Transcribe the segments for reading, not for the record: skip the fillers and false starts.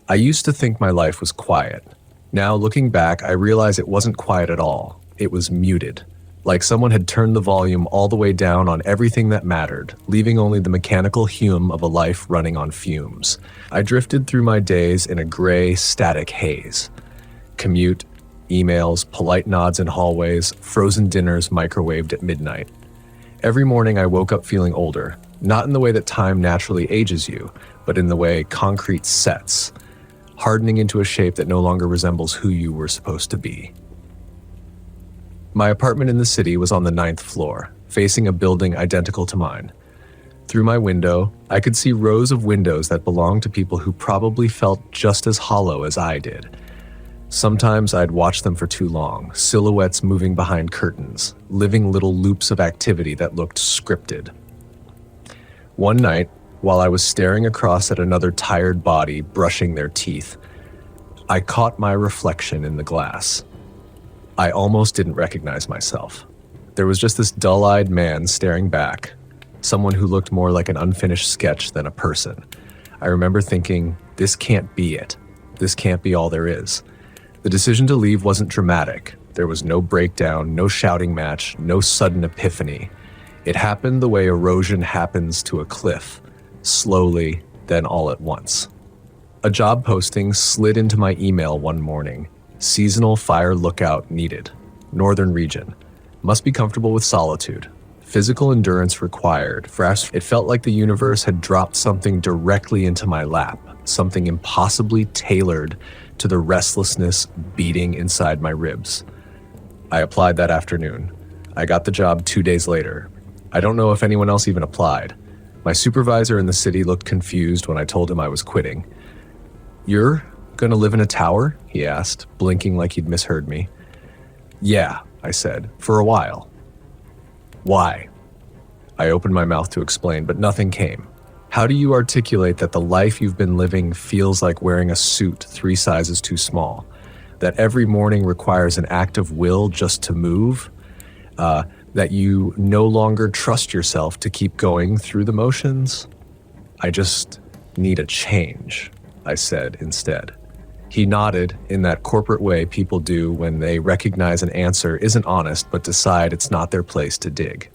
I used to think my life was quiet. Now, looking back, I realize it wasn't quiet at all. It was muted. Like someone had turned the volume all the way down on everything that mattered, leaving only the mechanical hum of a life running on fumes. I drifted through my days in a gray, static haze. Commute, emails, polite nods in hallways, frozen dinners microwaved at midnight. Every morning I woke up feeling older, not in the way that time naturally ages you, but in the way concrete sets, hardening into a shape that no longer resembles who you were supposed to be. My apartment in the city was on the 9th floor, facing a building identical to mine. Through my window, I could see rows of windows that belonged to people who probably felt just as hollow as I did. Sometimes I'd watch them for too long, silhouettes moving behind curtains, living little loops of activity that looked scripted. One night, while I was staring across at another tired body brushing their teeth, I caught my reflection in the glass. I almost didn't recognize myself. There was just this dull-eyed man staring back, someone who looked more like an unfinished sketch than a person. I remember thinking, this can't be it. This can't be all there is. The decision to leave wasn't dramatic. There was no breakdown, no shouting match, no sudden epiphany. It happened the way erosion happens to a cliff, slowly, then all at once. A job posting slid into my email one morning. Seasonal fire lookout needed. Northern region. Must be comfortable with solitude. Physical endurance required. It felt like the universe had dropped something directly into my lap, something impossibly tailored to the restlessness beating inside my ribs. I applied that afternoon. I got the job 2 days later. I don't know if anyone else even applied. My supervisor in the city looked confused when I told him I was quitting. "You're gonna live in a tower?" he asked, blinking like he'd misheard me. "Yeah," I said, "for a while." "Why?" I opened my mouth to explain, but nothing came. How do you articulate that the life you've been living feels like wearing a suit 3 sizes too small? That every morning requires an act of will just to move? That you no longer trust yourself to keep going through the motions? "I just need a change," I said instead. He nodded in that corporate way people do when they recognize an answer isn't honest but decide it's not their place to dig.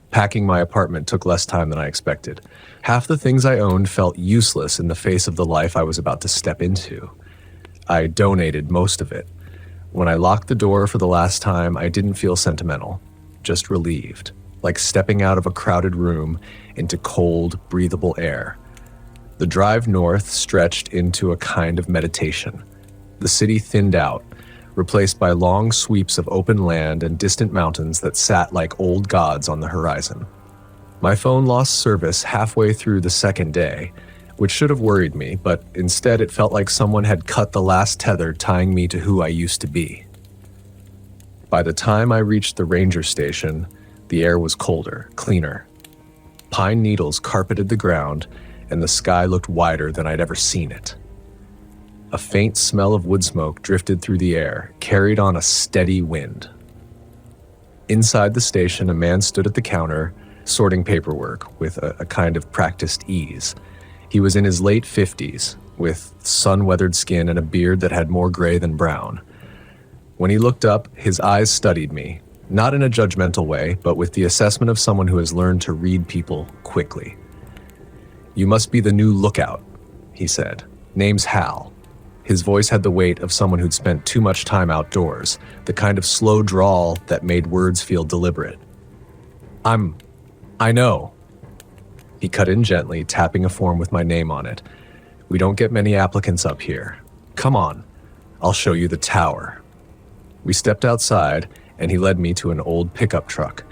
Packing my apartment took less time than I expected. Half the things I owned felt useless in the face of the life I was about to step into. I donated most of it. When I locked the door for the last time, I didn't feel sentimental, just relieved, like stepping out of a crowded room into cold, breathable air. The drive north stretched into a kind of meditation. The city thinned out, replaced by long sweeps of open land and distant mountains that sat like old gods on the horizon. My phone lost service halfway through the second day, which should have worried me, but instead it felt like someone had cut the last tether tying me to who I used to be. By the time I reached the ranger station, the air was colder, cleaner. Pine needles carpeted the ground, and the sky looked wider than I'd ever seen it. A faint smell of wood smoke drifted through the air, carried on a steady wind. Inside the station, a man stood at the counter, sorting paperwork with a kind of practiced ease. He was in his late 50s, with sun-weathered skin and a beard that had more gray than brown. When he looked up, his eyes studied me, not in a judgmental way, but with the assessment of someone who has learned to read people quickly. "You must be the new lookout," he said. "Name's Hal." His voice had the weight of someone who'd spent too much time outdoors, the kind of slow drawl that made words feel deliberate. I know." He cut in gently, tapping a form with my name on it. "We don't get many applicants up here. Come on, I'll show you the tower." We stepped outside, and he led me to an old pickup truck.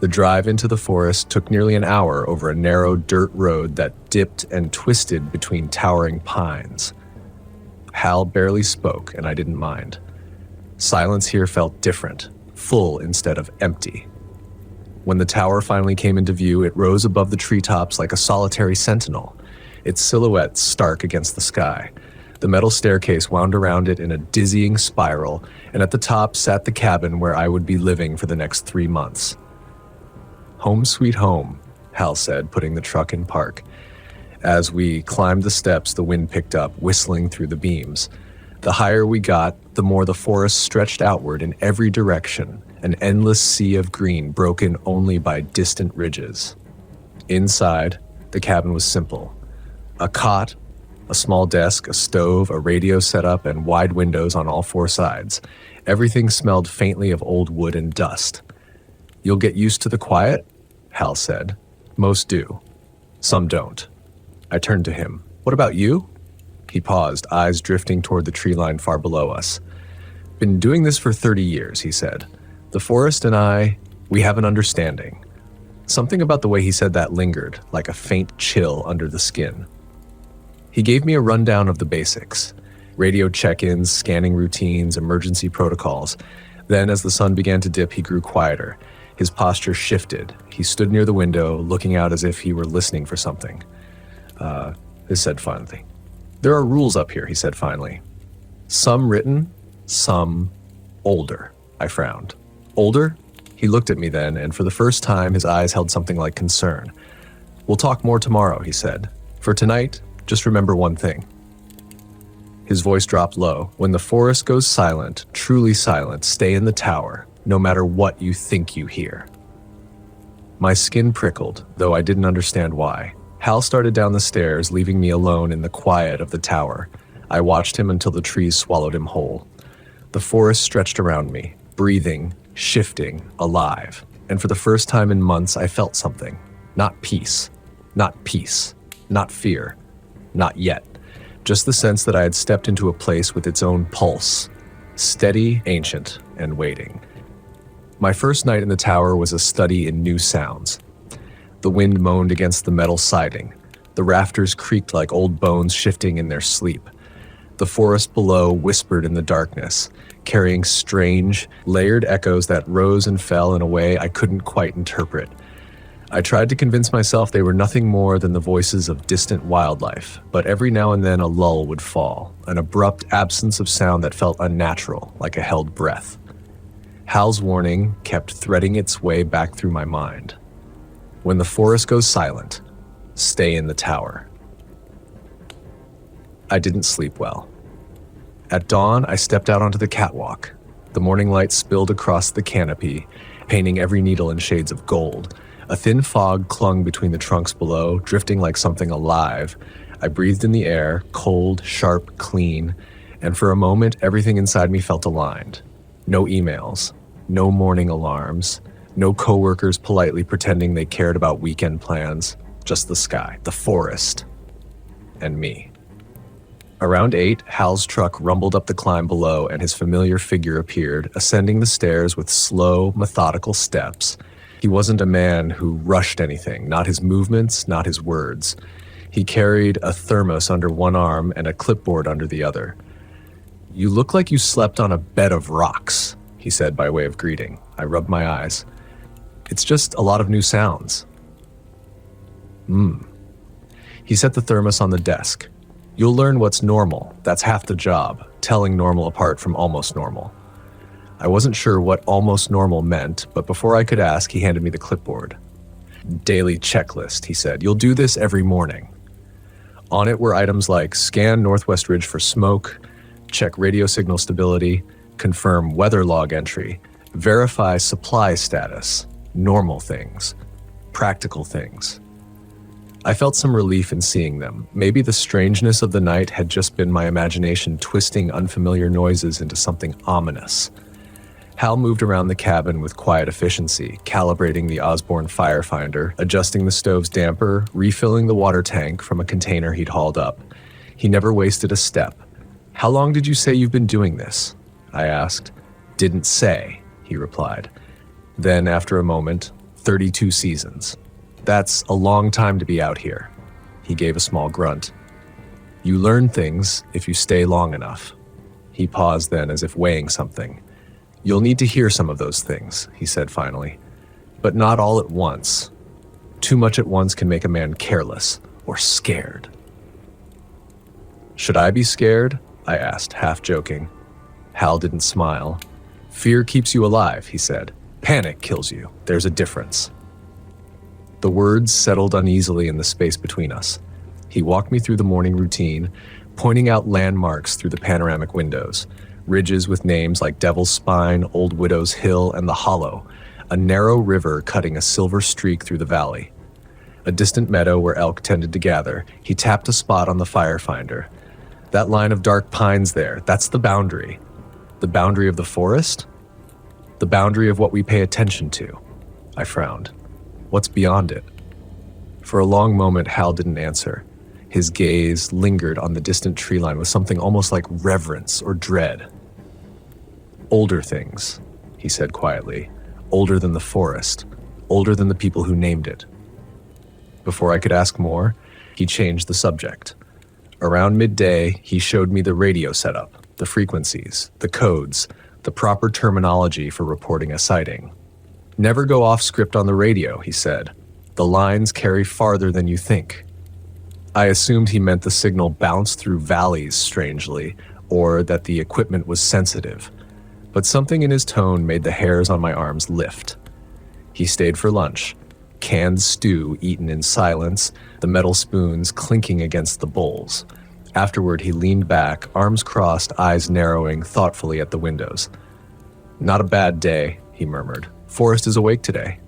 The drive into the forest took nearly an hour over a narrow dirt road that dipped and twisted between towering pines. Hal barely spoke, and I didn't mind. Silence here felt different, full instead of empty. When the tower finally came into view, it rose above the treetops like a solitary sentinel, its silhouette stark against the sky. The metal staircase wound around it in a dizzying spiral, and at the top sat the cabin where I would be living for the next 3 months. "Home sweet home," Hal said, putting the truck in park. As we climbed the steps, the wind picked up, whistling through the beams. The higher we got, the more the forest stretched outward in every direction, an endless sea of green broken only by distant ridges. Inside, the cabin was simple. A cot, a small desk, a stove, a radio setup, and wide windows on all four sides. Everything smelled faintly of old wood and dust. "You'll get used to the quiet?" Hal said. "Most do. Some don't." I turned to him. "What about you?" He paused, eyes drifting toward the tree line far below us. "Been doing this for 30 years, he said. "The forest and I, we have an understanding." Something about the way he said that lingered, like a faint chill under the skin. He gave me a rundown of the basics. Radio check-ins, scanning routines, emergency protocols. Then, as the sun began to dip, he grew quieter. His posture shifted. He stood near the window, looking out as if he were listening for something. He said finally. "There are rules up here," he said finally. "Some written, some older." I frowned. "Older?" He looked at me then, and for the first time, his eyes held something like concern. "We'll talk more tomorrow," he said. "For tonight, just remember one thing." His voice dropped low. "When the forest goes silent, truly silent, stay in the tower, no matter what you think you hear." My skin prickled, though I didn't understand why. Hal started down the stairs, leaving me alone in the quiet of the tower. I watched him until the trees swallowed him whole. The forest stretched around me, breathing, shifting, alive. And for the first time in months, I felt something. Not peace. Not peace. Not fear. Not yet. Just the sense that I had stepped into a place with its own pulse. Steady, ancient, and waiting. My first night in the tower was a study in new sounds. The wind moaned against the metal siding. The rafters creaked like old bones shifting in their sleep. The forest below whispered in the darkness, carrying strange, layered echoes that rose and fell in a way I couldn't quite interpret. I tried to convince myself they were nothing more than the voices of distant wildlife, but every now and then a lull would fall, an abrupt absence of sound that felt unnatural, like a held breath. Hal's warning kept threading its way back through my mind. When the forest goes silent, stay in the tower. I didn't sleep well. At dawn, I stepped out onto the catwalk. The morning light spilled across the canopy, painting every needle in shades of gold. A thin fog clung between the trunks below, drifting like something alive. I breathed in the air, cold, sharp, clean, and for a moment, everything inside me felt aligned. No emails, no morning alarms, no coworkers politely pretending they cared about weekend plans, just the sky, the forest, and me. Around 8, Hal's truck rumbled up the climb below and his familiar figure appeared, ascending the stairs with slow, methodical steps. He wasn't a man who rushed anything, not his movements, not his words. He carried a thermos under one arm and a clipboard under the other. "You look like you slept on a bed of rocks," he said by way of greeting. I rubbed my eyes. "It's just a lot of new sounds." He set the thermos on the desk. "You'll learn what's normal. That's half the job, telling normal apart from almost normal." I wasn't sure what almost normal meant, but before I could ask, he handed me the clipboard. "Daily checklist," he said. "You'll do this every morning." On it were items like scan Northwest Ridge for smoke, check radio signal stability, confirm weather log entry, verify supply status, normal things, practical things. I felt some relief in seeing them. Maybe the strangeness of the night had just been my imagination twisting unfamiliar noises into something ominous. Hal moved around the cabin with quiet efficiency, calibrating the Osborne fire finder, adjusting the stove's damper, refilling the water tank from a container he'd hauled up. He never wasted a step. "How long did you say you've been doing this?" I asked. "Didn't say," he replied. Then, after a moment, 32 seasons. "That's a long time to be out here." He gave a small grunt. "You learn things if you stay long enough." He paused then, as if weighing something. "You'll need to hear some of those things," he said finally. "But not all at once. Too much at once can make a man careless or scared." "Should I be scared?" I asked, half joking. Hal didn't smile. "Fear keeps you alive," he said. "Panic kills you. There's a difference." The words settled uneasily in the space between us. He walked me through the morning routine, pointing out landmarks through the panoramic windows. Ridges with names like Devil's Spine, Old Widow's Hill, and the Hollow, a narrow river cutting a silver streak through the valley. A distant meadow where elk tended to gather, he tapped a spot on the firefinder. That line of dark pines there, that's the boundary. The boundary of the forest? The boundary of what we pay attention to. I frowned. What's beyond it? For a long moment, Hal didn't answer. His gaze lingered on the distant tree line with something almost like reverence or dread. Older things, he said quietly. Older than the forest. Older than the people who named it. Before I could ask more, he changed the subject. Around midday, he showed me the radio setup, the frequencies, the codes, the proper terminology for reporting a sighting. Never go off script on the radio, he said. The lines carry farther than you think. I assumed he meant the signal bounced through valleys strangely, or that the equipment was sensitive. But something in his tone made the hairs on my arms lift. He stayed for lunch. Canned stew eaten in silence, the metal spoons clinking against the bowls. Afterward, he leaned back, arms crossed, eyes narrowing thoughtfully at the windows. Not a bad day, he murmured. Forest is awake today.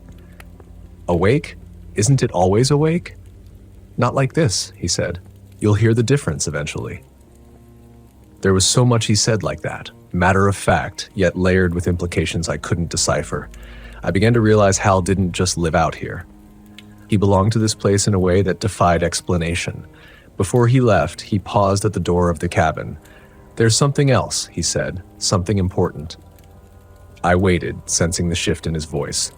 Awake? Isn't it always awake? Not like this, he said. You'll hear the difference eventually. There was so much he said like that, matter of fact, yet layered with implications I couldn't decipher. I began to realize Hal didn't just live out here. He belonged to this place in a way that defied explanation. Before he left, he paused at the door of the cabin. There's something else, he said, something important. I waited, sensing the shift in his voice.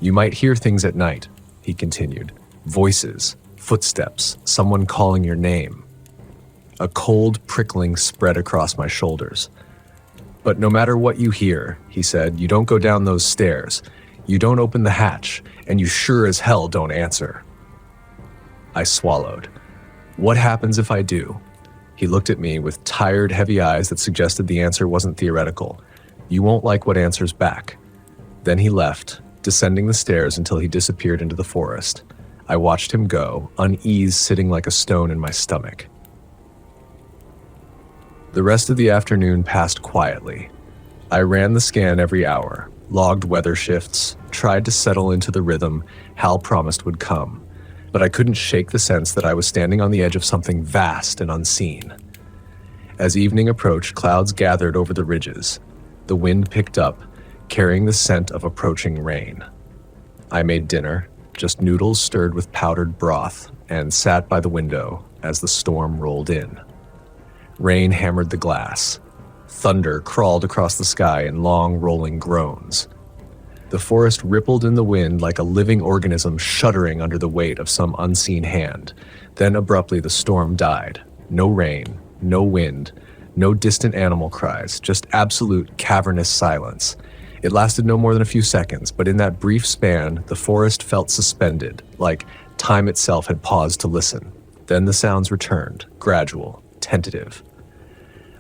You might hear things at night, he continued. Voices, footsteps, someone calling your name. A cold prickling spread across my shoulders. But no matter what you hear, he said, you don't go down those stairs. You don't open the hatch, and you sure as hell don't answer. I swallowed. What happens if I do? He looked at me with tired, heavy eyes that suggested the answer wasn't theoretical. You won't like what answers back. Then he left, descending the stairs until he disappeared into the forest. I watched him go, unease sitting like a stone in my stomach. The rest of the afternoon passed quietly. I ran the scan every hour, logged weather shifts, tried to settle into the rhythm Hal promised would come, but I couldn't shake the sense that I was standing on the edge of something vast and unseen. As evening approached, clouds gathered over the ridges. The wind picked up, carrying the scent of approaching rain. I made dinner, just noodles stirred with powdered broth, and sat by the window as the storm rolled in. Rain hammered the glass. Thunder crawled across the sky in long, rolling groans. The forest rippled in the wind like a living organism shuddering under the weight of some unseen hand. Then abruptly the storm died. No rain, no wind, no distant animal cries, just absolute cavernous silence. It lasted no more than a few seconds, but in that brief span, the forest felt suspended, like time itself had paused to listen. Then the sounds returned, gradual, tentative.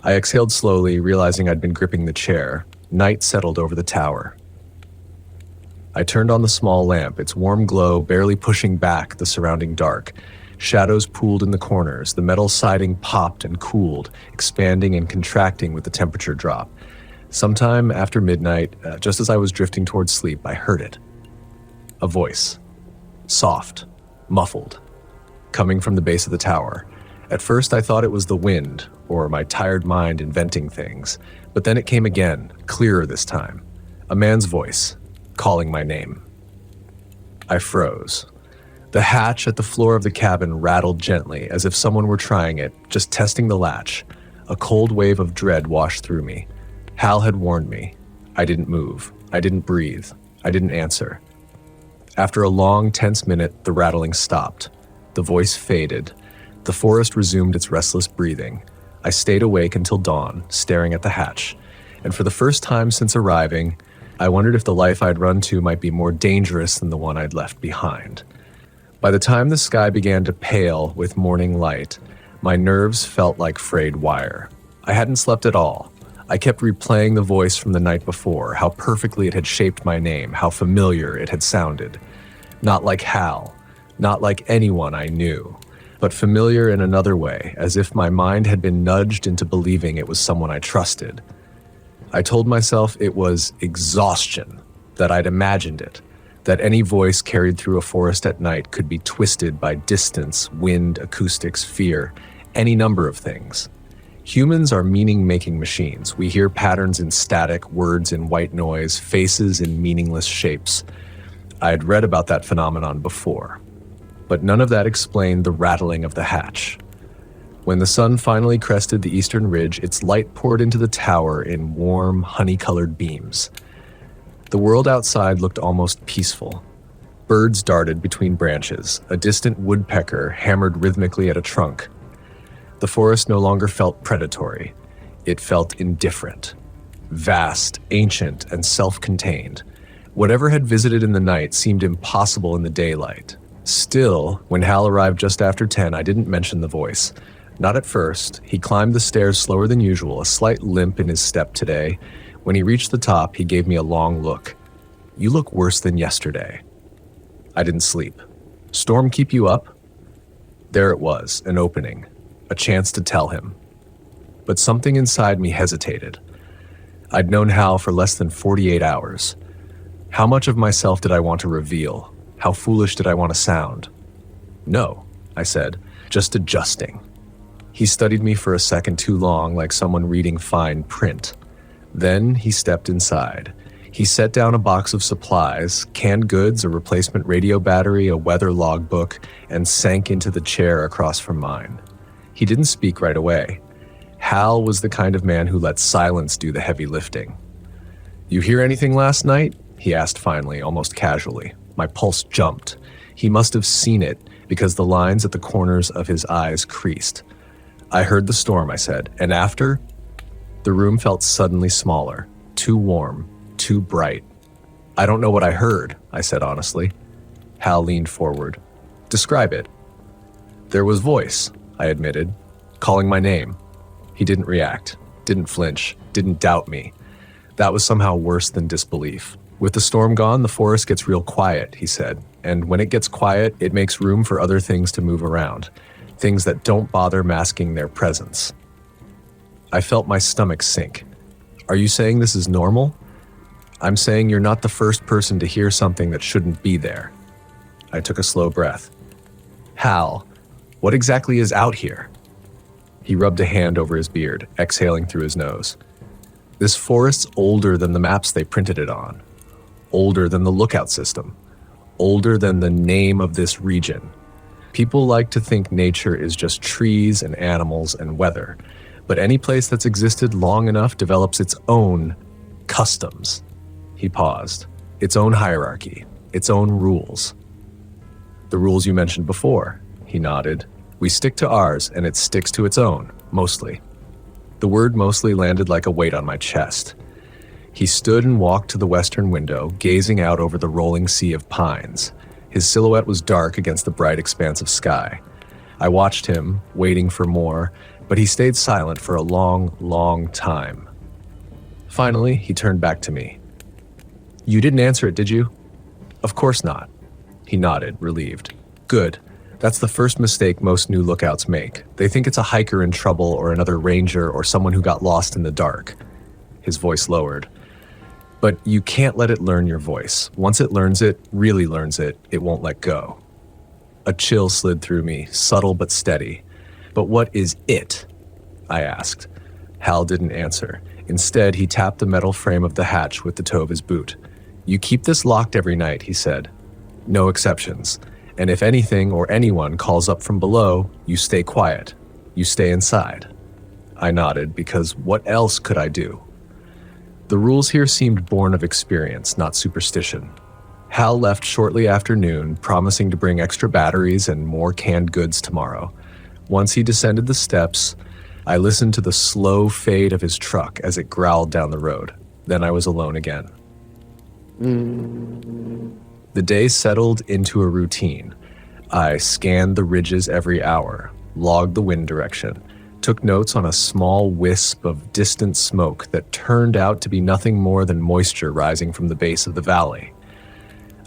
I exhaled slowly, realizing I'd been gripping the chair. Night settled over the tower. I turned on the small lamp, its warm glow barely pushing back the surrounding dark. Shadows pooled in the corners, the metal siding popped and cooled, expanding and contracting with the temperature drop. Sometime after midnight, just as I was drifting towards sleep, I heard it. A voice. Soft, muffled, coming from the base of the tower. At first I thought it was the wind, or my tired mind inventing things, but then it came again, clearer this time. A man's voice, calling my name. I froze. The hatch at the floor of the cabin rattled gently, as if someone were trying it, just testing the latch. A cold wave of dread washed through me. Hal had warned me. I didn't move. I didn't breathe. I didn't answer. After a long, tense minute, the rattling stopped. The voice faded. The forest resumed its restless breathing. I stayed awake until dawn, staring at the hatch. And for the first time since arriving, I wondered if the life I'd run to might be more dangerous than the one I'd left behind. By the time the sky began to pale with morning light, my nerves felt like frayed wire. I hadn't slept at all. I kept replaying the voice from the night before, how perfectly it had shaped my name, how familiar it had sounded. Not like Hal, not like anyone I knew, but familiar in another way, as if my mind had been nudged into believing it was someone I trusted. I told myself it was exhaustion, that I'd imagined it, that any voice carried through a forest at night could be twisted by distance, wind, acoustics, fear, any number of things. Humans are meaning-making machines. We hear patterns in static, words in white noise, faces in meaningless shapes. I had read about that phenomenon before, but none of that explained the rattling of the hatch. When the sun finally crested the eastern ridge, its light poured into the tower in warm, honey-colored beams. The world outside looked almost peaceful. Birds darted between branches. A distant woodpecker hammered rhythmically at a trunk. The forest no longer felt predatory. It felt indifferent. Vast, ancient, and self-contained. Whatever had visited in the night seemed impossible in the daylight. Still, when Hal arrived just after 10, I didn't mention the voice. Not at first. He climbed the stairs slower than usual, a slight limp in his step today. When he reached the top, he gave me a long look. "You look worse than yesterday." I didn't sleep. "Storm keep you up?" There it was, an opening, a chance to tell him. But something inside me hesitated. I'd known Hal for less than 48 hours. How much of myself did I want to reveal? How foolish did I want to sound? "No," I said, just adjusting. He studied me for a second too long, like someone reading fine print. Then he stepped inside. He set down a box of supplies, canned goods, a replacement radio battery, a weather logbook, and sank into the chair across from mine. He didn't speak right away. Hal was the kind of man who let silence do the heavy lifting. "You hear anything last night?" he asked finally, almost casually. My pulse jumped. He must have seen it, because the lines at the corners of his eyes creased. "I heard the storm," I said, "and after?" The room felt suddenly smaller, too warm, too bright. "I don't know what I heard," I said honestly. Hal leaned forward. "Describe it." "There was voice," I admitted, "calling my name." He didn't react, didn't flinch, didn't doubt me. That was somehow worse than disbelief. "With the storm gone, the forest gets real quiet," he said, "and when it gets quiet, it makes room for other things to move around, things that don't bother masking their presence." I felt my stomach sink. "Are you saying this is normal?" "I'm saying you're not the first person to hear something that shouldn't be there." I took a slow breath. "Hal, what exactly is out here?" He rubbed a hand over his beard, exhaling through his nose. "This forest's older than the maps they printed it on. Older than the lookout system. Older than the name of this region. People like to think nature is just trees and animals and weather, but any place that's existed long enough develops its own customs." He paused. "Its own hierarchy, its own rules." "The rules you mentioned before," he nodded. "We stick to ours, and it sticks to its own, mostly." The word "mostly" landed like a weight on my chest. He stood and walked to the western window, gazing out over the rolling sea of pines. His silhouette was dark against the bright expanse of sky. I watched him, waiting for more, but he stayed silent for a long, long time. Finally, he turned back to me. "You didn't answer it, did you?" "Of course not." He nodded, relieved. "Good. That's the first mistake most new lookouts make. They think it's a hiker in trouble or another ranger or someone who got lost in the dark." His voice lowered. "But you can't let it learn your voice. Once it learns it, really learns it, it won't let go." A chill slid through me, subtle but steady. "But what is it?" I asked. Hal didn't answer. Instead, he tapped the metal frame of the hatch with the toe of his boot. "You keep this locked every night," he said. "No exceptions. And if anything or anyone calls up from below, you stay quiet. You stay inside." I nodded, because what else could I do? The rules here seemed born of experience, not superstition. Hal left shortly after noon, promising to bring extra batteries and more canned goods tomorrow. Once he descended the steps, I listened to the slow fade of his truck as it growled down the road. Then I was alone again. The day settled into a routine. I scanned the ridges every hour, logged the wind direction, took notes on a small wisp of distant smoke that turned out to be nothing more than moisture rising from the base of the valley.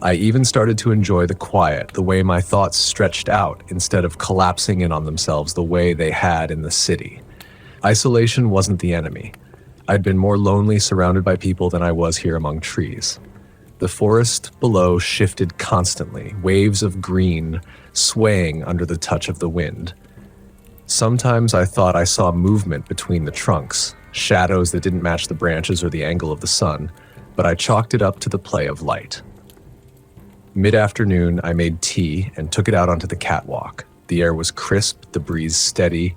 I even started to enjoy the quiet, the way my thoughts stretched out instead of collapsing in on themselves the way they had in the city. Isolation wasn't the enemy. I'd been more lonely surrounded by people than I was here among trees. The forest below shifted constantly, waves of green swaying under the touch of the wind. Sometimes I thought I saw movement between the trunks, shadows that didn't match the branches or the angle of the sun, but I chalked it up to the play of light. Mid-afternoon, I made tea and took it out onto the catwalk. The air was crisp, the breeze steady.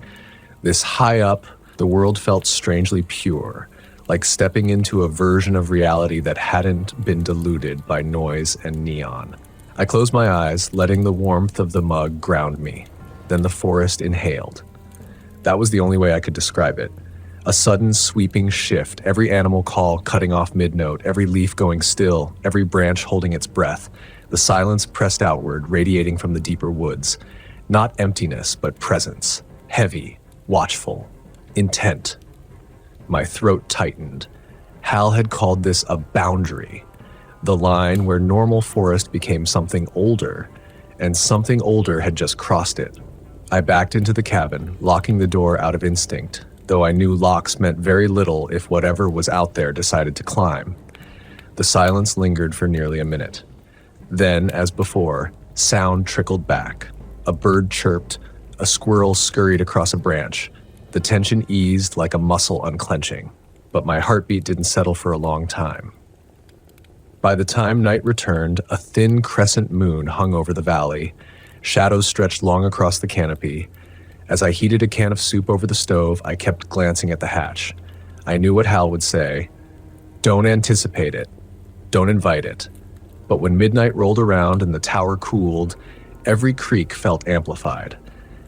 This high up, the world felt strangely pure, like stepping into a version of reality that hadn't been diluted by noise and neon. I closed my eyes, letting the warmth of the mug ground me. Then the forest inhaled. That was the only way I could describe it. A sudden sweeping shift, every animal call cutting off mid-note, every leaf going still, every branch holding its breath. The silence pressed outward, radiating from the deeper woods. Not emptiness, but presence. Heavy, watchful, intent. My throat tightened. Hal had called this a boundary. The line where normal forest became something older, and something older had just crossed it. I backed into the cabin, locking the door out of instinct, though I knew locks meant very little if whatever was out there decided to climb. The silence lingered for nearly a minute. Then, as before, sound trickled back. A bird chirped, a squirrel scurried across a branch. The tension eased like a muscle unclenching, but my heartbeat didn't settle for a long time. By the time night returned, a thin crescent moon hung over the valley. Shadows stretched long across the canopy. As I heated a can of soup over the stove, I kept glancing at the hatch. I knew what Hal would say. Don't anticipate it. Don't invite it. But when midnight rolled around and the tower cooled, every creak felt amplified.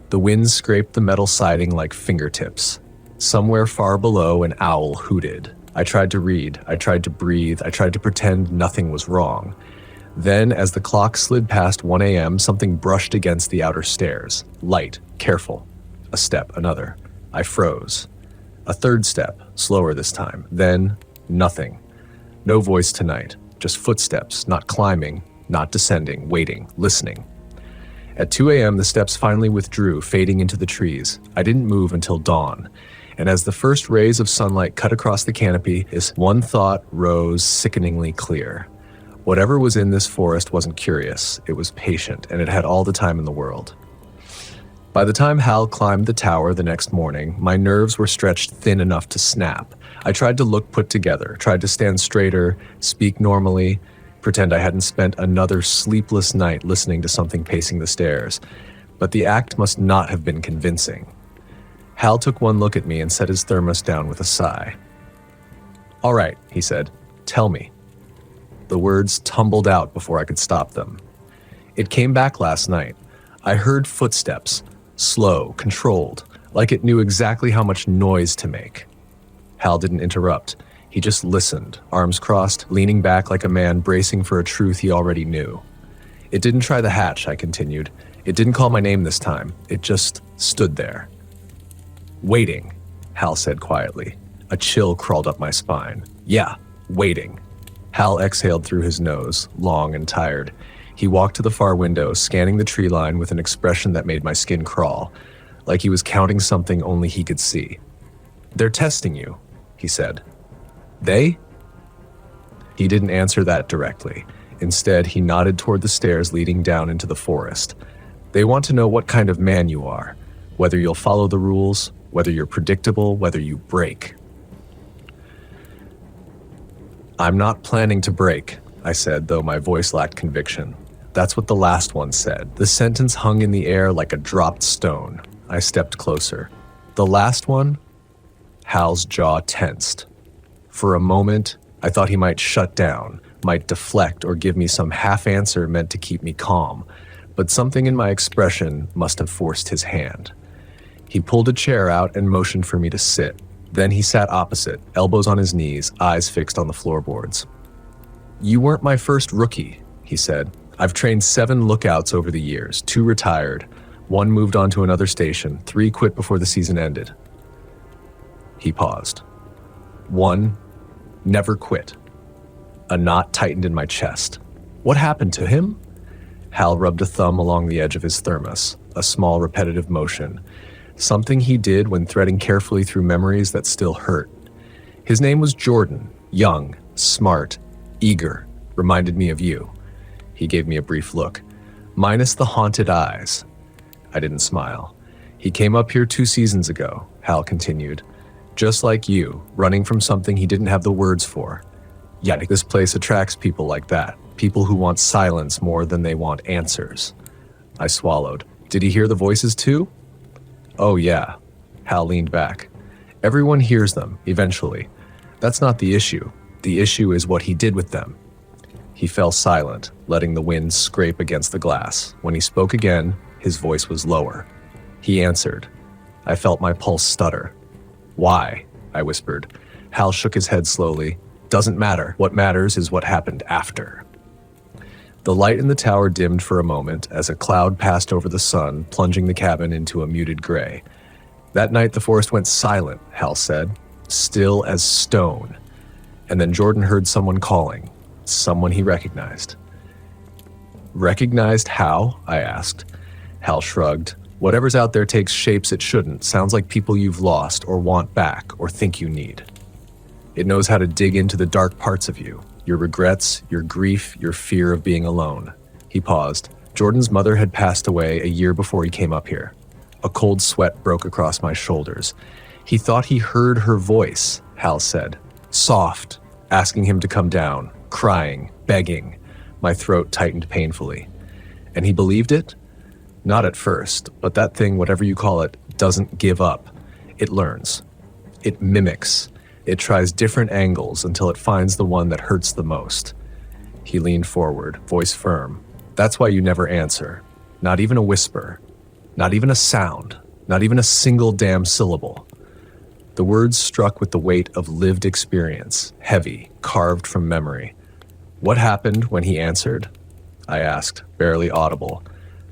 The wind scraped the metal siding like fingertips. Somewhere far below, an owl hooted. I tried to read, I tried to breathe, I tried to pretend nothing was wrong. Then, as the clock slid past 1 a.m., something brushed against the outer stairs. Light, careful. A step, another. I froze. A third step, slower this time. Then, nothing. No voice tonight. Just footsteps, not climbing, not descending, waiting, listening. At 2 a.m., the steps finally withdrew, fading into the trees. I didn't move until dawn. And as the first rays of sunlight cut across the canopy, this one thought rose sickeningly clear. Whatever was in this forest wasn't curious. It was patient, and it had all the time in the world. By the time Hal climbed the tower the next morning, my nerves were stretched thin enough to snap. I tried to look put together, tried to stand straighter, speak normally, pretend I hadn't spent another sleepless night listening to something pacing the stairs. But the act must not have been convincing. Hal took one look at me and set his thermos down with a sigh. "All right," he said, "tell me." The words tumbled out before I could stop them. It came back last night. I heard footsteps, slow, controlled, like it knew exactly how much noise to make. Hal didn't interrupt. He just listened, arms crossed, leaning back like a man bracing for a truth he already knew. It didn't try the hatch, I continued. It didn't call my name this time. It just stood there. "Waiting," Hal said quietly. A chill crawled up my spine. "Yeah, waiting." Hal exhaled through his nose, long and tired. He walked to the far window, scanning the tree line with an expression that made my skin crawl, like he was counting something only he could see. "They're testing you," he said. "They?" He didn't answer that directly. Instead, he nodded toward the stairs leading down into the forest. "They want to know what kind of man you are, whether you'll follow the rules, whether you're predictable, whether you break." "I'm not planning to break," I said, though my voice lacked conviction. That's what the last one said. The sentence hung in the air like a dropped stone. I stepped closer. "The last one?" Hal's jaw tensed. For a moment, I thought he might shut down, might deflect or give me some half answer meant to keep me calm, but something in my expression must have forced his hand. He pulled a chair out and motioned for me to sit. Then he sat opposite, elbows on his knees, eyes fixed on the floorboards. "You weren't my first rookie," he said. "I've trained 7 lookouts over the years, 2 retired, 1 moved on to another station, 3 quit before the season ended." He paused. 1 never quit. A knot tightened in my chest. What happened to him? Hal rubbed a thumb along the edge of his thermos, a small repetitive motion. Something he did when threading carefully through memories that still hurt. His name was Jordan, young, smart, eager, reminded me of you. He gave me a brief look, minus the haunted eyes. I didn't smile. He came up here 2 seasons ago, Hal continued. Just like you, running from something he didn't have the words for. Yet this place attracts people like that, people who want silence more than they want answers. I swallowed. Did he hear the voices too? Oh yeah. Hal leaned back. Everyone hears them, eventually. That's not the issue. The issue is what he did with them. He fell silent, letting the wind scrape against the glass. When he spoke again, his voice was lower. He answered. I felt my pulse stutter. Why? I whispered. Hal shook his head slowly. Doesn't matter. What matters is what happened after. The light in the tower dimmed for a moment as a cloud passed over the sun, plunging the cabin into a muted gray. That night the forest went silent, Hal said, still as stone. And then Jordan heard someone calling, someone he recognized. Recognized how? I asked. Hal shrugged. Whatever's out there takes shapes it shouldn't. Sounds like people you've lost or want back or think you need. It knows how to dig into the dark parts of you, your regrets, your grief, your fear of being alone. He paused. Jordan's mother had passed away a year before he came up here. A cold sweat broke across my shoulders. He thought he heard her voice, Hal said. Soft, asking him to come down, crying, begging. My throat tightened painfully. And he believed it? Not at first, but that thing, whatever you call it, doesn't give up. It learns. It mimics. It tries different angles until it finds the one that hurts the most. He leaned forward, voice firm. That's why you never answer. Not even a whisper. Not even a sound. Not even a single damn syllable. The words struck with the weight of lived experience, heavy, carved from memory. What happened when he answered? I asked, barely audible.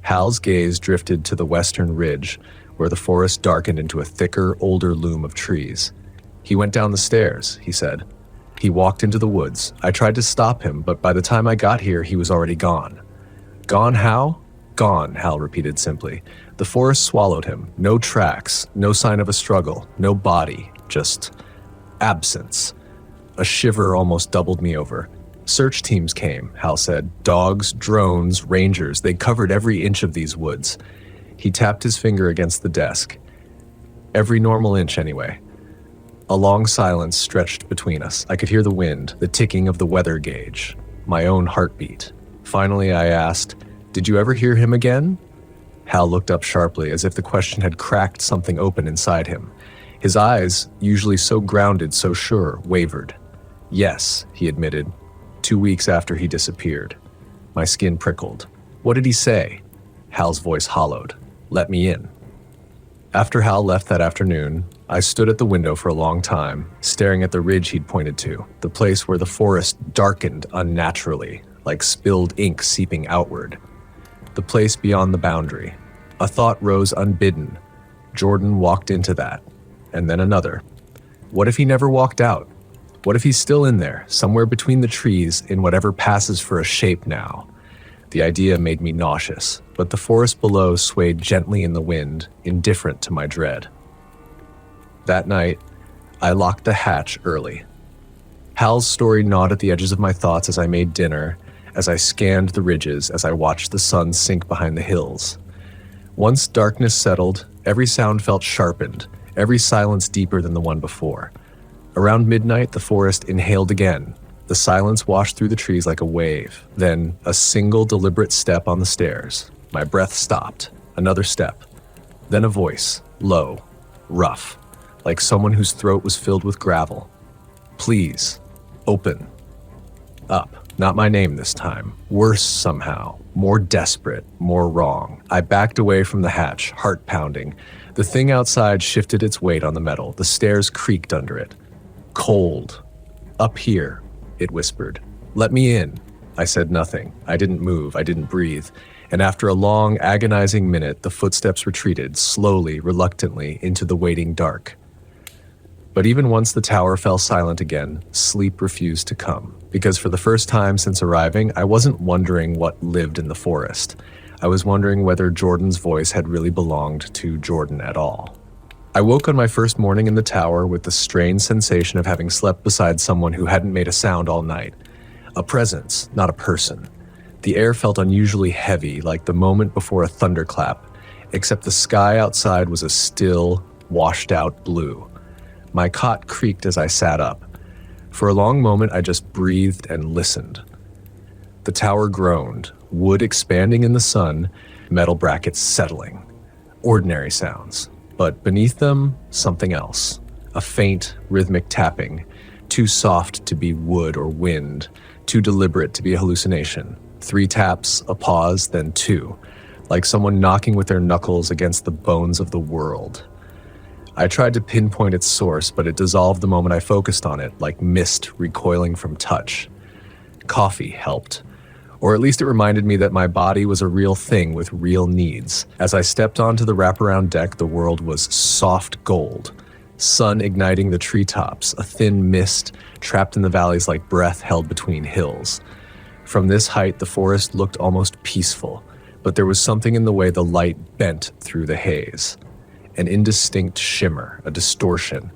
Hal's gaze drifted to the western ridge, where the forest darkened into a thicker, older loom of trees. He went down the stairs, he said. He walked into the woods. I tried to stop him, but by the time I got here, he was already gone. Gone how? Gone, Hal repeated simply. The forest swallowed him. No tracks, no sign of a struggle, no body, just absence. A shiver almost doubled me over. Search teams came, Hal said. Dogs, drones, rangers, they covered every inch of these woods. He tapped his finger against the desk. Every normal inch, anyway. A long silence stretched between us. I could hear the wind, the ticking of the weather gauge, my own heartbeat. Finally, I asked, Did you ever hear him again? Hal looked up sharply, as if the question had cracked something open inside him. His eyes, usually so grounded, so sure, wavered. Yes, he admitted. 2 weeks after he disappeared. My skin prickled. What did he say? Hal's voice hollowed. Let me in. After Hal left that afternoon, I stood at the window for a long time, staring at the ridge he'd pointed to, the place where the forest darkened unnaturally, like spilled ink seeping outward. The place beyond the boundary. A thought rose unbidden. Jordan walked into that, and then another. What if he never walked out? What if he's still in there, somewhere between the trees, in whatever passes for a shape now? The idea made me nauseous, but the forest below swayed gently in the wind, indifferent to my dread. That night, I locked the hatch early. Hal's story gnawed at the edges of my thoughts as I made dinner, as I scanned the ridges, as I watched the sun sink behind the hills. Once darkness settled, every sound felt sharpened, every silence deeper than the one before. Around midnight, the forest inhaled again. The silence washed through the trees like a wave. Then, a single deliberate step on the stairs. My breath stopped. Another step. Then a voice, low, rough, like someone whose throat was filled with gravel. Please, open. Up. Not my name this time. Worse somehow. More desperate. More wrong. I backed away from the hatch, heart pounding. The thing outside shifted its weight on the metal. The stairs creaked under it. Cold. Up here, it whispered. Let me in. I said nothing. I didn't move. I didn't breathe. And after a long, agonizing minute, the footsteps retreated, slowly, reluctantly, into the waiting dark. But even once the tower fell silent again, sleep refused to come. Because for the first time since arriving, I wasn't wondering what lived in the forest. I was wondering whether Jordan's voice had really belonged to Jordan at all. I woke on my first morning in the tower with the strange sensation of having slept beside someone who hadn't made a sound all night. A presence, not a person. The air felt unusually heavy, like the moment before a thunderclap, except the sky outside was a still, washed-out blue. My cot creaked as I sat up. For a long moment, I just breathed and listened. The tower groaned, wood expanding in the sun, metal brackets settling. Ordinary sounds, but beneath them, something else. A faint, rhythmic tapping, too soft to be wood or wind, too deliberate to be a hallucination. 3 taps, a pause, then 2, like someone knocking with their knuckles against the bones of the world. I tried to pinpoint its source, but it dissolved the moment I focused on it, like mist recoiling from touch. Coffee helped. Or at least it reminded me that my body was a real thing with real needs. As I stepped onto the wraparound deck, the world was soft gold. Sun igniting the treetops, a thin mist trapped in the valleys like breath held between hills. From this height, the forest looked almost peaceful, but there was something in the way the light bent through the haze. An indistinct shimmer, a distortion,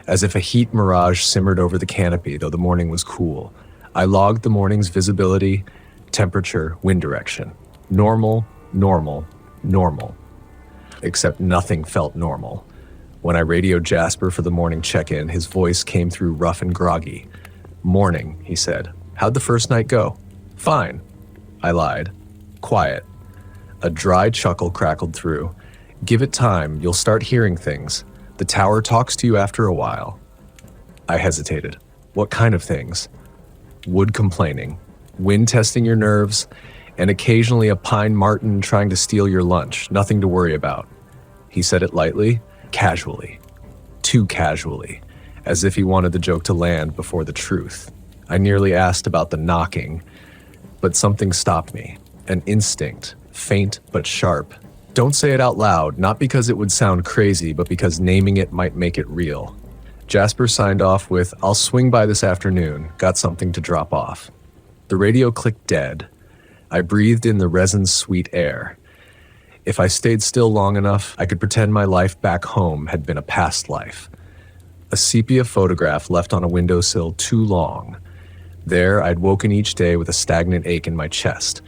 as if a heat mirage simmered over the canopy, though the morning was cool. I logged the morning's visibility, temperature, wind direction. Normal, normal, normal. Except nothing felt normal. When I radioed Jasper for the morning check-in, his voice came through rough and groggy. "Morning," he said. "How'd the first night go?" "Fine." I lied. "Quiet." A dry chuckle crackled through. "Give it time, you'll start hearing things. The tower talks to you after a while." I hesitated. "What kind of things?" "Wood complaining, wind testing your nerves, and occasionally a pine marten trying to steal your lunch. Nothing to worry about." He said it lightly, casually. Too casually, as if he wanted the joke to land before the truth. I nearly asked about the knocking, but something stopped me. An instinct, faint but sharp. Don't say it out loud, not because it would sound crazy, but because naming it might make it real. Jasper signed off with, "I'll swing by this afternoon, got something to drop off." The radio clicked dead. I breathed in the resin-sweet air. If I stayed still long enough, I could pretend my life back home had been a past life. A sepia photograph left on a windowsill too long. There, I'd woken each day with a stagnant ache in my chest.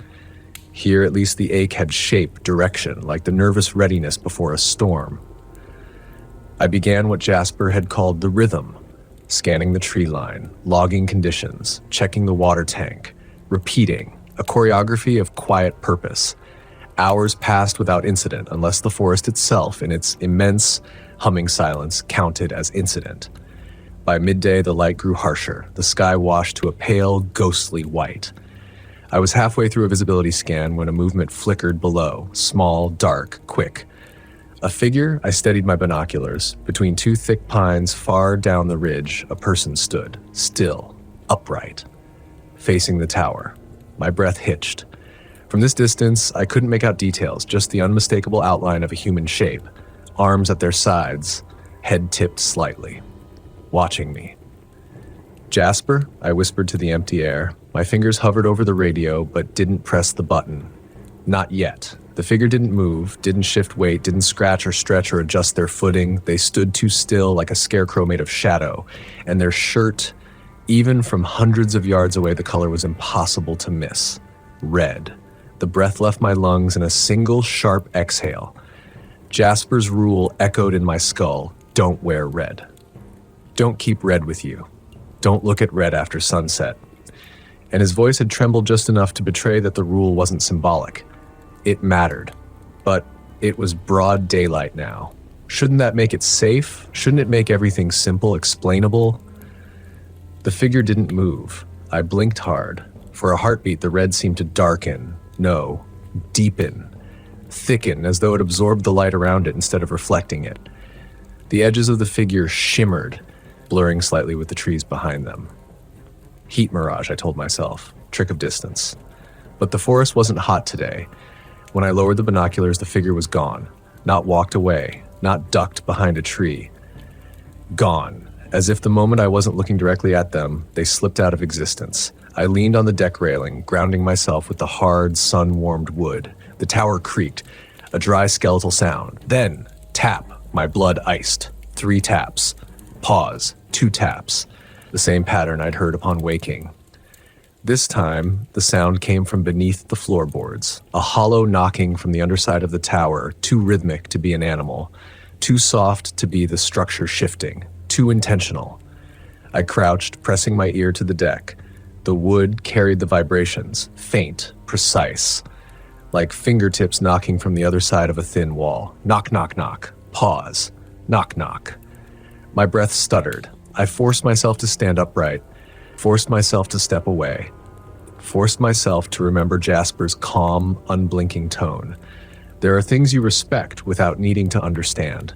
Here, at least the ache had shape, direction, like the nervous readiness before a storm. I began what Jasper had called the rhythm, scanning the tree line, logging conditions, checking the water tank, repeating, a choreography of quiet purpose. Hours passed without incident, unless the forest itself, in its immense, humming silence, counted as incident. By midday, the light grew harsher, the sky washed to a pale, ghostly white. I was halfway through a visibility scan when a movement flickered below, small, dark, quick. A figure, I steadied my binoculars. Between 2 thick pines far down the ridge, a person stood, still, upright, facing the tower. My breath hitched. From this distance, I couldn't make out details, just the unmistakable outline of a human shape, arms at their sides, head tipped slightly, watching me. "Jasper," I whispered to the empty air. My fingers hovered over the radio, but didn't press the button. Not yet. The figure didn't move, didn't shift weight, didn't scratch or stretch or adjust their footing. They stood too still, like a scarecrow made of shadow. And their shirt, even from hundreds of yards away, the color was impossible to miss. Red. The breath left my lungs in a single sharp exhale. Jasper's rule echoed in my skull: don't wear red. Don't keep red with you. Don't look at red after sunset. And his voice had trembled just enough to betray that the rule wasn't symbolic. It mattered. But it was broad daylight now. Shouldn't that make it safe? Shouldn't it make everything simple, explainable? The figure didn't move. I blinked hard. For a heartbeat, the red seemed to darken. No, deepen. Thicken, as though it absorbed the light around it instead of reflecting it. The edges of the figure shimmered, blurring slightly with the trees behind them. Heat mirage, I told myself. Trick of distance. But the forest wasn't hot today. When I lowered the binoculars, the figure was gone. Not walked away, not ducked behind a tree. Gone, As if the moment I wasn't looking directly at them, they slipped out of existence. I leaned on the deck railing, grounding myself with the hard, sun-warmed wood. The tower creaked, a dry skeletal sound. Then, tap, my blood iced. 3 taps. Pause, 2 taps. The same pattern I'd heard upon waking. This time, the sound came from beneath the floorboards, a hollow knocking from the underside of the tower, too rhythmic to be an animal, too soft to be the structure shifting, too intentional. I crouched, pressing my ear to the deck. The wood carried the vibrations, faint, precise, like fingertips knocking from the other side of a thin wall. Knock, knock, knock. Pause. Knock, knock. My breath stuttered. I forced myself to stand upright, forced myself to step away, forced myself to remember Jasper's calm, unblinking tone. There are things you respect without needing to understand.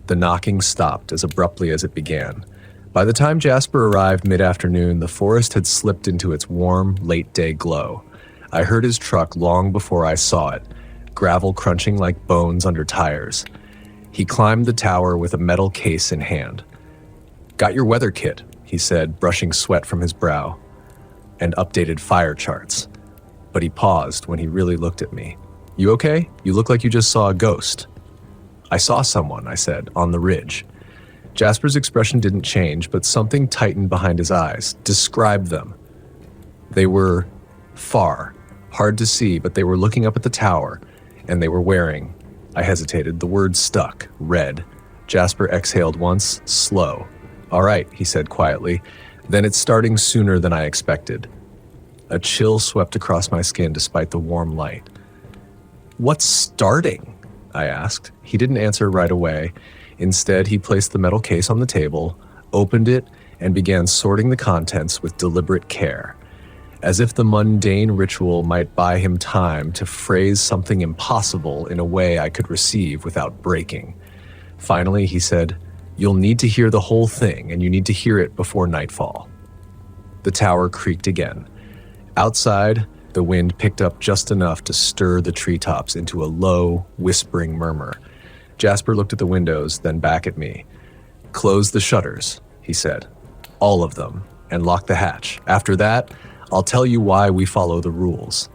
The knocking stopped as abruptly as it began. By the time Jasper arrived mid-afternoon, the forest had slipped into its warm, late-day glow. I heard his truck long before I saw it, gravel crunching like bones under tires. He climbed the tower with a metal case in hand. "Got your weather kit," he said, brushing sweat from his brow, "and updated fire charts." But he paused when he really looked at me. "You okay? You look like you just saw a ghost." "I saw someone," I said, "on the ridge." Jasper's expression didn't change, but something tightened behind his eyes. "Describe them." They were far, hard to see, but they were looking up at the tower, and they were wearing, I hesitated, the word stuck, red. Jasper exhaled once, slow. "All right," he said quietly, "then it's starting sooner than I expected." A chill swept across my skin despite the warm light. "What's starting?" I asked. He didn't answer right away. Instead, he placed the metal case on the table, opened it, and began sorting the contents with deliberate care, as if the mundane ritual might buy him time to phrase something impossible in a way I could receive without breaking. Finally, he said, "You'll need to hear the whole thing, and you need to hear it before nightfall." The tower creaked again. Outside, the wind picked up just enough to stir the treetops into a low, whispering murmur. Jasper looked at the windows, then back at me. "Close the shutters," he said. "All of them, and lock the hatch. After that, I'll tell you why we follow the rules."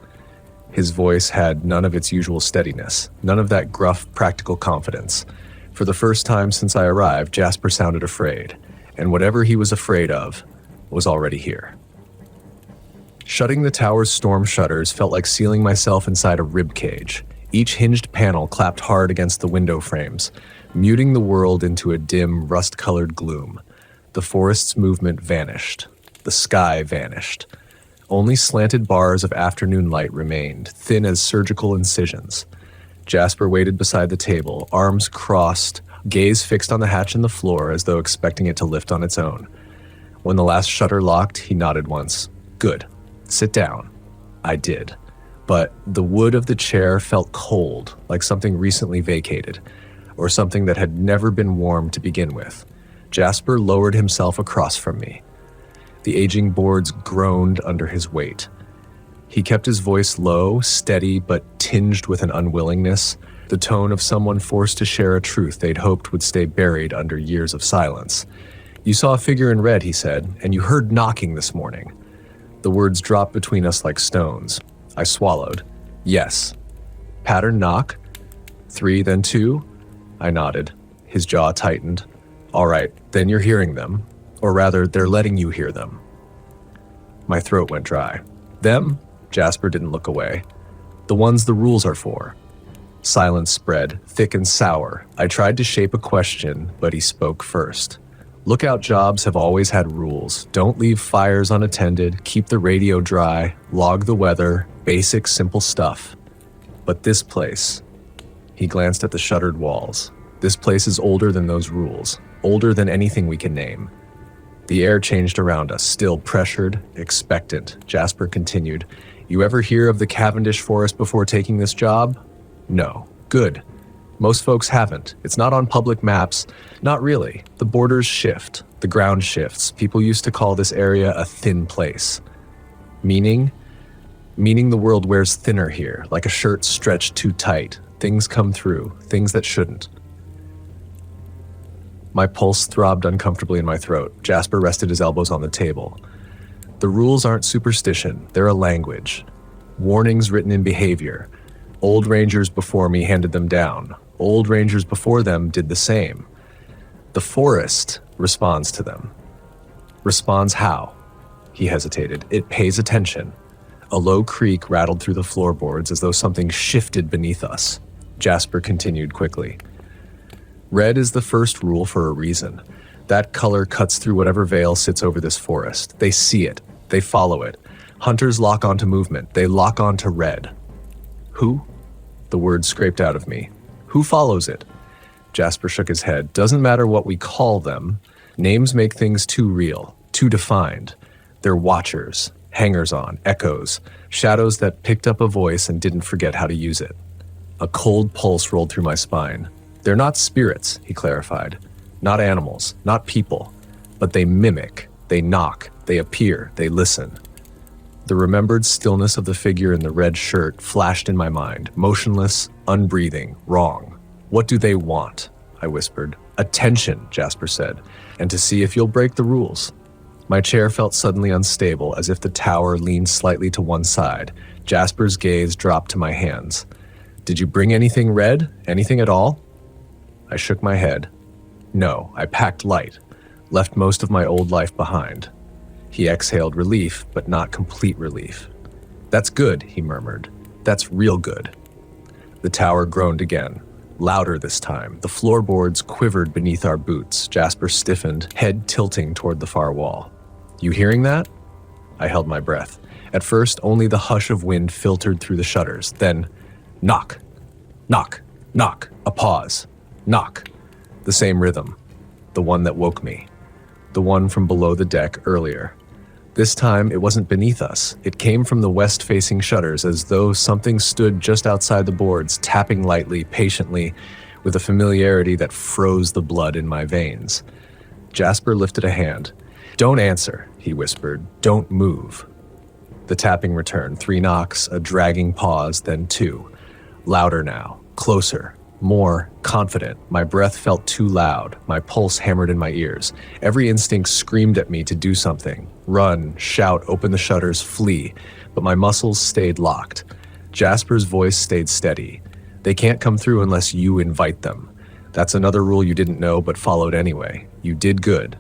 His voice had none of its usual steadiness, none of that gruff, practical confidence. For the first time since I arrived, Jasper sounded afraid, and whatever he was afraid of was already here. Shutting the tower's storm shutters felt like sealing myself inside a rib cage. Each hinged panel clapped hard against the window frames, muting the world into a dim, rust-colored gloom. The forest's movement vanished. The sky vanished. Only slanted bars of afternoon light remained, thin as surgical incisions. Jasper waited beside the table, arms crossed, gaze fixed on the hatch in the floor as though expecting it to lift on its own. When the last shutter locked, he nodded once. "Good. Sit down." I did. But the wood of the chair felt cold, like something recently vacated, or something that had never been warm to begin with. Jasper lowered himself across from me. The aging boards groaned under his weight. He kept his voice low, steady, but tinged with an unwillingness, the tone of someone forced to share a truth they'd hoped would stay buried under years of silence. "You saw a figure in red," he said, "and you heard knocking this morning." The words dropped between us like stones. I swallowed. "Yes." "Pattern knock? 3, then 2? I nodded. His jaw tightened. "All right, then you're hearing them. Or rather, they're letting you hear them." My throat went dry. "Them?" Jasper didn't look away. "The ones the rules are for." Silence spread, thick and sour. I tried to shape a question, but he spoke first. "Lookout jobs have always had rules. Don't leave fires unattended, keep the radio dry, log the weather, basic, simple stuff. But this place," he glanced at the shuttered walls, "this place is older than those rules, older than anything we can name." The air changed around us, still pressured, expectant. Jasper continued, "You ever hear of the Cavendish Forest before taking this job?" "No." "Good. Most folks haven't. It's not on public maps. Not really. The borders shift. The ground shifts. People used to call this area a thin place." "Meaning?" "Meaning the world wears thinner here, like a shirt stretched too tight. Things come through, things that shouldn't." My pulse throbbed uncomfortably in my throat. Jasper rested his elbows on the table. The rules aren't superstition, they're a language. Warnings written in behavior. Old rangers before me handed them down. Old rangers before them did the same. The forest responds to them. Responds how? He hesitated. It pays attention. A low creak rattled through the floorboards as though something shifted beneath us. Jasper continued quickly. Red is the first rule for a reason. That color cuts through whatever veil sits over this forest. They see it. They follow it. Hunters lock onto movement. They lock onto red. Who? The word scraped out of me. Who follows it? Jasper shook his head. Doesn't matter what we call them. Names make things too real, too defined. They're watchers, hangers-on, echoes, shadows that picked up a voice and didn't forget how to use it. A cold pulse rolled through my spine. They're not spirits, he clarified. Not animals, not people. But they mimic, they knock, they appear, they listen. The remembered stillness of the figure in the red shirt flashed in my mind, motionless, unbreathing, wrong. What do they want? I whispered. Attention, Jasper said, and to see if you'll break the rules. My chair felt suddenly unstable, as if the tower leaned slightly to one side. Jasper's gaze dropped to my hands. Did you bring anything red? Anything at all? I shook my head. No, I packed light, left most of my old life behind. He exhaled relief, but not complete relief. That's good, he murmured. That's real good. The tower groaned again, louder this time. The floorboards quivered beneath our boots. Jasper stiffened, head tilting toward the far wall. You hearing that? I held my breath. At first, only the hush of wind filtered through the shutters. Then, knock, knock, knock, a pause. Knock. The same rhythm. The one that woke me. The one from below the deck earlier. This time, it wasn't beneath us. It came from the west-facing shutters, as though something stood just outside the boards, tapping lightly, patiently, with a familiarity that froze the blood in my veins. Jasper lifted a hand. Don't answer, he whispered. Don't move. The tapping returned. 3 knocks, a dragging pause, then 2. Louder now. Closer. More confident. My breath felt too loud. My pulse hammered in my ears. Every instinct screamed at me to do something. Run, shout, open the shutters, flee. But my muscles stayed locked. Jasper's voice stayed steady. They can't come through unless you invite them. That's another rule you didn't know but followed anyway. You did good.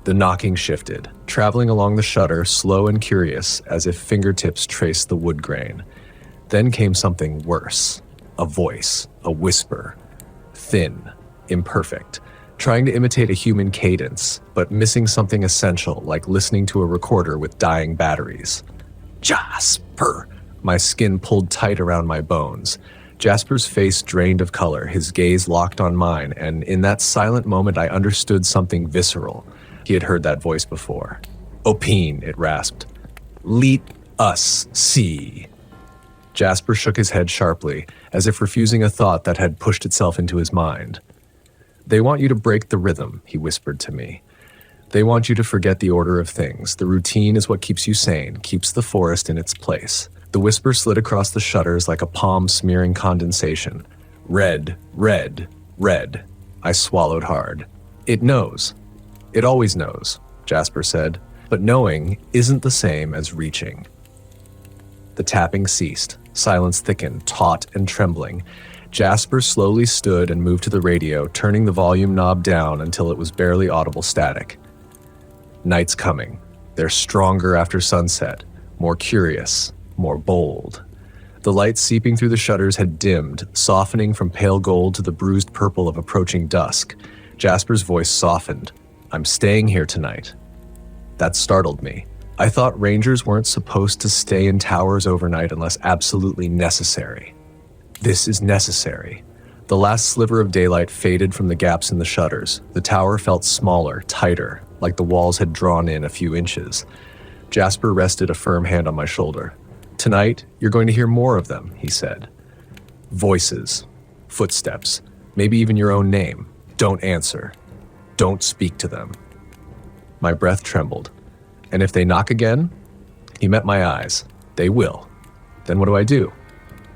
The knocking shifted, traveling along the shutter, slow and curious, as if fingertips traced the wood grain. Then came something worse. A voice, a whisper, thin, imperfect, trying to imitate a human cadence, but missing something essential, like listening to a recorder with dying batteries. Jasper! My skin pulled tight around my bones. Jasper's face drained of color, his gaze locked on mine, and in that silent moment I understood something visceral. He had heard that voice before. Opine, it rasped. Let us see. Jasper shook his head sharply, as if refusing a thought that had pushed itself into his mind. They want you to break the rhythm, he whispered to me. They want you to forget the order of things. The routine is what keeps you sane, keeps the forest in its place. The whisper slid across the shutters like a palm smearing condensation. Red, red, red. I swallowed hard. It knows. It always knows, Jasper said, but knowing isn't the same as reaching. The tapping ceased. Silence thickened, taut and trembling. Jasper slowly stood and moved to the radio, turning the volume knob down until it was barely audible static. Night's coming. They're stronger after sunset, more curious, more bold. The light seeping through the shutters had dimmed, softening from pale gold to the bruised purple of approaching dusk. Jasper's voice softened. I'm staying here tonight. That startled me. I thought rangers weren't supposed to stay in towers overnight unless absolutely necessary. This is necessary. The last sliver of daylight faded from the gaps in the shutters. The tower felt smaller, tighter, like the walls had drawn in a few inches. Jasper rested a firm hand on my shoulder. Tonight, you're going to hear more of them, he said. Voices, footsteps, maybe even your own name. Don't answer. Don't speak to them. My breath trembled. And if they knock again? He met my eyes. They will. Then what do I do?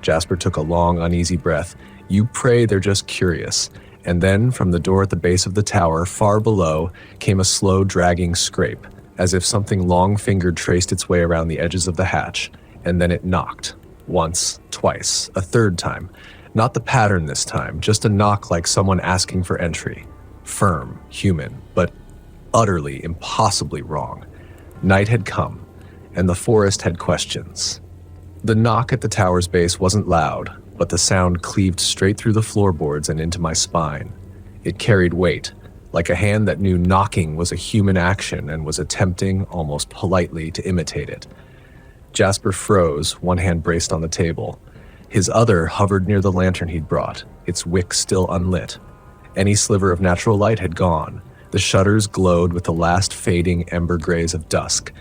Jasper took a long, uneasy breath. You pray they're just curious. And then, from the door at the base of the tower, far below, came a slow, dragging scrape, as if something long-fingered traced its way around the edges of the hatch, and then it knocked. Once, twice, a third time. Not the pattern this time, just a knock like someone asking for entry. Firm, human, but utterly, impossibly wrong. Night had come, and the forest had questions. The knock at the tower's base wasn't loud, but the sound cleaved straight through the floorboards and into my spine. It carried weight, like a hand that knew knocking was a human action and was attempting, almost politely, to imitate it. Jasper froze, one hand braced on the table. His other hovered near the lantern he'd brought, its wick still unlit. Any sliver of natural light had gone. The shutters glowed with the last fading ember grays of dusk.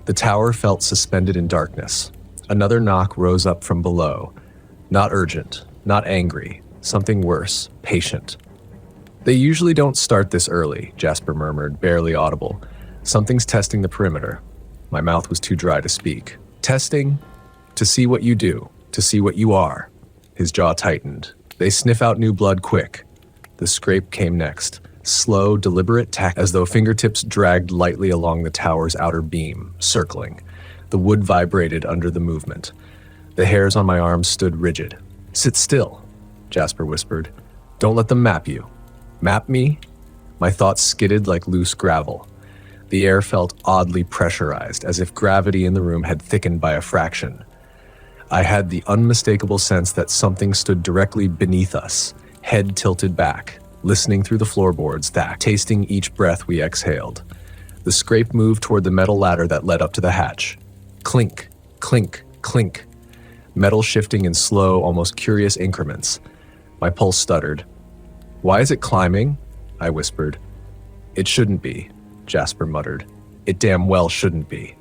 The tower felt suspended in darkness. Another knock rose up from below. Not urgent, not angry, something worse, patient. "They usually don't start this early," Jasper murmured, barely audible. "Something's testing the perimeter." My mouth was too dry to speak. "Testing? To see what you do, to see what you are." His jaw tightened. "They sniff out new blood quick." The scrape came next. Slow, deliberate tack, as though fingertips dragged lightly along the tower's outer beam, circling. The wood vibrated under the movement. The hairs on my arms stood rigid. "Sit still," Jasper whispered. "Don't let them map you." "Map me?" My thoughts skidded like loose gravel. The air felt oddly pressurized, as if gravity in the room had thickened by a fraction. I had the unmistakable sense that something stood directly beneath us, head tilted back, listening through the floorboards, tasting each breath we exhaled. The scrape moved toward the metal ladder that led up to the hatch. Clink, clink, clink. Metal shifting in slow, almost curious increments. My pulse stuttered. "Why is it climbing?" I whispered. "It shouldn't be," Jasper muttered. "It damn well shouldn't be."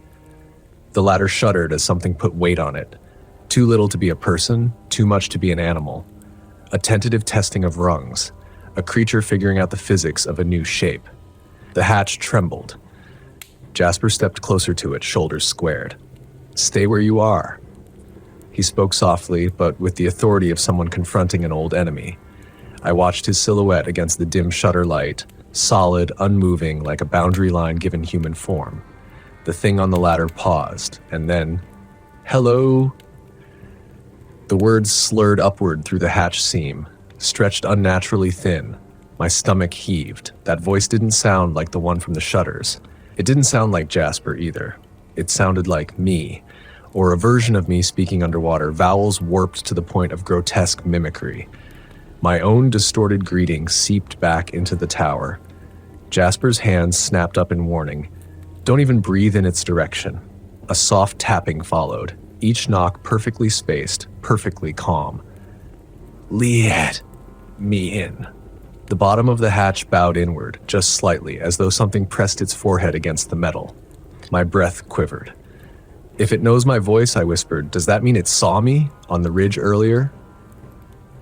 The ladder shuddered as something put weight on it. Too little to be a person, too much to be an animal. A tentative testing of rungs. A creature figuring out the physics of a new shape. The hatch trembled. Jasper stepped closer to it, shoulders squared. "Stay where you are." He spoke softly, but with the authority of someone confronting an old enemy. I watched his silhouette against the dim shutter light, solid, unmoving, like a boundary line given human form. The thing on the ladder paused, and then, "Hello?" The words slurred upward through the hatch seam, stretched unnaturally thin. My stomach heaved. That voice didn't sound like the one from the shutters. It didn't sound like Jasper either. It sounded like me, or a version of me speaking underwater, vowels warped to the point of grotesque mimicry. My own distorted greeting seeped back into the tower. Jasper's hands snapped up in warning. "Don't even breathe in its direction." A soft tapping followed, each knock perfectly spaced, perfectly calm. "Let me in." The bottom of the hatch bowed inward, just slightly, as though something pressed its forehead against the metal. My breath quivered. "If it knows my voice," I whispered, "does that mean it saw me on the ridge earlier?"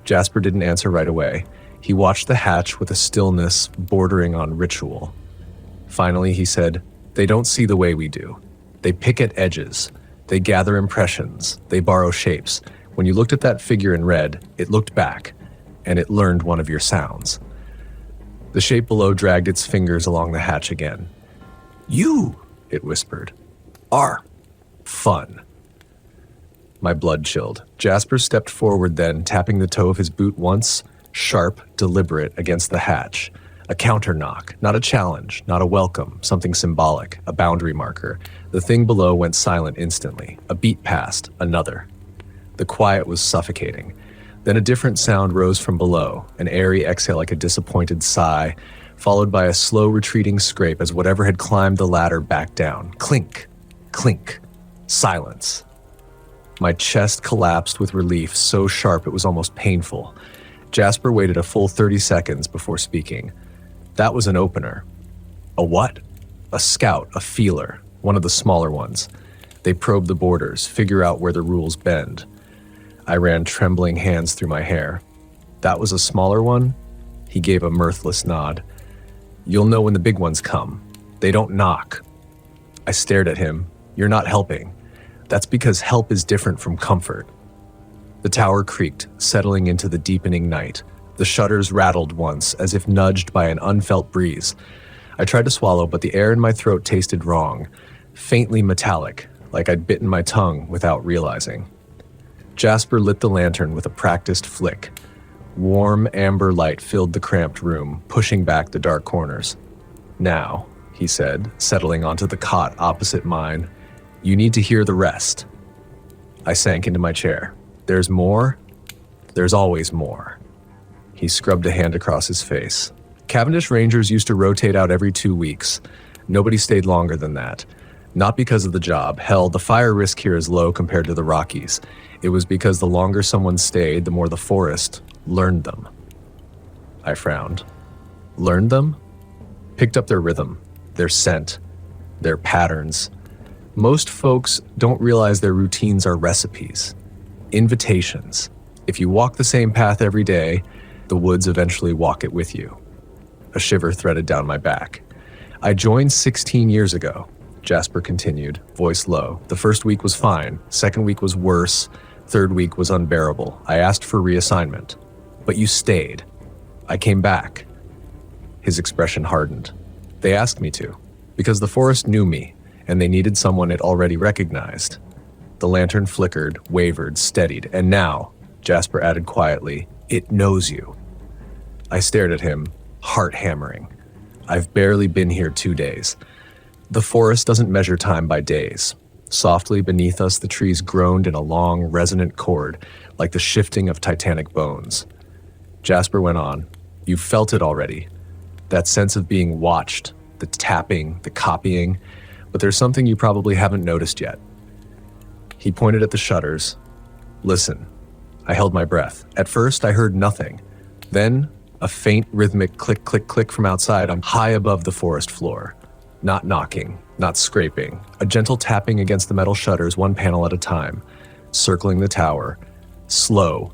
Jasper didn't answer right away. He watched the hatch with a stillness bordering on ritual. Finally, he said, "They don't see the way we do. They pick at edges. They gather impressions. They borrow shapes. When you looked at that figure in red, it looked back, and it learned one of your sounds." The shape below dragged its fingers along the hatch again. "You," it whispered, "are fun." My blood chilled. Jasper stepped forward then, tapping the toe of his boot once, sharp, deliberate, against the hatch. A counter knock, not a challenge, not a welcome, something symbolic, a boundary marker. The thing below went silent instantly. A beat passed, another. The quiet was suffocating. Then a different sound rose from below, an airy exhale like a disappointed sigh, followed by a slow retreating scrape as whatever had climbed the ladder backed down. Clink, clink, silence. My chest collapsed with relief, so sharp it was almost painful. Jasper waited a full 30 seconds before speaking. That was an opener. A what? A scout, a feeler, one of the smaller ones. They probe the borders, figure out where the rules bend. I ran trembling hands through my hair. That was a smaller one? He gave a mirthless nod. You'll know when the big ones come. They don't knock. I stared at him. You're not helping. That's because help is different from comfort. The tower creaked, settling into the deepening night. The shutters rattled once, as if nudged by an unfelt breeze. I tried to swallow, but the air in my throat tasted wrong, faintly metallic, like I'd bitten my tongue without realizing. Jasper lit the lantern with a practiced flick. Warm, amber light filled the cramped room, pushing back the dark corners. "Now," he said, settling onto the cot opposite mine, "you need to hear the rest." I sank into my chair. "There's more? There's always more." He scrubbed a hand across his face. "Cavendish Rangers used to rotate out every 2 weeks. Nobody stayed longer than that. Not because of the job. Hell, the fire risk here is low compared to the Rockies. It was because the longer someone stayed, the more the forest learned them." I frowned. Learned them? Picked up their rhythm, their scent, their patterns. Most folks don't realize their routines are recipes, invitations. If you walk the same path every day, the woods eventually walk it with you. A shiver threaded down my back. "I joined 16 years ago," Jasper continued, voice low. "The first week was fine, second week was worse, third week was unbearable. I asked for reassignment. But you stayed. I came back." His expression hardened. "They asked me to, because the forest knew me, and they needed someone it already recognized." The lantern flickered, wavered, steadied, and now, Jasper added quietly, "it knows you." I stared at him, heart hammering. I've barely been here 2 days. The forest doesn't measure time by days. Softly beneath us, the trees groaned in a long, resonant chord, like the shifting of titanic bones. Jasper went on, "You felt it already. That sense of being watched, the tapping, the copying, but there's something you probably haven't noticed yet." He pointed at the shutters. "Listen." I held my breath. At first, I heard nothing. Then, a faint rhythmic click, click, click from outside. I'm high above the forest floor. Not knocking, not scraping. A gentle tapping against the metal shutters, one panel at a time, circling the tower. Slow,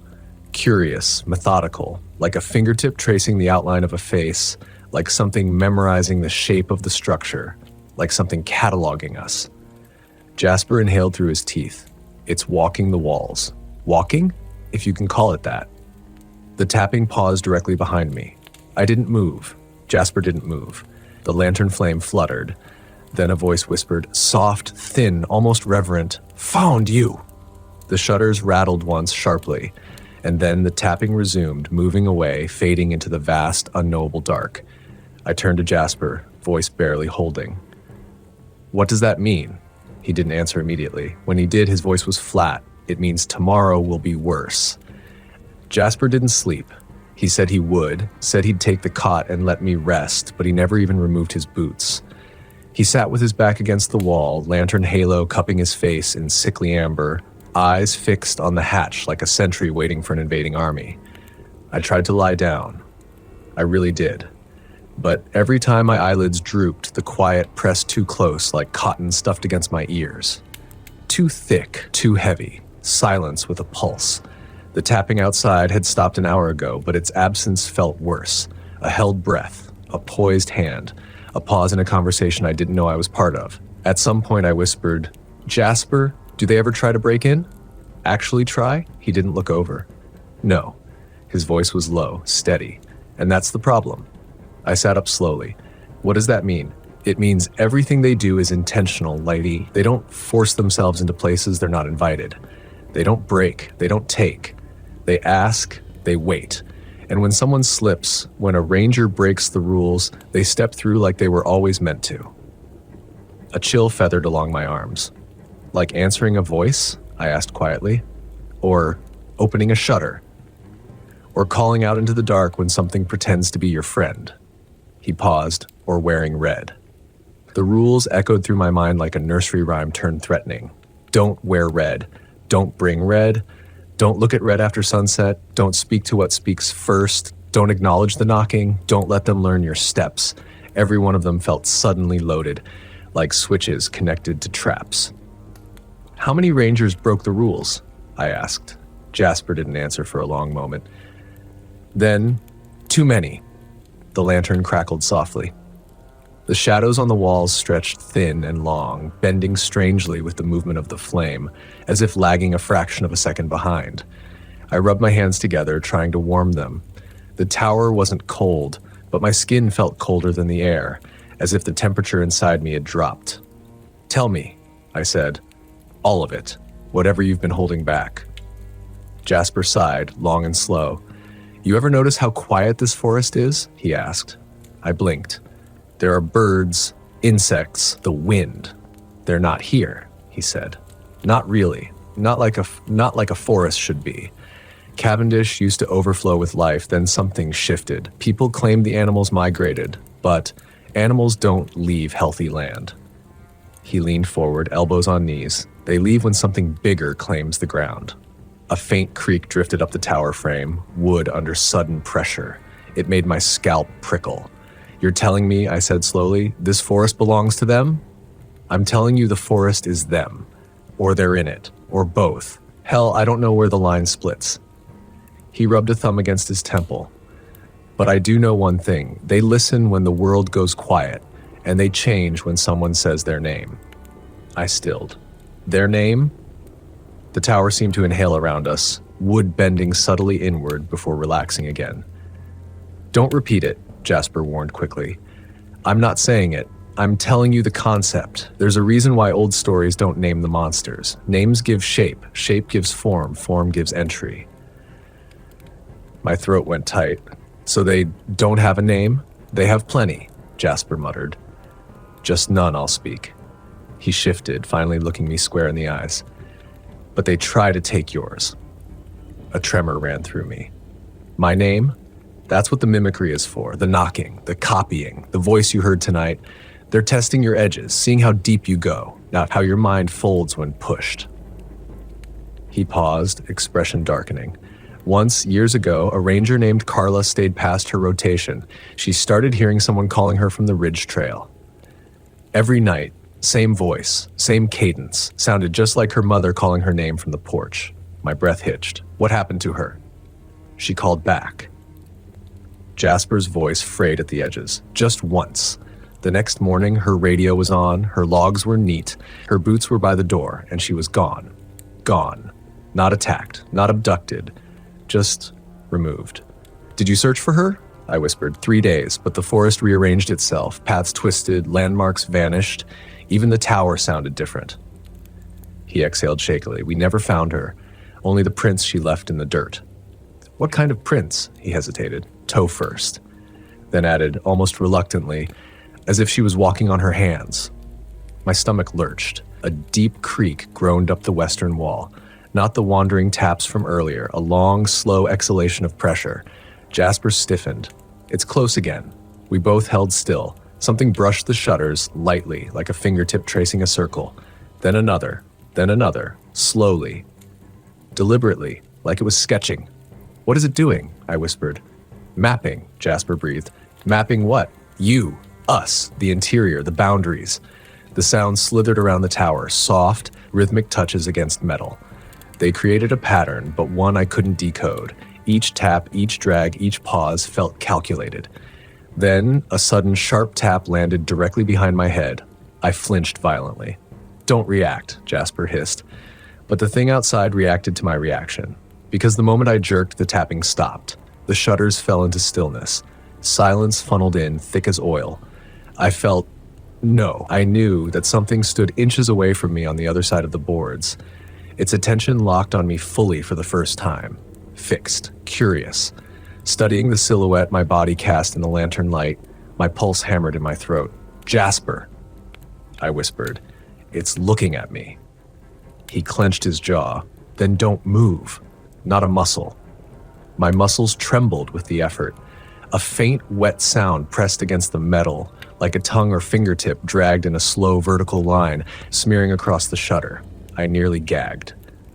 curious, methodical, like a fingertip tracing the outline of a face, like something memorizing the shape of the structure, like something cataloging us. Jasper inhaled through his teeth. "It's walking the walls." Walking? If you can call it that. The tapping paused directly behind me. I didn't move. Jasper didn't move. The lantern flame fluttered. Then a voice whispered, soft, thin, almost reverent, "Found you!" The shutters rattled once sharply, and then the tapping resumed, moving away, fading into the vast, unknowable dark. I turned to Jasper, voice barely holding. "What does that mean?" He didn't answer immediately. When he did, his voice was flat. "It means tomorrow will be worse." Jasper didn't sleep. He said he would, said he'd take the cot and let me rest, but he never even removed his boots. He sat with his back against the wall, lantern halo cupping his face in sickly amber, eyes fixed on the hatch like a sentry waiting for an invading army. I tried to lie down. I really did. But every time my eyelids drooped, the quiet pressed too close, like cotton stuffed against my ears. Too thick, too heavy, silence with a pulse. The tapping outside had stopped an hour ago, but its absence felt worse. A held breath, a poised hand, a pause in a conversation I didn't know I was part of. At some point I whispered, "Jasper, do they ever try to break in?" "Actually try?" He didn't look over. "No." His voice was low, steady. "And that's the problem." I sat up slowly. "What does that mean?" "It means everything they do is intentional, lady. They don't force themselves into places they're not invited. They don't break, they don't take. They ask, they wait. And when someone slips, when a ranger breaks the rules, they step through like they were always meant to." A chill feathered along my arms. "Like answering a voice?" I asked quietly. "Or opening a shutter? Or calling out into the dark when something pretends to be your friend?" He paused. "Or wearing red." The rules echoed through my mind like a nursery rhyme turned threatening. Don't wear red. Don't bring red. Don't look at red after sunset. Don't speak to what speaks first. Don't acknowledge the knocking. Don't let them learn your steps. Every one of them felt suddenly loaded, like switches connected to traps. "How many rangers broke the rules?" I asked. Jasper didn't answer for a long moment. Then, "Too many." The lantern crackled softly. The shadows on the walls stretched thin and long, bending strangely with the movement of the flame, as if lagging a fraction of a second behind. I rubbed my hands together, trying to warm them. The tower wasn't cold, but my skin felt colder than the air, as if the temperature inside me had dropped. "Tell me," I said. "All of it, whatever you've been holding back." Jasper sighed, long and slow. "You ever notice how quiet this forest is?" he asked. I blinked. "There are birds, insects, the wind. They're not here," he said. "Not really. Not like a forest should be. Cavendish used to overflow with life, then something shifted. People claimed the animals migrated, but animals don't leave healthy land." He leaned forward, elbows on knees. "They leave when something bigger claims the ground." A faint creak drifted up the tower frame, wood under sudden pressure. It made my scalp prickle. "You're telling me," I said slowly, "this forest belongs to them?" "I'm telling you the forest is them. Or they're in it. Or both. Hell, I don't know where the line splits." He rubbed a thumb against his temple. "But I do know one thing. They listen when the world goes quiet, and they change when someone says their name." I stilled. "Their name?" The tower seemed to inhale around us, wood bending subtly inward before relaxing again. "Don't repeat it," Jasper warned quickly. "I'm not saying it. I'm telling you the concept. There's a reason why old stories don't name the monsters. Names give shape. Shape gives form. Form gives entry." My throat went tight. "So they don't have a name?" "They have plenty," Jasper muttered. "Just none I'll speak." He shifted, finally looking me square in the eyes. "But they try to take yours." A tremor ran through me. "My name? That's what the mimicry is for. The knocking, the copying, the voice you heard tonight. They're testing your edges, seeing how deep you go, not how your mind folds when pushed." He paused, expression darkening. "Once, years ago, a ranger named Carla stayed past her rotation. She started hearing someone calling her from the ridge trail. Every night, same voice, same cadence, sounded just like her mother calling her name from the porch." My breath hitched. "What happened to her?" "She called back." Jasper's voice frayed at the edges. "Just once. The next morning, her radio was on, her logs were neat, her boots were by the door, and she was gone. Gone. Not attacked, not abducted, just removed." "Did you search for her?" I whispered. 3 days, but the forest rearranged itself. Paths twisted, landmarks vanished. Even the tower sounded different." He exhaled shakily. "We never found her. Only the prints she left in the dirt." "What kind of prints?" He hesitated. "Toe first." Then added, almost reluctantly, as if she was walking on her hands. My stomach lurched. A deep creak groaned up the western wall. Not the wandering taps from earlier, a long, slow exhalation of pressure. Jasper stiffened. "It's close again." We both held still. Something brushed the shutters, lightly, like a fingertip tracing a circle. Then another, slowly. Deliberately, like it was sketching. "What is it doing?" I whispered. "Mapping," Jasper breathed. "Mapping what?" "You. Us. The interior, the boundaries." The sound slithered around the tower, soft, rhythmic touches against metal. They created a pattern, but one I couldn't decode. Each tap, each drag, each pause felt calculated. Then, a sudden sharp tap landed directly behind my head. I flinched violently. "Don't react," Jasper hissed. But the thing outside reacted to my reaction. Because the moment I jerked, the tapping stopped. The shutters fell into stillness. Silence funneled in, thick as oil. I knew that something stood inches away from me on the other side of the boards. Its attention locked on me fully for the first time. Fixed, curious. Studying the silhouette my body cast in the lantern light, my pulse hammered in my throat. "Jasper," I whispered. "It's looking at me." He clenched his jaw. "Then don't move." Not a muscle. My muscles trembled with the effort. A faint, wet sound pressed against the metal, like a tongue or fingertip dragged in a slow vertical line, smearing across the shutter. I nearly gagged.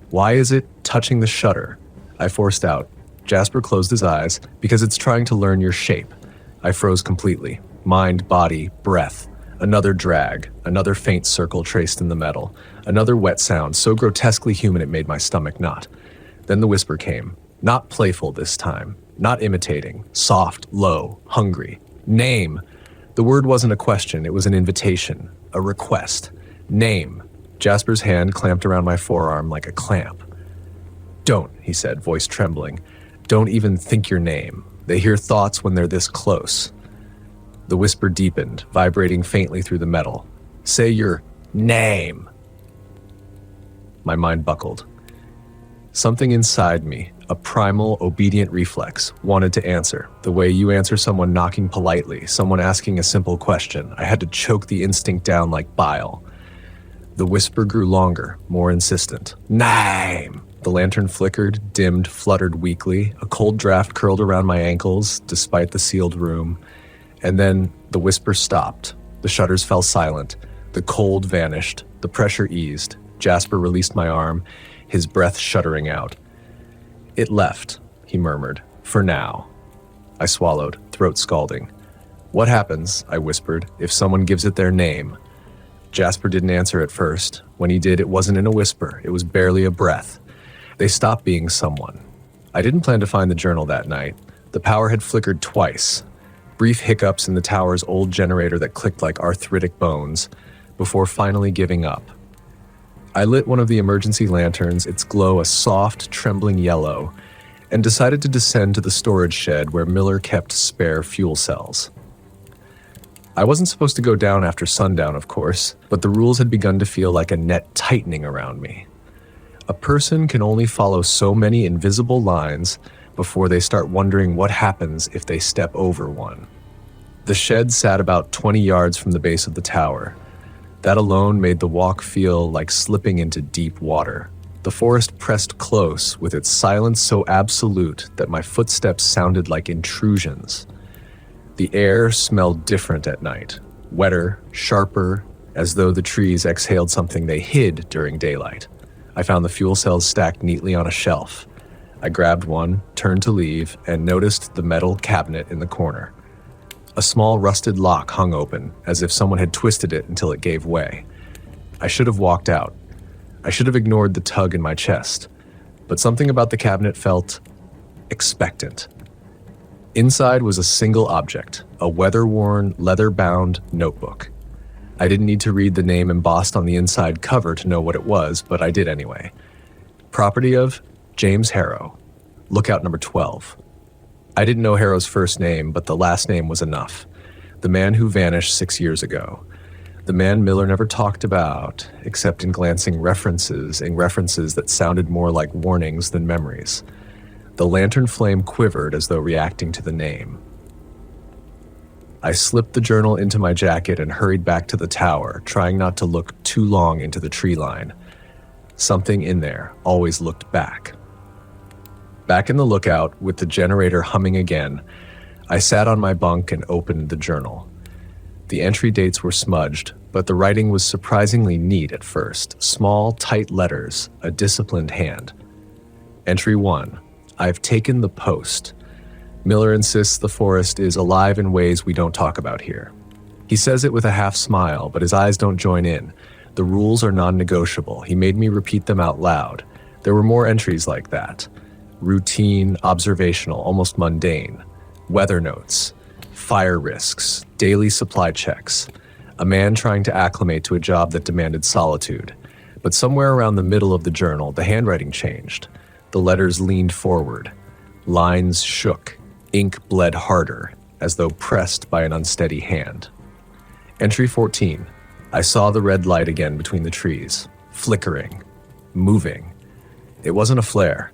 "Why is it touching the shutter?" I forced out. Jasper closed his eyes. "Because it's trying to learn your shape." I froze completely. Mind, body, breath. Another drag, another faint circle traced in the metal. Another wet sound, so grotesquely human it made my stomach knot. Then the whisper came. Not playful this time. Not imitating. Soft, low, hungry. "Name." The word wasn't a question, it was an invitation. A request. "Name." Jasper's hand clamped around my forearm like a clamp. "Don't," he said, voice trembling. "Don't even think your name. They hear thoughts when they're this close. The whisper deepened, vibrating faintly through the metal. Say your name. My mind buckled. Something inside me, a primal, obedient reflex, wanted to answer, the way you answer someone knocking politely, someone asking a simple question. I had to choke the instinct down like bile. The whisper grew longer, more insistent. Name! The lantern flickered, dimmed, fluttered weakly. A cold draft curled around my ankles, despite the sealed room. And then the whisper stopped. The shutters fell silent. The cold vanished. The pressure eased. Jasper released my arm, his breath shuddering out. It left, he murmured. For now. I swallowed, throat scalding. What happens, I whispered, if someone gives it their name? Jasper didn't answer at first. When he did, it wasn't in a whisper. It was barely a breath. They stopped being someone. I didn't plan to find the journal that night. The power had flickered twice. Brief hiccups in the tower's old generator that clicked like arthritic bones, before finally giving up. I lit one of the emergency lanterns, its glow a soft, trembling yellow, and decided to descend to the storage shed where Miller kept spare fuel cells. I wasn't supposed to go down after sundown, of course, but the rules had begun to feel like a net tightening around me. A person can only follow so many invisible lines before they start wondering what happens if they step over one. The shed sat about 20 yards from the base of the tower. That alone made the walk feel like slipping into deep water. The forest pressed close, with its silence so absolute that my footsteps sounded like intrusions. The air smelled different at night, wetter, sharper, as though the trees exhaled something they hid during daylight. I found the fuel cells stacked neatly on a shelf. I grabbed one, turned to leave, and noticed the metal cabinet in the corner. A small rusted lock hung open, as if someone had twisted it until it gave way. I should have walked out. I should have ignored the tug in my chest. But something about the cabinet felt expectant. Inside was a single object, a weather-worn, leather-bound notebook. I didn't need to read the name embossed on the inside cover to know what it was, but I did anyway. Property of James Harrow. Lookout number 12. I didn't know Harrow's first name, but the last name was enough. The man who vanished 6 years ago. The man Miller never talked about, except in glancing references that sounded more like warnings than memories. The lantern flame quivered as though reacting to the name. I slipped the journal into my jacket and hurried back to the tower, trying not to look too long into the tree line. Something in there always looked back. Back in the lookout, with the generator humming again, I sat on my bunk and opened the journal. The entry dates were smudged, but the writing was surprisingly neat at first. Small, tight letters, a disciplined hand. Entry 1. I've taken the post. Miller insists the forest is alive in ways we don't talk about here. He says it with a half smile, but his eyes don't join in. The rules are non-negotiable. He made me repeat them out loud. There were more entries like that. Routine, observational, almost mundane. Weather notes, fire risks, daily supply checks. A man trying to acclimate to a job that demanded solitude. But somewhere around the middle of the journal, the handwriting changed. The letters leaned forward. Lines shook. Ink bled harder, as though pressed by an unsteady hand. Entry 14. I saw the red light again between the trees. Flickering. Moving. It wasn't a flare.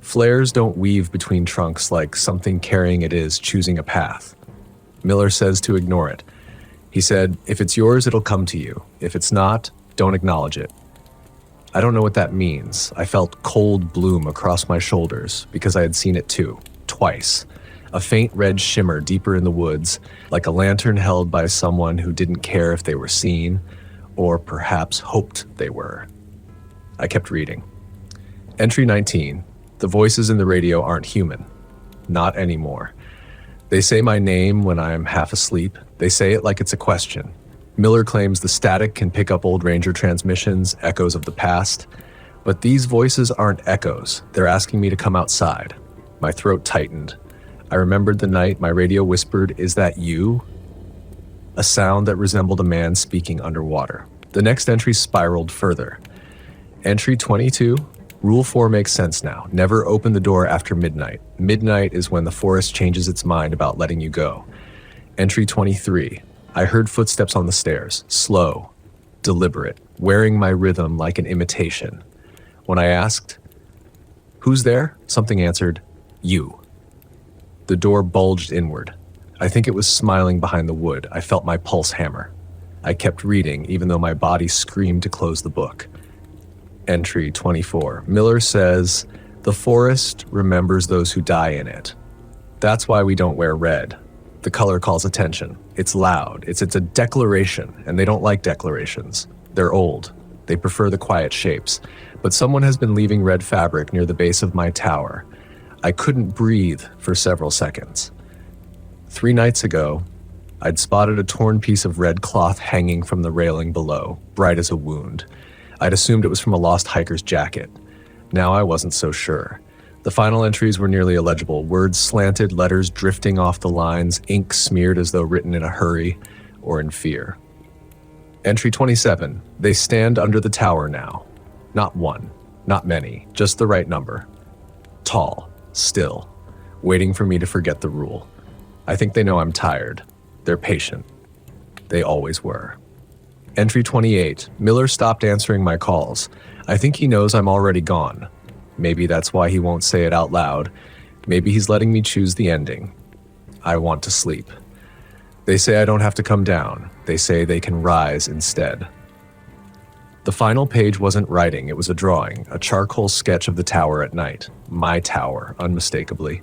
Flares don't weave between trunks like something carrying it is choosing a path. Miller says to ignore it. He said, if it's yours, it'll come to you. If it's not, don't acknowledge it. I don't know what that means. I felt cold bloom across my shoulders because I had seen it too, twice. A faint red shimmer deeper in the woods, like a lantern held by someone who didn't care if they were seen, or perhaps hoped they were. I kept reading. Entry 19. The voices in the radio aren't human. Not anymore. They say my name when I'm half asleep. They say it like it's a question. Miller claims the static can pick up old Ranger transmissions, echoes of the past. But these voices aren't echoes. They're asking me to come outside. My throat tightened. I remembered the night my radio whispered, "Is that you?" A sound that resembled a man speaking underwater. The next entry spiraled further. Entry 22. Rule 4 makes sense now. Never open the door after midnight. Midnight is when the forest changes its mind about letting you go. Entry 23. I heard footsteps on the stairs. Slow, deliberate, wearing my rhythm like an imitation. When I asked, "Who's there?" something answered, "You." The door bulged inward. I think it was smiling behind the wood. I felt my pulse hammer. I kept reading, even though my body screamed to close the book. Entry 24. Miller says, "The forest remembers those who die in it. That's why we don't wear red. The color calls attention. It's loud. It's a declaration, and they don't like declarations. They're old. They prefer the quiet shapes. But someone has been leaving red fabric near the base of my tower. I couldn't breathe for several seconds. 3 nights ago, I'd spotted a torn piece of red cloth hanging from the railing below, bright as a wound. I'd assumed it was from a lost hiker's jacket. Now I wasn't so sure. The final entries were nearly illegible, words slanted, letters drifting off the lines, ink smeared as though written in a hurry or in fear. Entry 27. They stand under the tower now. Not one, not many, just the right number. Tall, still, waiting for me to forget the rule. I think they know I'm tired. They're patient. They always were. Entry 28. Miller stopped answering my calls. I think he knows I'm already gone. Maybe that's why he won't say it out loud. Maybe he's letting me choose the ending. I want to sleep. They say I don't have to come down. They say they can rise instead. The final page wasn't writing, it was a drawing, a charcoal sketch of the tower at night. My tower, unmistakably.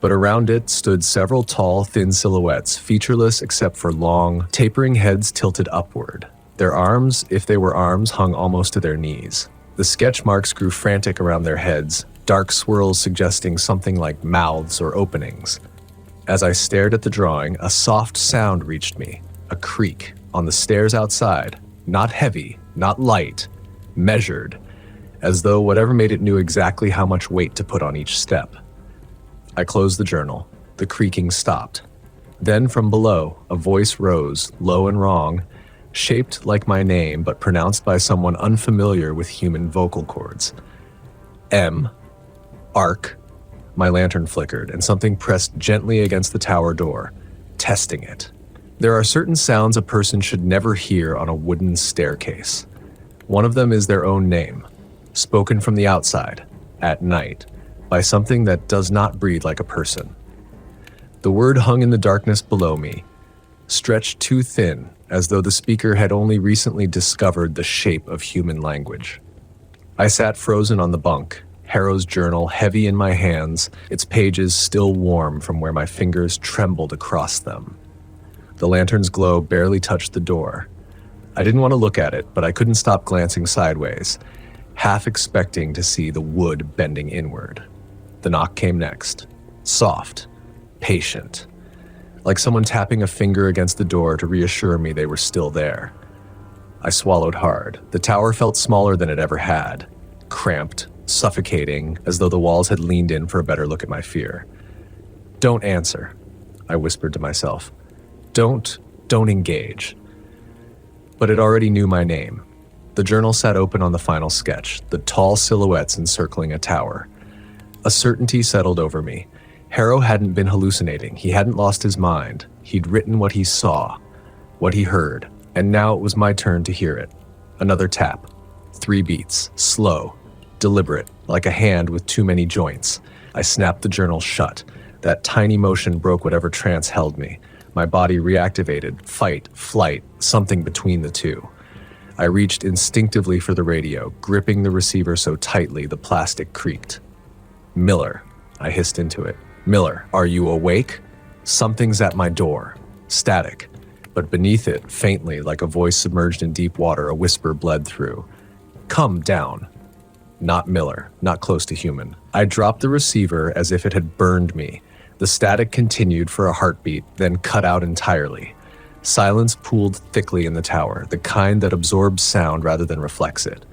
But around it stood several tall, thin silhouettes, featureless except for long, tapering heads tilted upward. Their arms, if they were arms, hung almost to their knees. The sketch marks grew frantic around their heads, dark swirls suggesting something like mouths or openings. As I stared at the drawing, a soft sound reached me, a creak, on the stairs outside. Not heavy, not light, measured, as though whatever made it knew exactly how much weight to put on each step. I closed the journal. The creaking stopped. Then from below, a voice rose, low and wrong, shaped like my name but pronounced by someone unfamiliar with human vocal cords. M. Arc. My lantern flickered, and something pressed gently against the tower door, testing it. There are certain sounds a person should never hear on a wooden staircase. One of them is their own name, spoken from the outside, at night, by something that does not breathe like a person. The word hung in the darkness below me, stretched too thin, as though the speaker had only recently discovered the shape of human language. I sat frozen on the bunk, Harrow's journal heavy in my hands, its pages still warm from where my fingers trembled across them. The lantern's glow barely touched the door. I didn't want to look at it, but I couldn't stop glancing sideways, half expecting to see the wood bending inward. The knock came next. Soft, patient, like someone tapping a finger against the door to reassure me they were still there. I swallowed hard. The tower felt smaller than it ever had, cramped, suffocating, as though the walls had leaned in for a better look at my fear. "Don't answer," I whispered to myself. Don't engage. But it already knew my name. The journal sat open on the final sketch, the tall silhouettes encircling a tower. A certainty settled over me. Harrow hadn't been hallucinating. He hadn't lost his mind. He'd written what he saw, what he heard, and now it was my turn to hear it. Another tap. 3 beats, slow, deliberate, like a hand with too many joints. I snapped the journal shut. That tiny motion broke whatever trance held me. My body reactivated, fight, flight, something between the two. I reached instinctively for the radio, gripping the receiver so tightly the plastic creaked. "Miller," I hissed into it. "Miller, are you awake? Something's at my door." Static. But beneath it, faintly, like a voice submerged in deep water, a whisper bled through. "Come down." Not Miller, not close to human. I dropped the receiver as if it had burned me. The static continued for a heartbeat, then cut out entirely. Silence pooled thickly in the tower, the kind that absorbs sound rather than reflects it.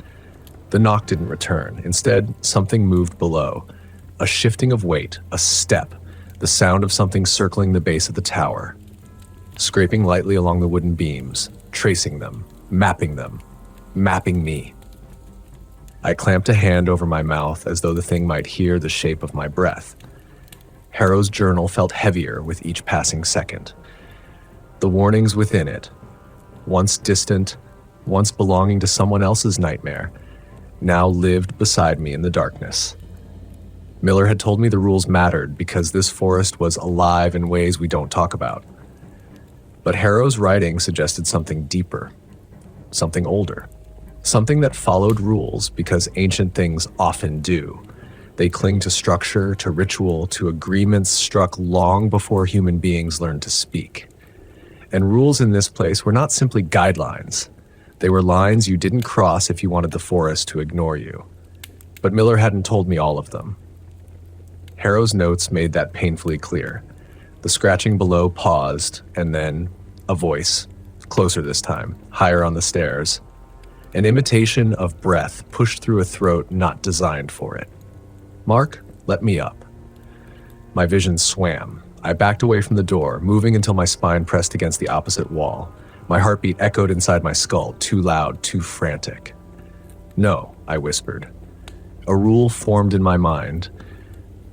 The knock didn't return. Instead, something moved below. A shifting of weight, a step, the sound of something circling the base of the tower. Scraping lightly along the wooden beams, tracing them, mapping me. I clamped a hand over my mouth as though the thing might hear the shape of my breath. Harrow's journal felt heavier with each passing second. The warnings within it, once distant, once belonging to someone else's nightmare, now lived beside me in the darkness. Miller had told me the rules mattered because this forest was alive in ways we don't talk about. But Harrow's writing suggested something deeper, something older, something that followed rules because ancient things often do. They cling to structure, to ritual, to agreements struck long before human beings learned to speak. And rules in this place were not simply guidelines. They were lines you didn't cross if you wanted the forest to ignore you. But Miller hadn't told me all of them. Harrow's notes made that painfully clear. The scratching below paused, and then a voice, closer this time, higher on the stairs. An imitation of breath pushed through a throat not designed for it. "Mark, let me up." My vision swam. I backed away from the door, moving until my spine pressed against the opposite wall. My heartbeat echoed inside my skull, too loud, too frantic. "No," I whispered. A rule formed in my mind.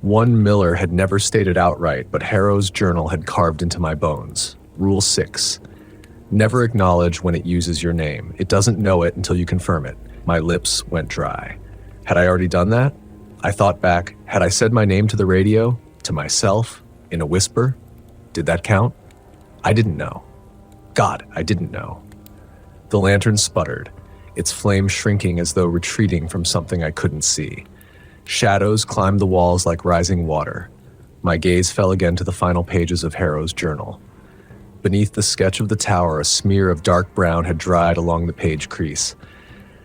One Miller had never stated outright, but Harrow's journal had carved into my bones. Rule 6. Never acknowledge when it uses your name. It doesn't know it until you confirm it. My lips went dry. Had I already done that? I thought back. Had I said my name to the radio? To myself? In a whisper? Did that count? I didn't know. God, I didn't know. The lantern sputtered, its flame shrinking as though retreating from something I couldn't see. Shadows climbed the walls like rising water. My gaze fell again to the final pages of Harrow's journal. Beneath the sketch of the tower, a smear of dark brown had dried along the page crease.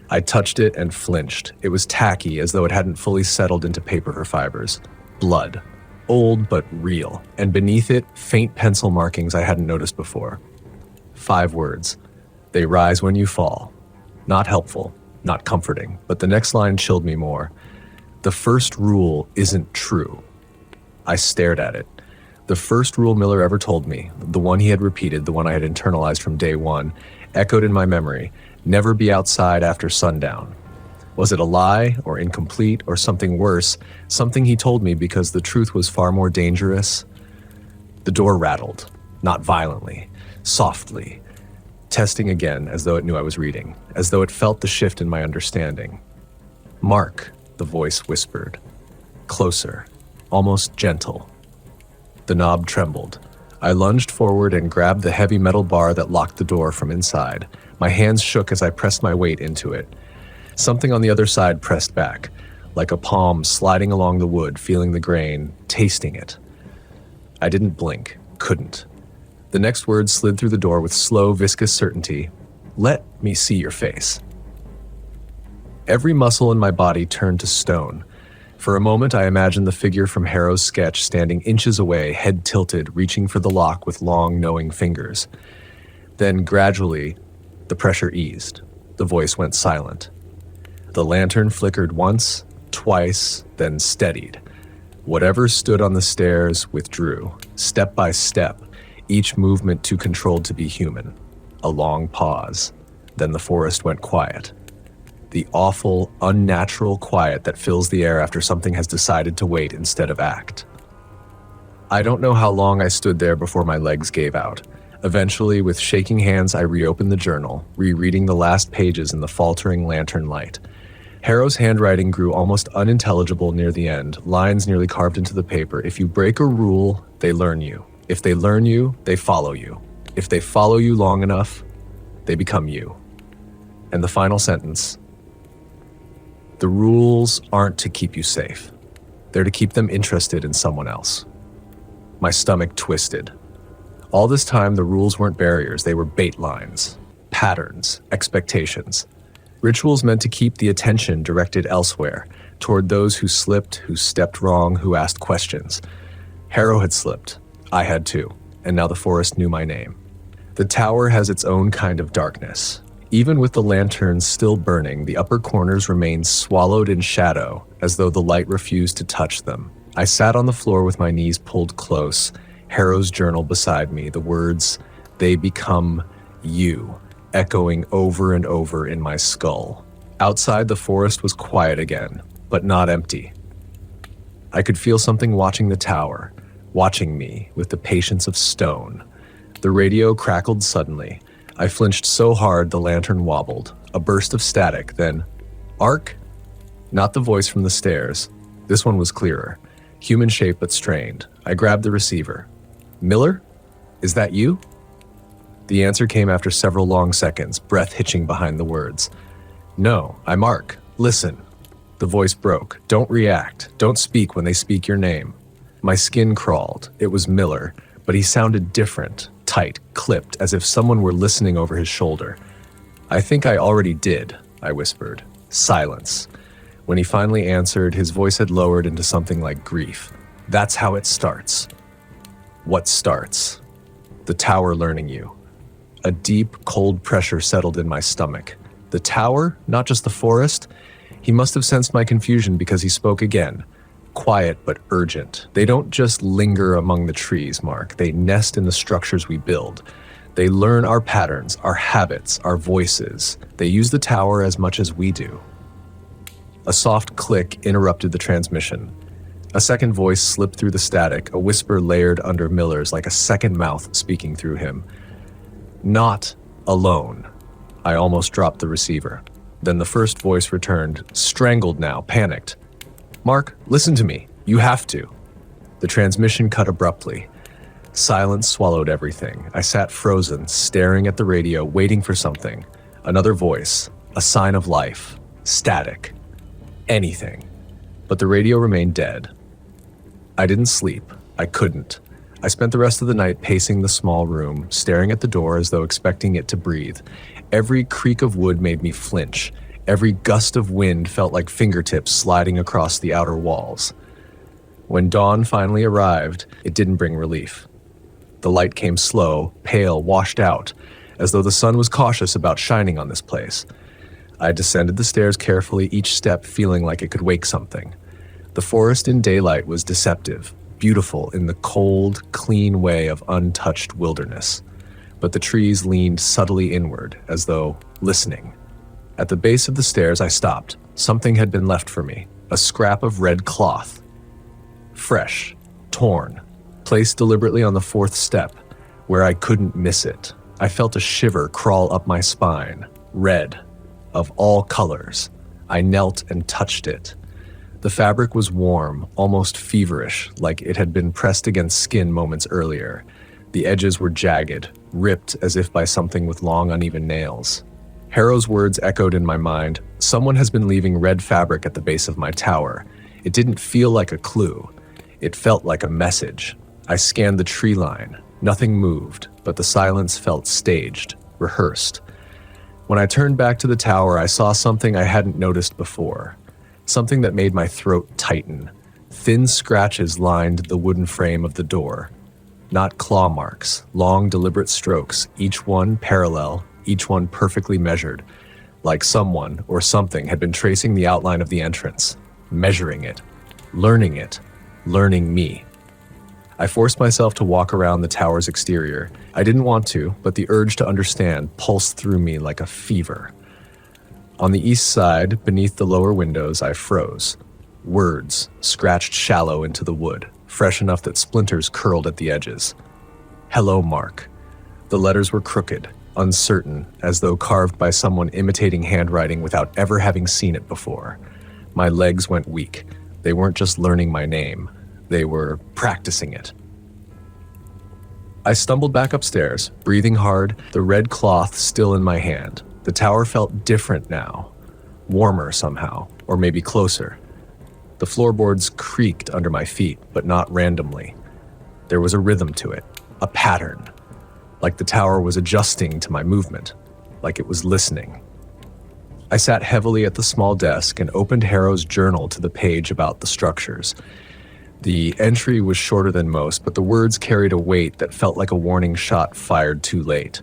I touched it and flinched. It was tacky, as though it hadn't fully settled into paper fibers. Blood. Old but real. And beneath it, faint pencil markings I hadn't noticed before. 5 words. They rise when you fall. Not helpful, not comforting, but the next line chilled me more. The first rule isn't true. I stared at it. The first rule Miller ever told me, the one he had repeated, the one I had internalized from day one, echoed in my memory. Never be outside after sundown. Was it a lie, or incomplete, or something worse? Something he told me because the truth was far more dangerous? The door rattled, not violently, softly, testing again as though it knew I was reading, as though it felt the shift in my understanding. "Mark," the voice whispered. Closer, almost gentle. The knob trembled. I lunged forward and grabbed the heavy metal bar that locked the door from inside. My hands shook as I pressed my weight into it. Something on the other side pressed back, like a palm sliding along the wood, feeling the grain, tasting it. I didn't blink, couldn't. The next word slid through the door with slow, viscous certainty. "Let me see your face." Every muscle in my body turned to stone. For a moment, I imagined the figure from Harrow's sketch standing inches away, head tilted, reaching for the lock with long, knowing fingers. Then, gradually, the pressure eased. The voice went silent. The lantern flickered once, twice, then steadied. Whatever stood on the stairs withdrew, step by step, each movement too controlled to be human. A long pause. Then the forest went quiet. The awful, unnatural quiet that fills the air after something has decided to wait instead of act. I don't know how long I stood there before my legs gave out. Eventually, with shaking hands, I reopened the journal, rereading the last pages in the faltering lantern light. Harrow's handwriting grew almost unintelligible near the end, lines nearly carved into the paper. If you break a rule, they learn you. If they learn you, they follow you. If they follow you long enough, they become you. And the final sentence: the rules aren't to keep you safe. They're to keep them interested in someone else. My stomach twisted. All this time, the rules weren't barriers, they were bait lines, patterns, expectations. Rituals meant to keep the attention directed elsewhere, toward those who slipped, who stepped wrong, who asked questions. Harrow had slipped. I had too, and now the forest knew my name. The tower has its own kind of darkness. Even with the lanterns still burning, the upper corners remained swallowed in shadow, as though the light refused to touch them. I sat on the floor with my knees pulled close, Harrow's journal beside me, the words, "They become you," echoing over and over in my skull. Outside, the forest was quiet again, but not empty. I could feel something watching the tower, watching me with the patience of stone. The radio crackled suddenly. I flinched so hard the lantern wobbled. A burst of static, then, "Ark?" Not the voice from the stairs. This one was clearer. Human shape but strained. I grabbed the receiver. "Miller? Is that you?" The answer came after several long seconds, breath hitching behind the words. "No, I'm Ark. Listen." The voice broke. "Don't react. Don't speak when they speak your name." My skin crawled. It was Miller, but he sounded different, tight, clipped, as if someone were listening over his shoulder. "I think I already did," I whispered. Silence. When he finally answered, his voice had lowered into something like grief. "That's how it starts." "What starts?" "The tower learning you." A deep, cold pressure settled in my stomach. The tower? Not just the forest? He must have sensed my confusion because he spoke again. Quiet but urgent. "They don't just linger among the trees, Mark. They nest in the structures we build. They learn our patterns, our habits, our voices. They use the tower as much as we do." A soft click interrupted the transmission. A second voice slipped through the static, a whisper layered under Miller's like a second mouth speaking through him. "Not alone." I almost dropped the receiver. Then the first voice returned, strangled now, panicked. "Mark, listen to me. You have to." The transmission cut abruptly. Silence swallowed everything. I sat frozen, staring at the radio, waiting for something. Another voice, a sign of life, static, anything. But the radio remained dead. I didn't sleep. I couldn't. I spent the rest of the night pacing the small room, staring at the door as though expecting it to breathe. Every creak of wood made me flinch. Every gust of wind felt like fingertips sliding across the outer walls. When dawn finally arrived, it didn't bring relief. The light came slow, pale, washed out, as though the sun was cautious about shining on this place. I descended the stairs carefully, each step feeling like it could wake something. The forest in daylight was deceptive, beautiful in the cold, clean way of untouched wilderness. But the trees leaned subtly inward, as though listening. At the base of the stairs, I stopped. Something had been left for me, a scrap of red cloth. Fresh, torn, placed deliberately on the fourth step, where I couldn't miss it. I felt a shiver crawl up my spine. Red, of all colors. I knelt and touched it. The fabric was warm, almost feverish, like it had been pressed against skin moments earlier. The edges were jagged, ripped as if by something with long, uneven nails. Harrow's words echoed in my mind. Someone has been leaving red fabric at the base of my tower. It didn't feel like a clue. It felt like a message. I scanned the tree line. Nothing moved, but the silence felt staged, rehearsed. When I turned back to the tower, I saw something I hadn't noticed before. Something that made my throat tighten. Thin scratches lined the wooden frame of the door. Not claw marks, long, deliberate strokes, each one parallel, each one perfectly measured, like someone or something had been tracing the outline of the entrance, measuring it, learning me. I forced myself to walk around the tower's exterior. I didn't want to, but the urge to understand pulsed through me like a fever. On the east side, beneath the lower windows, I froze. Words scratched shallow into the wood, fresh enough that splinters curled at the edges. "Hello, Mark." The letters were crooked, uncertain, as though carved by someone imitating handwriting without ever having seen it before. My legs went weak. They weren't just learning my name. They were practicing it. I stumbled back upstairs, breathing hard, the red cloth still in my hand. The tower felt different now. Warmer somehow, or maybe closer. The floorboards creaked under my feet, but not randomly. There was a rhythm to it, a pattern. Like the tower was adjusting to my movement, like it was listening. I sat heavily at the small desk and opened Harrow's journal to the page about the structures. The entry was shorter than most, but the words carried a weight that felt like a warning shot fired too late.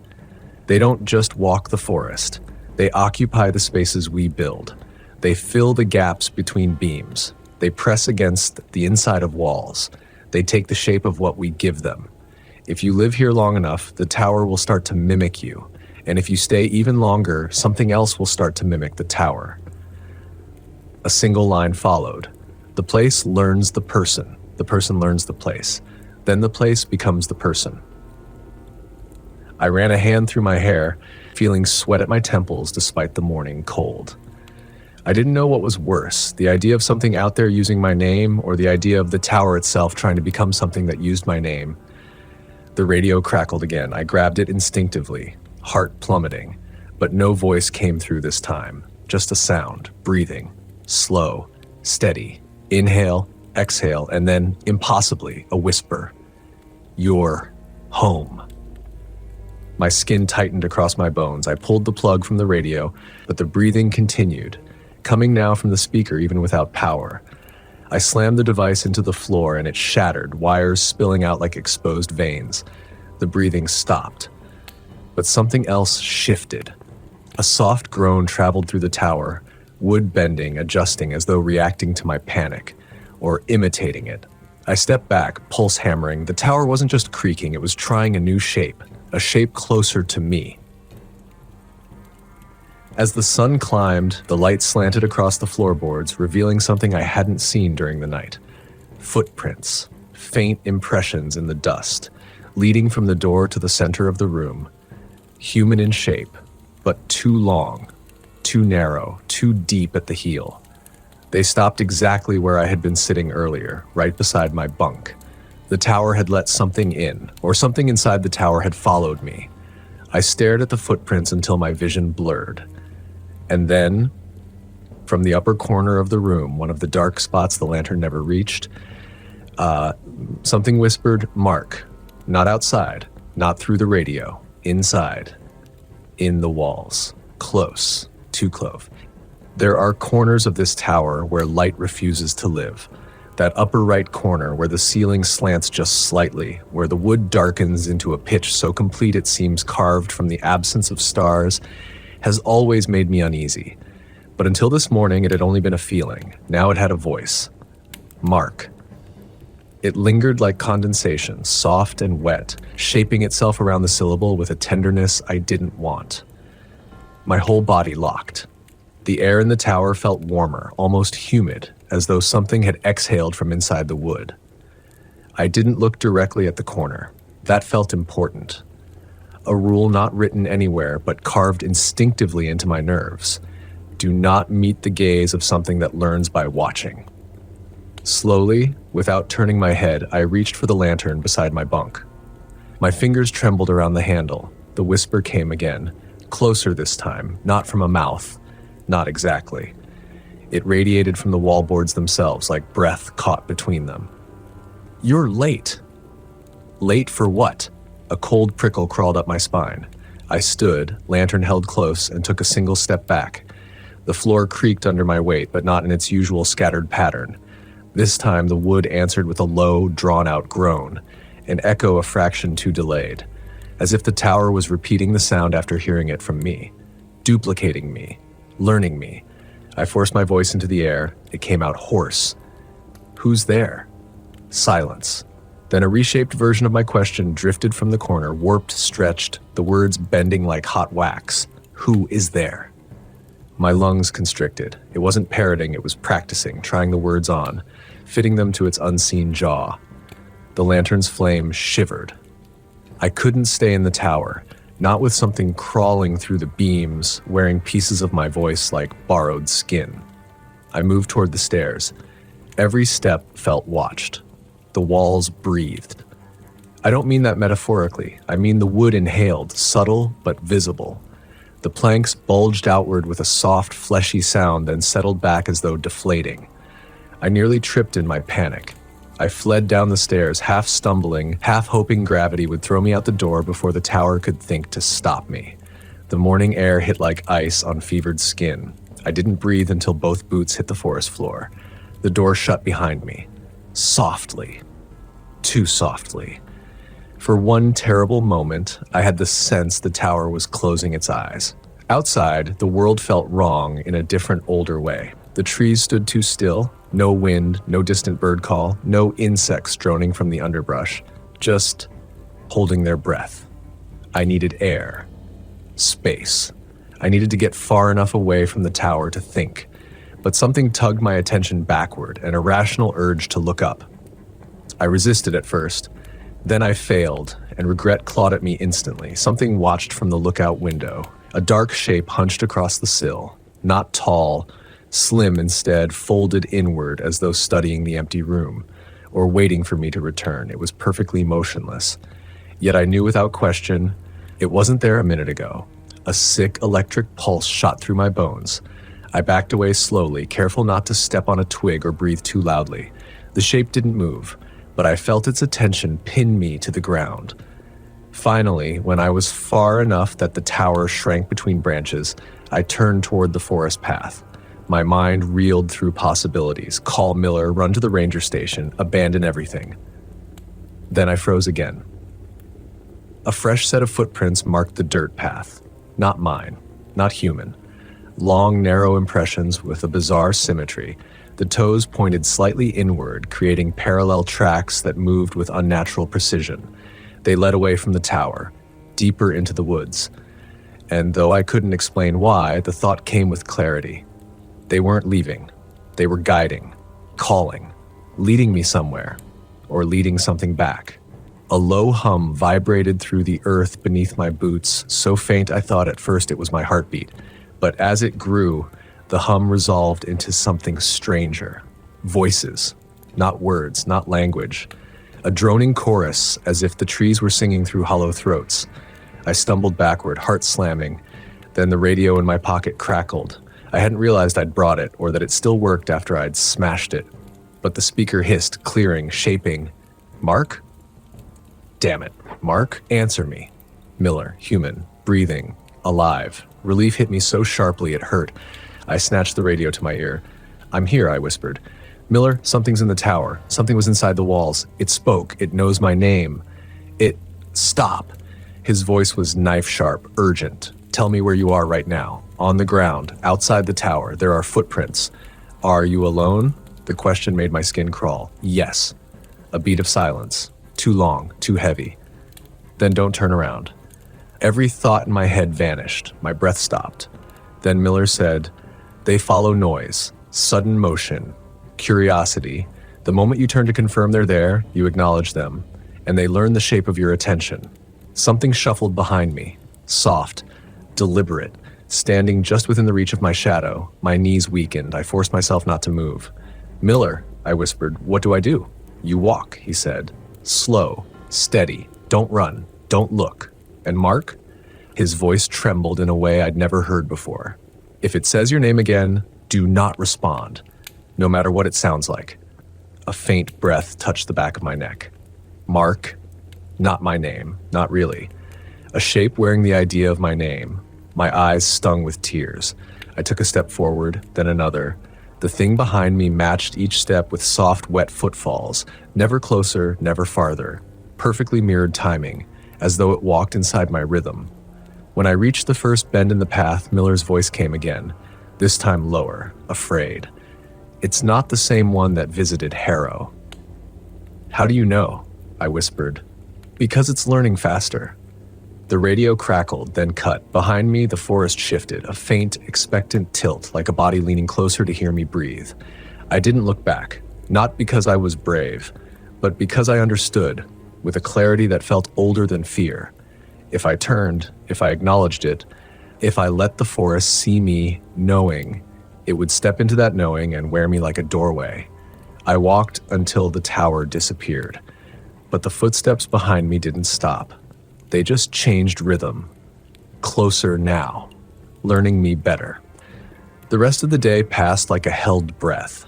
They don't just walk the forest. They occupy the spaces we build. They fill the gaps between beams. They press against the inside of walls. They take the shape of what we give them. If you live here long enough, the tower will start to mimic you. And if you stay even longer, something else will start to mimic the tower. A single line followed. The place learns the person learns the place. Then the place becomes the person. I ran a hand through my hair, feeling sweat at my temples despite the morning cold. I didn't know what was worse, the idea of something out there using my name or the idea of the tower itself trying to become something that used my name. The radio crackled again. I grabbed it instinctively, heart plummeting, but no voice came through this time, just a sound, breathing, slow, steady, inhale, exhale, and then, impossibly, a whisper. You're home. My skin tightened across my bones. I pulled the plug from the radio, but the breathing continued, coming now from the speaker even without power. I slammed the device into the floor and it shattered, wires spilling out like exposed veins. The breathing stopped. But something else shifted. A soft groan traveled through the tower, wood bending, adjusting as though reacting to my panic, or imitating it. I stepped back, pulse hammering. The tower wasn't just creaking, it was trying a new shape, a shape closer to me. As the sun climbed, the light slanted across the floorboards, revealing something I hadn't seen during the night. Footprints, faint impressions in the dust, leading from the door to the center of the room. Human in shape, but too long, too narrow, too deep at the heel. They stopped exactly where I had been sitting earlier, right beside my bunk. The tower had let something in, or something inside the tower had followed me. I stared at the footprints until my vision blurred. And then, from the upper corner of the room, one of the dark spots the lantern never reached, something whispered, "Mark." Not outside, not through the radio, inside, in the walls, close, too close. There are corners of this tower where light refuses to live. That upper right corner where the ceiling slants just slightly, where the wood darkens into a pitch so complete it seems carved from the absence of stars, has always made me uneasy. But until this morning, it had only been a feeling. Now it had a voice. Mark. It lingered like condensation, soft and wet, shaping itself around the syllable with a tenderness I didn't want. My whole body locked. The air in the tower felt warmer, almost humid, as though something had exhaled from inside the wood. I didn't look directly at the corner. That felt important. A rule not written anywhere, but carved instinctively into my nerves. Do not meet the gaze of something that learns by watching. Slowly, without turning my head, I reached for the lantern beside my bunk. My fingers trembled around the handle. The whisper came again, closer this time, not from a mouth. Not exactly. It radiated from the wallboards themselves, like breath caught between them. You're late. Late for what? A cold prickle crawled up my spine. I stood, lantern held close, and took a single step back. The floor creaked under my weight, but not in its usual scattered pattern. This time the wood answered with a low, drawn-out groan, an echo a fraction too delayed, as if the tower was repeating the sound after hearing it from me, duplicating me, learning me. I forced my voice into the air. It came out hoarse. Who's there? Silence. Then a reshaped version of my question drifted from the corner, warped, stretched, the words bending like hot wax. Who is there? My lungs constricted. It wasn't parroting, it was practicing, trying the words on, fitting them to its unseen jaw. The lantern's flame shivered. I couldn't stay in the tower, not with something crawling through the beams, wearing pieces of my voice like borrowed skin. I moved toward the stairs. Every step felt watched. The walls breathed. I don't mean that metaphorically. I mean the wood inhaled, subtle but visible. The planks bulged outward with a soft, fleshy sound, then settled back as though deflating. I nearly tripped in my panic. I fled down the stairs, half stumbling, half hoping gravity would throw me out the door before the tower could think to stop me. The morning air hit like ice on fevered skin. I didn't breathe until both boots hit the forest floor. The door shut behind me. Softly. Too softly. For one terrible moment, I had the sense the tower was closing its eyes. Outside, the world felt wrong in a different, older way. The trees stood too still. No wind, no distant bird call, no insects droning from the underbrush. Just holding their breath. I needed air. Space. I needed to get far enough away from the tower to think, but something tugged my attention backward, an irrational urge to look up. I resisted at first, then I failed, and regret clawed at me instantly. Something watched from the lookout window. A dark shape hunched across the sill, not tall, slim instead, folded inward as though studying the empty room, or waiting for me to return. It was perfectly motionless. Yet I knew without question, it wasn't there a minute ago. A sick electric pulse shot through my bones. I backed away slowly, careful not to step on a twig or breathe too loudly. The shape didn't move, but I felt its attention pin me to the ground. Finally, when I was far enough that the tower shrank between branches, I turned toward the forest path. My mind reeled through possibilities. Call Miller, run to the ranger station, abandon everything. Then I froze again. A fresh set of footprints marked the dirt path. Not mine, not human. Long, narrow impressions with a bizarre symmetry. The toes pointed slightly inward, creating parallel tracks that moved with unnatural precision. They led away from the tower, deeper into the woods. And though I couldn't explain why, the thought came with clarity. They weren't leaving. They were guiding, calling, leading me somewhere, or leading something back. A low hum vibrated through the earth beneath my boots, so faint I thought at first it was my heartbeat. But as it grew, the hum resolved into something stranger. Voices, not words, not language. A droning chorus, as if the trees were singing through hollow throats. I stumbled backward, heart slamming. Then the radio in my pocket crackled. I hadn't realized I'd brought it, or that it still worked after I'd smashed it. But the speaker hissed, clearing, shaping. Mark? Damn it. Mark, answer me. Miller, human, breathing, alive. Relief hit me so sharply it hurt. I snatched the radio to my ear. I'm here, I whispered. Miller, something's in the tower. Something was inside the walls. It spoke. It knows my name. Stop. His voice was knife-sharp, urgent. Tell me where you are right now. On the ground, outside the tower, there are footprints. Are you alone? The question made my skin crawl. Yes. A beat of silence. Too long, too heavy. Then don't turn around. Every thought in my head vanished. My breath stopped. Then Miller said, they follow noise, sudden motion, curiosity. The moment you turn to confirm they're there, you acknowledge them, and they learn the shape of your attention. Something shuffled behind me, soft, deliberate, standing just within the reach of my shadow. My knees weakened. I forced myself not to move. Miller, I whispered, what do I do? You walk, he said. Slow, steady, don't run, don't look. And Mark? His voice trembled in a way I'd never heard before. If it says your name again, do not respond, no matter what it sounds like. A faint breath touched the back of my neck. Mark? Not my name, not really. A shape wearing the idea of my name. My eyes stung with tears. I took a step forward, then another. The thing behind me matched each step with soft, wet footfalls, never closer, never farther. Perfectly mirrored timing, as though it walked inside my rhythm. When I reached the first bend in the path, Miller's voice came again, this time lower, afraid. It's not the same one that visited Harrow. How do you know? I whispered. Because it's learning faster. The radio crackled, then cut. Behind me, the forest shifted, a faint, expectant tilt, like a body leaning closer to hear me breathe. I didn't look back, not because I was brave, but because I understood, with a clarity that felt older than fear. If I turned, if I acknowledged it, if I let the forest see me knowing, it would step into that knowing and wear me like a doorway. I walked until the tower disappeared, but the footsteps behind me didn't stop. They just changed rhythm. Closer now, learning me better. The rest of the day passed like a held breath.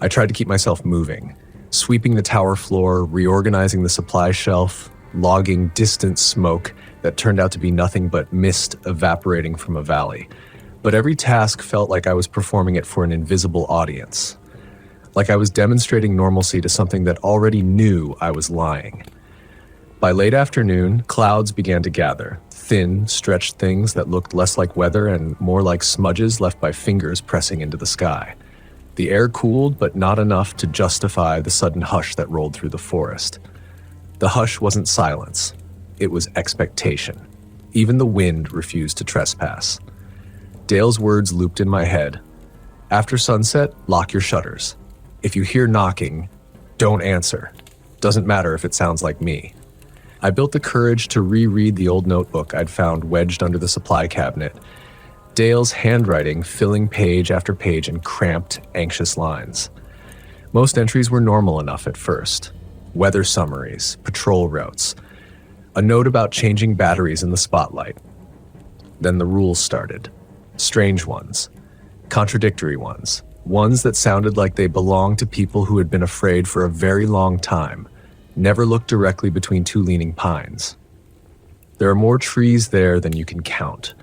I tried to keep myself moving, sweeping the tower floor, reorganizing the supply shelf, logging distant smoke that turned out to be nothing but mist evaporating from a valley. But every task felt like I was performing it for an invisible audience. Like I was demonstrating normalcy to something that already knew I was lying. By late afternoon, clouds began to gather, thin, stretched things that looked less like weather and more like smudges left by fingers pressing into the sky. The air cooled, but not enough to justify the sudden hush that rolled through the forest. The hush wasn't silence. It was expectation. Even the wind refused to trespass. Dale's words looped in my head. After sunset, lock your shutters. If you hear knocking, don't answer. Doesn't matter if it sounds like me. I built the courage to reread the old notebook I'd found wedged under the supply cabinet. Dale's handwriting filling page after page in cramped, anxious lines. Most entries were normal enough at first. Weather summaries, patrol routes, a note about changing batteries in the spotlight. Then the rules started. Strange ones, contradictory ones, ones that sounded like they belonged to people who had been afraid for a very long time, never looked directly between two leaning pines. There are more trees there than you can count.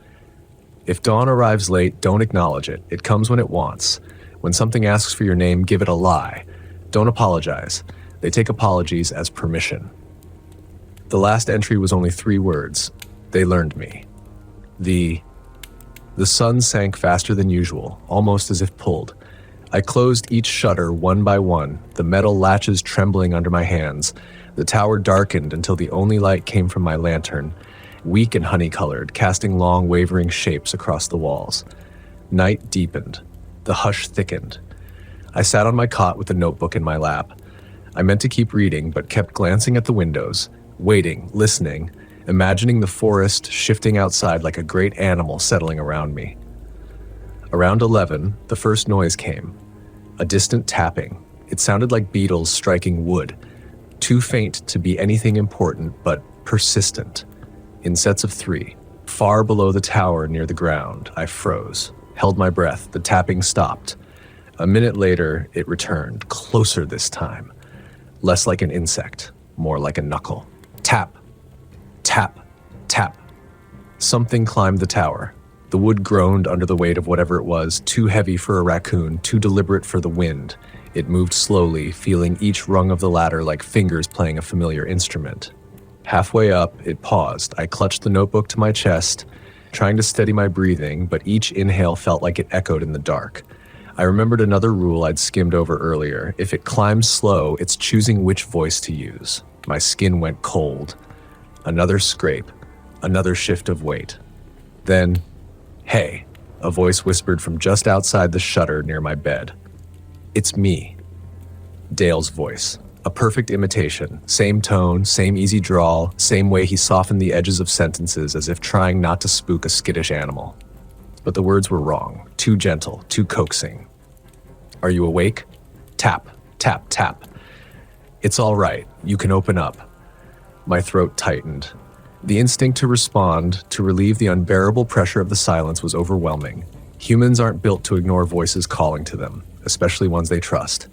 If dawn arrives late, don't acknowledge it. It comes when it wants. When something asks for your name, give it a lie. Don't apologize. They take apologies as permission. The last entry was only 3 words. They learned me. The sun sank faster than usual, almost as if pulled. I closed each shutter one by one, the metal latches trembling under my hands. The tower darkened until the only light came from my lantern, weak and honey-colored, casting long, wavering shapes across the walls. Night deepened. The hush thickened. I sat on my cot with the notebook in my lap. I meant to keep reading, but kept glancing at the windows, waiting, listening, imagining the forest shifting outside like a great animal settling around me. Around 11, the first noise came. A distant tapping. It sounded like beetles striking wood. Too faint to be anything important, but persistent. In sets of 3, far below the tower near the ground, I froze, held my breath. The tapping stopped. A minute later, it returned, closer this time. Less like an insect, more like a knuckle. Tap, tap, tap. Something climbed the tower. The wood groaned under the weight of whatever it was, too heavy for a raccoon, too deliberate for the wind. It moved slowly, feeling each rung of the ladder like fingers playing a familiar instrument. Halfway up, it paused. I clutched the notebook to my chest, trying to steady my breathing, but each inhale felt like it echoed in the dark. I remembered another rule I'd skimmed over earlier. If it climbs slow, it's choosing which voice to use. My skin went cold. Another scrape, another shift of weight. Then, "Hey," a voice whispered from just outside the shutter near my bed. "It's me." Dale's voice. A perfect imitation. Same tone, same easy drawl, same way he softened the edges of sentences as if trying not to spook a skittish animal. But the words were wrong. Too gentle, too coaxing. "Are you awake?" Tap, tap, tap. "It's all right. You can open up." My throat tightened. The instinct to respond, to relieve the unbearable pressure of the silence was overwhelming. Humans aren't built to ignore voices calling to them, especially ones they trust.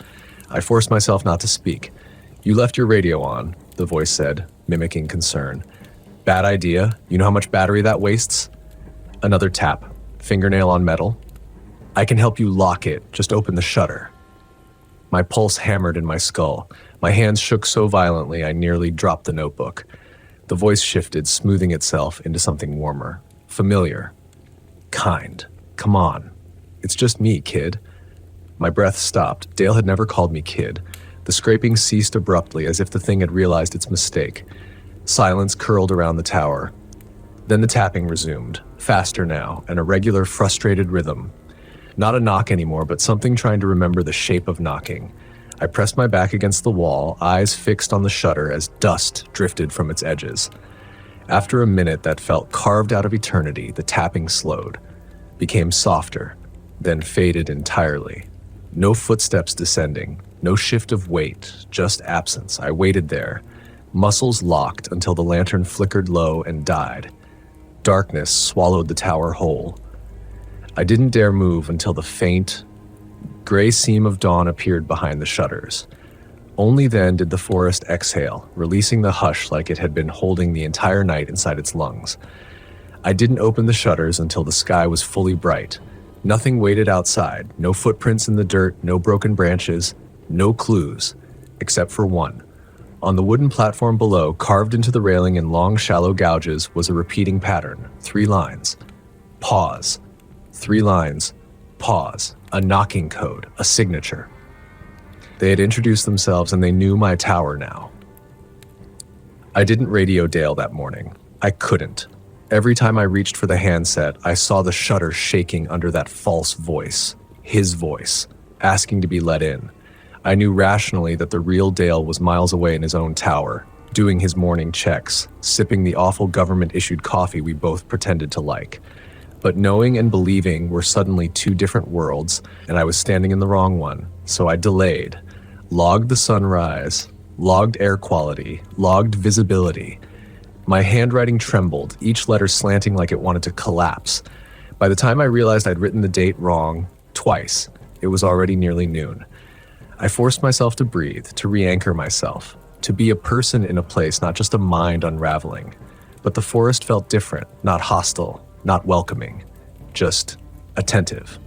I forced myself not to speak. "You left your radio on," the voice said, mimicking concern. "Bad idea. You know how much battery that wastes?" Another tap. Fingernail on metal. "I can help you lock it. Just open the shutter." My pulse hammered in my skull. My hands shook so violently I nearly dropped the notebook. The voice shifted, smoothing itself into something warmer. Familiar. Kind. "Come on. It's just me, kid." My breath stopped. Dale had never called me kid. The scraping ceased abruptly, as if the thing had realized its mistake. Silence curled around the tower. Then the tapping resumed, faster now, and a regular, frustrated rhythm. Not a knock anymore, but something trying to remember the shape of knocking. I pressed my back against the wall, eyes fixed on the shutter as dust drifted from its edges. After a minute that felt carved out of eternity, the tapping slowed, became softer, then faded entirely. No footsteps descending, no shift of weight, just absence. I waited there, muscles locked until the lantern flickered low and died. Darkness swallowed the tower whole. I didn't dare move until the faint, gray seam of dawn appeared behind the shutters. Only then did the forest exhale, releasing the hush like it had been holding the entire night inside its lungs. I didn't open the shutters until the sky was fully bright. Nothing waited outside, no footprints in the dirt, no broken branches, no clues, except for one. On the wooden platform below, carved into the railing in long, shallow gouges, was a repeating pattern. 3 lines. Pause. 3 lines. Pause. A knocking code. A signature. They had introduced themselves and they knew my tower now. I didn't radio Dale that morning. I couldn't. Every time I reached for the handset, I saw the shutter shaking under that false voice, his voice, asking to be let in. I knew rationally that the real Dale was miles away in his own tower, doing his morning checks, sipping the awful government-issued coffee we both pretended to like. But knowing and believing were suddenly two different worlds, and I was standing in the wrong one, so I delayed, logged the sunrise, logged air quality, logged visibility. My handwriting trembled, each letter slanting like it wanted to collapse. By the time I realized I'd written the date wrong, twice, it was already nearly noon. I forced myself to breathe, to re-anchor myself, to be a person in a place, not just a mind unraveling. But the forest felt different, not hostile, not welcoming, just attentive.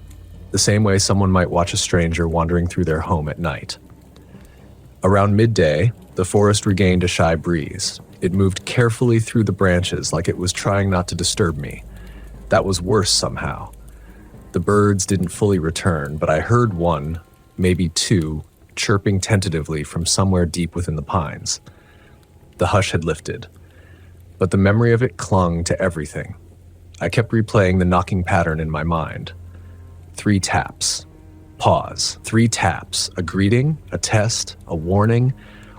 The same way someone might watch a stranger wandering through their home at night. Around midday, the forest regained a shy breeze. It moved carefully through the branches like it was trying not to disturb me. That was worse somehow. The birds didn't fully return, but I heard one, maybe two, chirping tentatively from somewhere deep within the pines. The hush had lifted, but the memory of it clung to everything. I kept replaying the knocking pattern in my mind. 3 taps. Pause. 3 taps. A greeting, a test, a warning,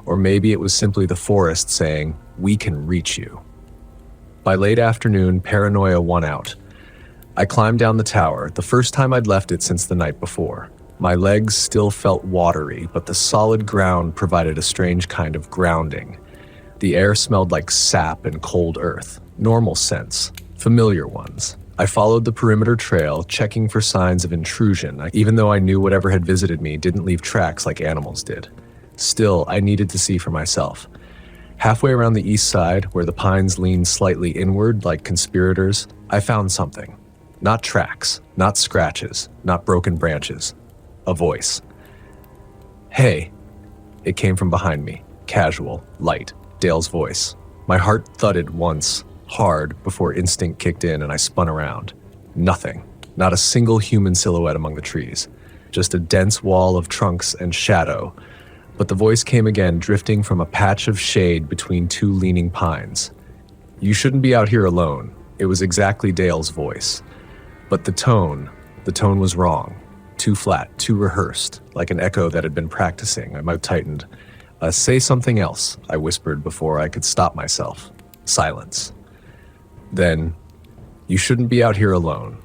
or maybe it was simply the forest saying, "We can reach you." By late afternoon, paranoia won out. I climbed down the tower, the first time I'd left it since the night before. My legs still felt watery, but the solid ground provided a strange kind of grounding. The air smelled like sap and cold earth. Normal scents. Familiar ones. I followed the perimeter trail, checking for signs of intrusion, even though I knew whatever had visited me didn't leave tracks like animals did. Still, I needed to see for myself. Halfway around the east side, where the pines leaned slightly inward like conspirators, I found something. Not tracks, not scratches, not broken branches. A voice. "Hey." It came from behind me, casual, light, Dale's voice. My heart thudded once, hard, before instinct kicked in and I spun around. Nothing. Not a single human silhouette among the trees. Just a dense wall of trunks and shadow. But the voice came again, drifting from a patch of shade between 2 leaning pines. "You shouldn't be out here alone." It was exactly Dale's voice. But the tone was wrong. Too flat, too rehearsed, like an echo that had been practicing. My mouth tightened. "Say something else," I whispered before I could stop myself. Silence. Then, "You shouldn't be out here alone."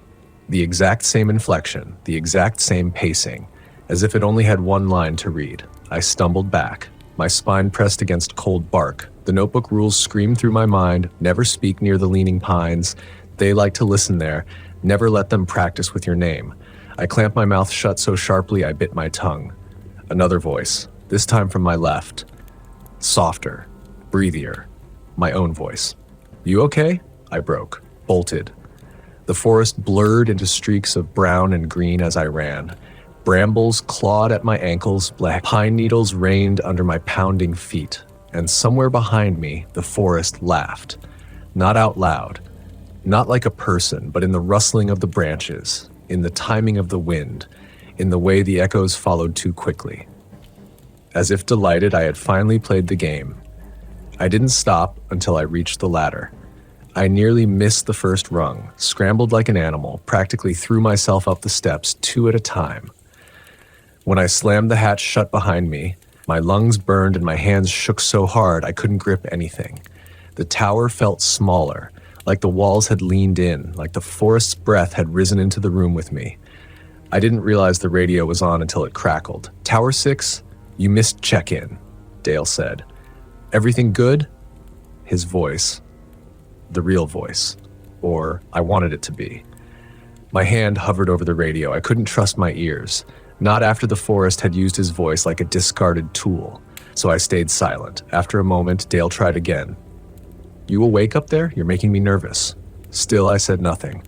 The exact same inflection, the exact same pacing, as if it only had one line to read. I stumbled back, my spine pressed against cold bark. The notebook rules screamed through my mind: never speak near the leaning pines. They like to listen there. Never let them practice with your name. I clamped my mouth shut so sharply I bit my tongue. Another voice, this time from my left. Softer, breathier, my own voice. "You okay?" I broke, bolted. The forest blurred into streaks of brown and green as I ran. Brambles clawed at my ankles, black pine needles rained under my pounding feet, and somewhere behind me, the forest laughed. Not out loud, not like a person, but in the rustling of the branches, in the timing of the wind, in the way the echoes followed too quickly. As if delighted I had finally played the game. I didn't stop until I reached the ladder. I nearly missed the first rung, scrambled like an animal, practically threw myself up the steps 2 at a time. When I slammed the hatch shut behind me, my lungs burned and my hands shook so hard I couldn't grip anything. The tower felt smaller, like the walls had leaned in, like the forest's breath had risen into the room with me. I didn't realize the radio was on until it crackled. "Tower 6, you missed check-in," Dale said. "Everything good?" His voice. The real voice. Or I wanted it to be. My hand hovered over the radio. I couldn't trust my ears. Not after the forest had used his voice like a discarded tool. So I stayed silent. After a moment, Dale tried again. "You awake up there? You're making me nervous." Still, I said nothing.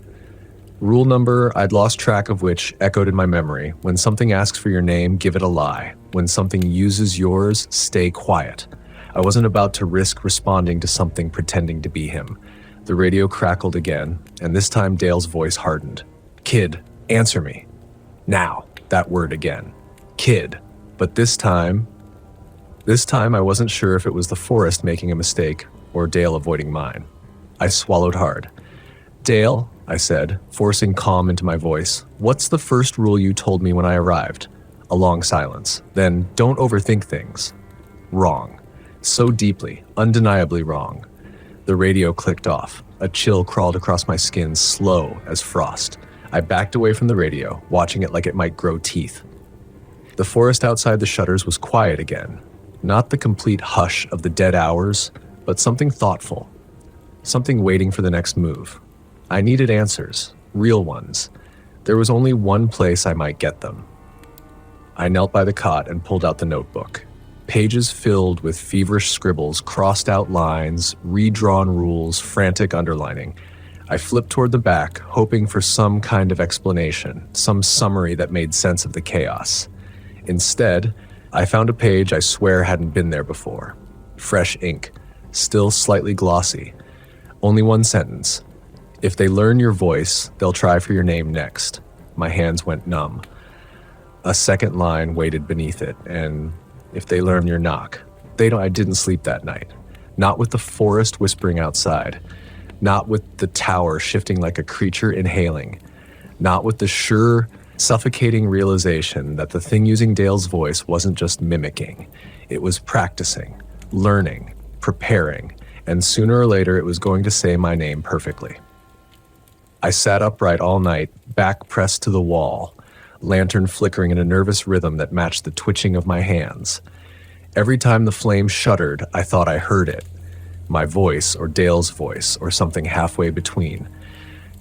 Rule number I'd lost track of which echoed in my memory. When something asks for your name, give it a lie. When something uses yours, stay quiet. I wasn't about to risk responding to something pretending to be him. The radio crackled again, and this time Dale's voice hardened. "Kid, answer me. Now." That word again. Kid. But this time I wasn't sure if it was the forest making a mistake or Dale avoiding mine. I swallowed hard. "Dale," I said, forcing calm into my voice, "what's the first rule you told me when I arrived?" A long silence. Then, "Don't overthink things." Wrong. So deeply, undeniably wrong. The radio clicked off. A chill crawled across my skin, slow as frost. I backed away from the radio, watching it like it might grow teeth. The forest outside the shutters was quiet again. Not the complete hush of the dead hours, but something thoughtful. Something waiting for the next move. I needed answers, real ones. There was only one place I might get them. I knelt by the cot and pulled out the notebook. Pages filled with feverish scribbles, crossed out lines, redrawn rules, frantic underlining. I flipped toward the back, hoping for some kind of explanation, some summary that made sense of the chaos. Instead, I found a page I swear hadn't been there before. Fresh ink, still slightly glossy. Only one sentence. "If they learn your voice, they'll try for your name next." My hands went numb. A second line waited beneath it, and "If they learn your knock." I didn't sleep that night. Not with the forest whispering outside. Not with the tower shifting like a creature inhaling. Not with the sure, suffocating realization that the thing using Dale's voice wasn't just mimicking. It was practicing, learning, preparing, and sooner or later it was going to say my name perfectly. I sat upright all night, back pressed to the wall, lantern flickering in a nervous rhythm that matched the twitching of my hands. Every time the flame shuddered, I thought I heard it. My voice, or Dale's voice, or something halfway between.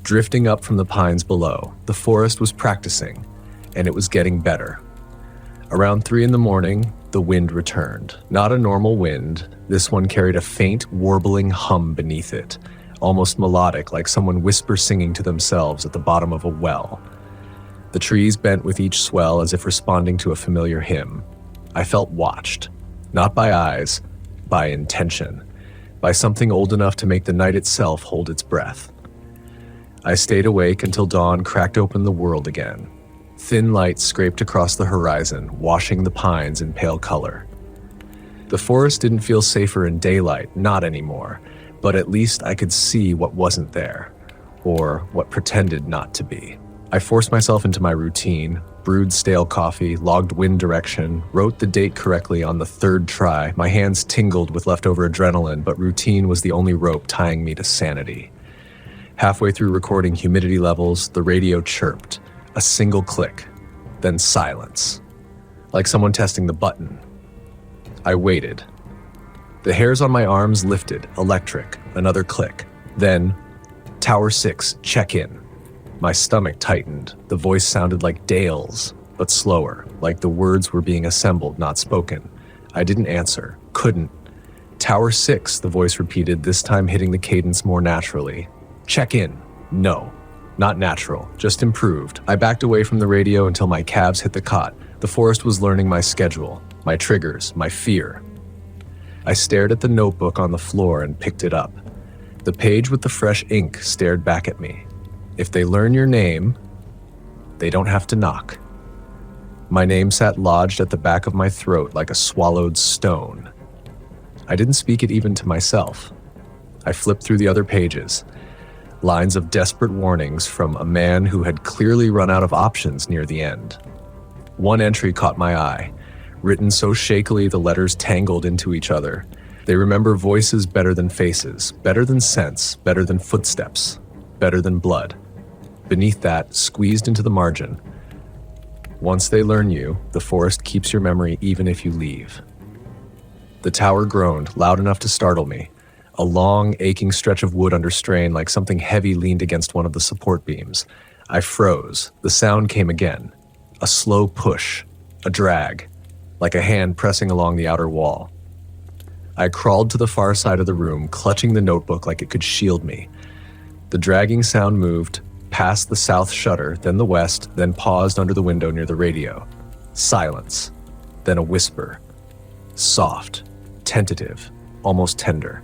Drifting up from the pines below, the forest was practicing, and it was getting better. Around 3 a.m, the wind returned. Not a normal wind. This one carried a faint, warbling hum beneath it, almost melodic, like someone whisper singing to themselves at the bottom of a well. The trees bent with each swell as if responding to a familiar hymn. I felt watched, not by eyes, by intention, by something old enough to make the night itself hold its breath. I stayed awake until dawn cracked open the world again. Thin light scraped across the horizon, washing the pines in pale color. The forest didn't feel safer in daylight, not anymore, but at least I could see what wasn't there, or what pretended not to be. I forced myself into my routine, brewed stale coffee, logged wind direction, wrote the date correctly on the 3rd try. My hands tingled with leftover adrenaline, but routine was the only rope tying me to sanity. Halfway through recording humidity levels, the radio chirped. A single click, then silence. Like someone testing the button. I waited. The hairs on my arms lifted, electric, another click. Then, Tower 6, check in. My stomach tightened. The voice sounded like Dale's, but slower, like the words were being assembled, not spoken. I didn't answer, couldn't. Tower 6, the voice repeated, this time hitting the cadence more naturally. Check in. No, not natural, just improved. I backed away from the radio until my calves hit the cot. The forest was learning my schedule, my triggers, my fear. I stared at the notebook on the floor and picked it up. The page with the fresh ink stared back at me. If they learn your name, they don't have to knock. My name sat lodged at the back of my throat like a swallowed stone. I didn't speak it even to myself. I flipped through the other pages. Lines of desperate warnings from a man who had clearly run out of options near the end. One entry caught my eye, written so shakily the letters tangled into each other. They remember voices better than faces, better than scents, better than footsteps, better than blood. Beneath that, squeezed into the margin, once they learn you, the forest keeps your memory even if you leave. The tower groaned, loud enough to startle me. A long, aching stretch of wood under strain, like something heavy leaned against one of the support beams. I froze. The sound came again. A slow push, a drag, like a hand pressing along the outer wall. I crawled to the far side of the room, clutching the notebook like it could shield me. The dragging sound moved, past the south shutter, then the west, then paused under the window near the radio. Silence, then a whisper. Soft, tentative, almost tender.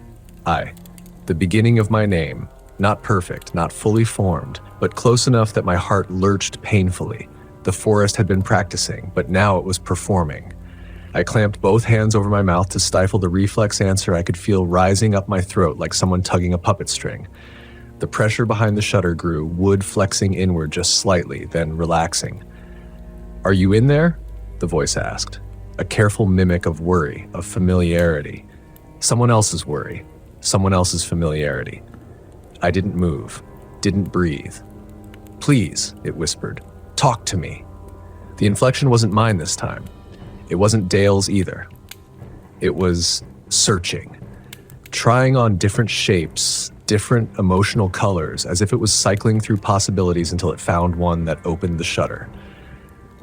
The beginning of my name, not perfect, not fully formed, but close enough that my heart lurched painfully. The forest had been practicing, but now it was performing. I clamped both hands over my mouth to stifle the reflex answer I could feel rising up my throat like someone tugging a puppet string. The pressure behind the shutter grew, wood flexing inward just slightly, then relaxing. "Are you in there?" the voice asked. A careful mimic of worry, of familiarity. Someone else's worry, someone else's familiarity. I didn't move, didn't breathe. "Please," it whispered, "talk to me." The inflection wasn't mine this time. It wasn't Dale's either. It was searching, trying on different shapes, different emotional colors, as if it was cycling through possibilities until it found one that opened the shutter.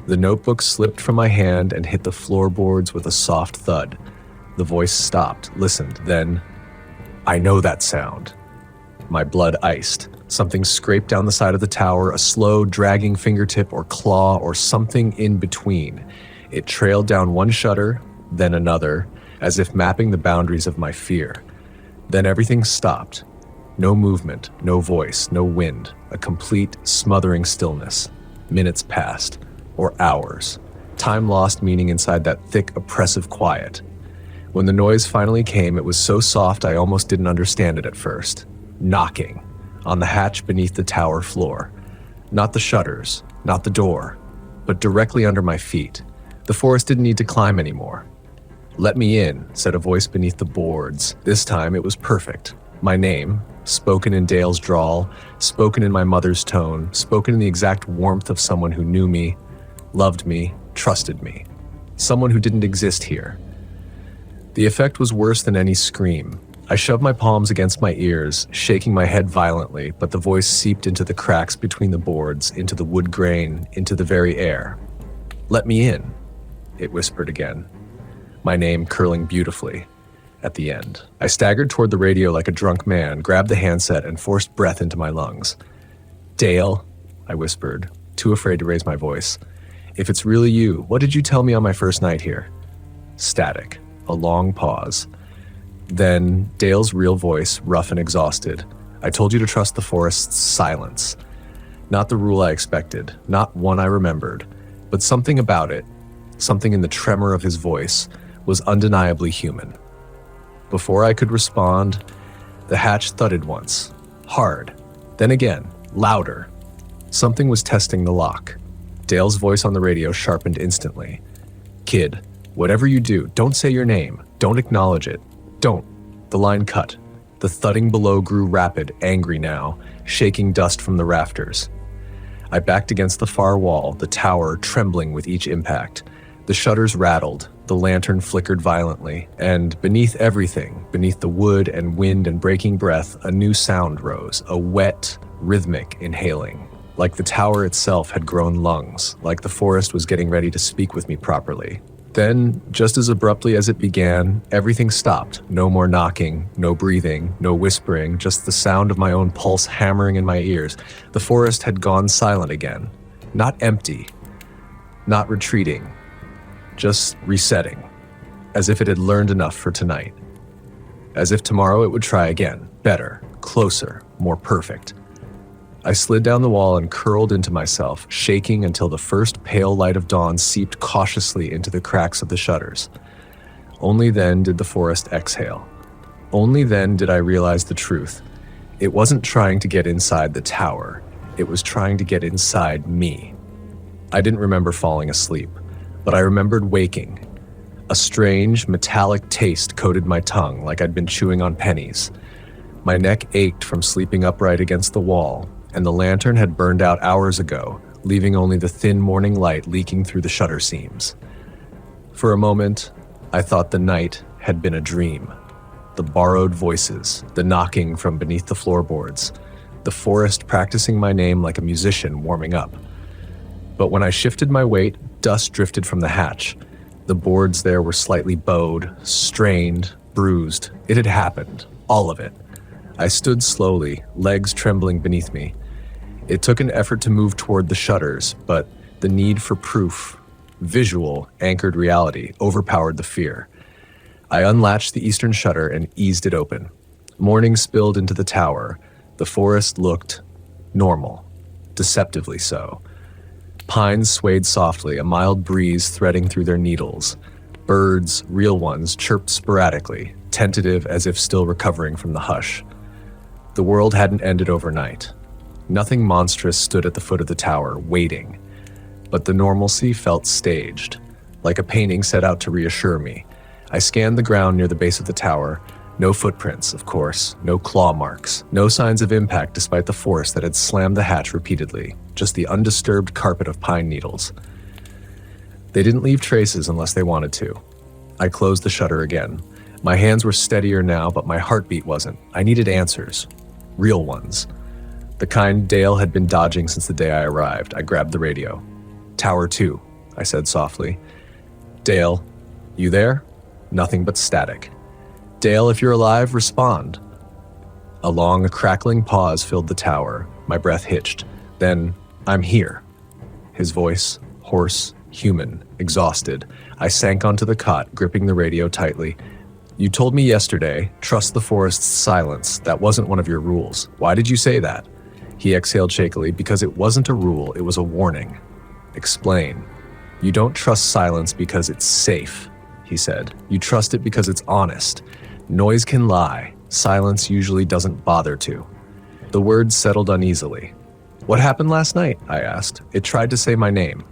The notebook slipped from my hand and hit the floorboards with a soft thud. The voice stopped, listened, then, "I know that sound." My blood iced. Something scraped down the side of the tower, a slow, dragging fingertip or claw or something in between. It trailed down one shutter, then another, as if mapping the boundaries of my fear. Then everything stopped. No movement, no voice, no wind, a complete, smothering stillness. Minutes passed, or hours. Time lost meaning inside that thick, oppressive quiet. When the noise finally came, it was so soft I almost didn't understand it at first. Knocking on the hatch beneath the tower floor. Not the shutters, not the door, but directly under my feet. The forest didn't need to climb anymore. "Let me in," said a voice beneath the boards. This time it was perfect. My name, spoken in Dale's drawl, spoken in my mother's tone, spoken in the exact warmth of someone who knew me, loved me, trusted me. Someone who didn't exist here. The effect was worse than any scream. I shoved my palms against my ears, shaking my head violently, but the voice seeped into the cracks between the boards, into the wood grain, into the very air. "Let me in," it whispered again. My name curling beautifully at the end. I staggered toward the radio like a drunk man, grabbed the handset, and forced breath into my lungs. "Dale," I whispered, too afraid to raise my voice. "If it's really you, what did you tell me on my first night here?" Static. A long pause. Then Dale's real voice, rough and exhausted. "I told you to trust the forest's silence." Not the rule I expected, not one I remembered, but something about it, something in the tremor of his voice, was undeniably human. Before I could respond, the hatch thudded once, hard, then again, louder. Something was testing the lock. Dale's voice on the radio sharpened instantly. "Kid, whatever you do, don't say your name, don't acknowledge it. Don't." The line cut. The thudding below grew rapid, angry now, shaking dust from the rafters. I backed against the far wall, the tower trembling with each impact. The shutters rattled, the lantern flickered violently, and beneath everything, beneath the wood and wind and breaking breath, a new sound rose, a wet, rhythmic inhaling. Like the tower itself had grown lungs, like the forest was getting ready to speak with me properly. Then, just as abruptly as it began, everything stopped. No more knocking, no breathing, no whispering, just the sound of my own pulse hammering in my ears. The forest had gone silent again. Not empty, not retreating, just resetting, as if it had learned enough for tonight. As if tomorrow it would try again, better, closer, more perfect. I slid down the wall and curled into myself, shaking until the first pale light of dawn seeped cautiously into the cracks of the shutters. Only then did the forest exhale. Only then did I realize the truth. It wasn't trying to get inside the tower. It was trying to get inside me. I didn't remember falling asleep, but I remembered waking. A strange, metallic taste coated my tongue like I'd been chewing on pennies. My neck ached from sleeping upright against the wall, and the lantern had burned out hours ago, leaving only the thin morning light leaking through the shutter seams. For a moment, I thought the night had been a dream. The borrowed voices, the knocking from beneath the floorboards, the forest practicing my name like a musician warming up. But when I shifted my weight, dust drifted from the hatch. The boards there were slightly bowed, strained, bruised. It had happened, all of it. I stood slowly, legs trembling beneath me. It took an effort to move toward the shutters, but the need for proof, visual, anchored reality, overpowered the fear. I unlatched the eastern shutter and eased it open. Morning spilled into the tower. The forest looked normal, deceptively so. Pines swayed softly, a mild breeze threading through their needles. Birds, real ones, chirped sporadically, tentative as if still recovering from the hush. The world hadn't ended overnight. Nothing monstrous stood at the foot of the tower, waiting. But the normalcy felt staged, like a painting set out to reassure me. I scanned the ground near the base of the tower. No footprints, of course, no claw marks, no signs of impact despite the force that had slammed the hatch repeatedly, just the undisturbed carpet of pine needles. They didn't leave traces unless they wanted to. I closed the shutter again. My hands were steadier now, but my heartbeat wasn't. I needed answers. Real ones. The kind Dale had been dodging since the day I arrived. I grabbed the radio. "Tower 2, I said softly. "Dale, you there?" Nothing but static. "Dale, if you're alive, respond." A long, crackling pause filled the tower. My breath hitched. Then, "I'm here." His voice, hoarse, human, exhausted. I sank onto the cot, gripping the radio tightly. "You told me yesterday, trust the forest's silence. That wasn't one of your rules. Why did you say that?" He exhaled shakily. "Because it wasn't a rule, it was a warning." "Explain." "You don't trust silence because it's safe," he said. "You trust it because it's honest. Noise can lie. Silence usually doesn't bother to." The words settled uneasily. "What happened last night?" I asked. "It tried to say my name."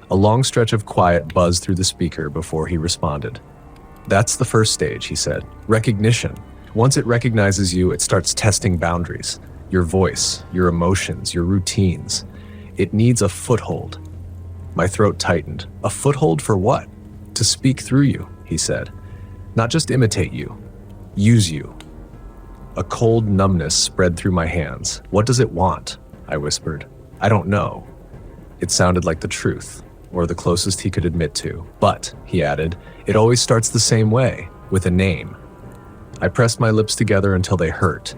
A long stretch of quiet buzzed through the speaker before he responded. "That's the first stage," he said. "Recognition. Once it recognizes you, it starts testing boundaries. Your voice, your emotions, your routines. It needs a foothold." My throat tightened. "A foothold for what?" "To speak through you," he said. "Not just imitate you. Use you." A cold numbness spread through my hands. "What does it want?" I whispered. "I don't know." It sounded like the truth, or the closest he could admit to. "But," he added, "it always starts the same way, with a name." I pressed my lips together until they hurt.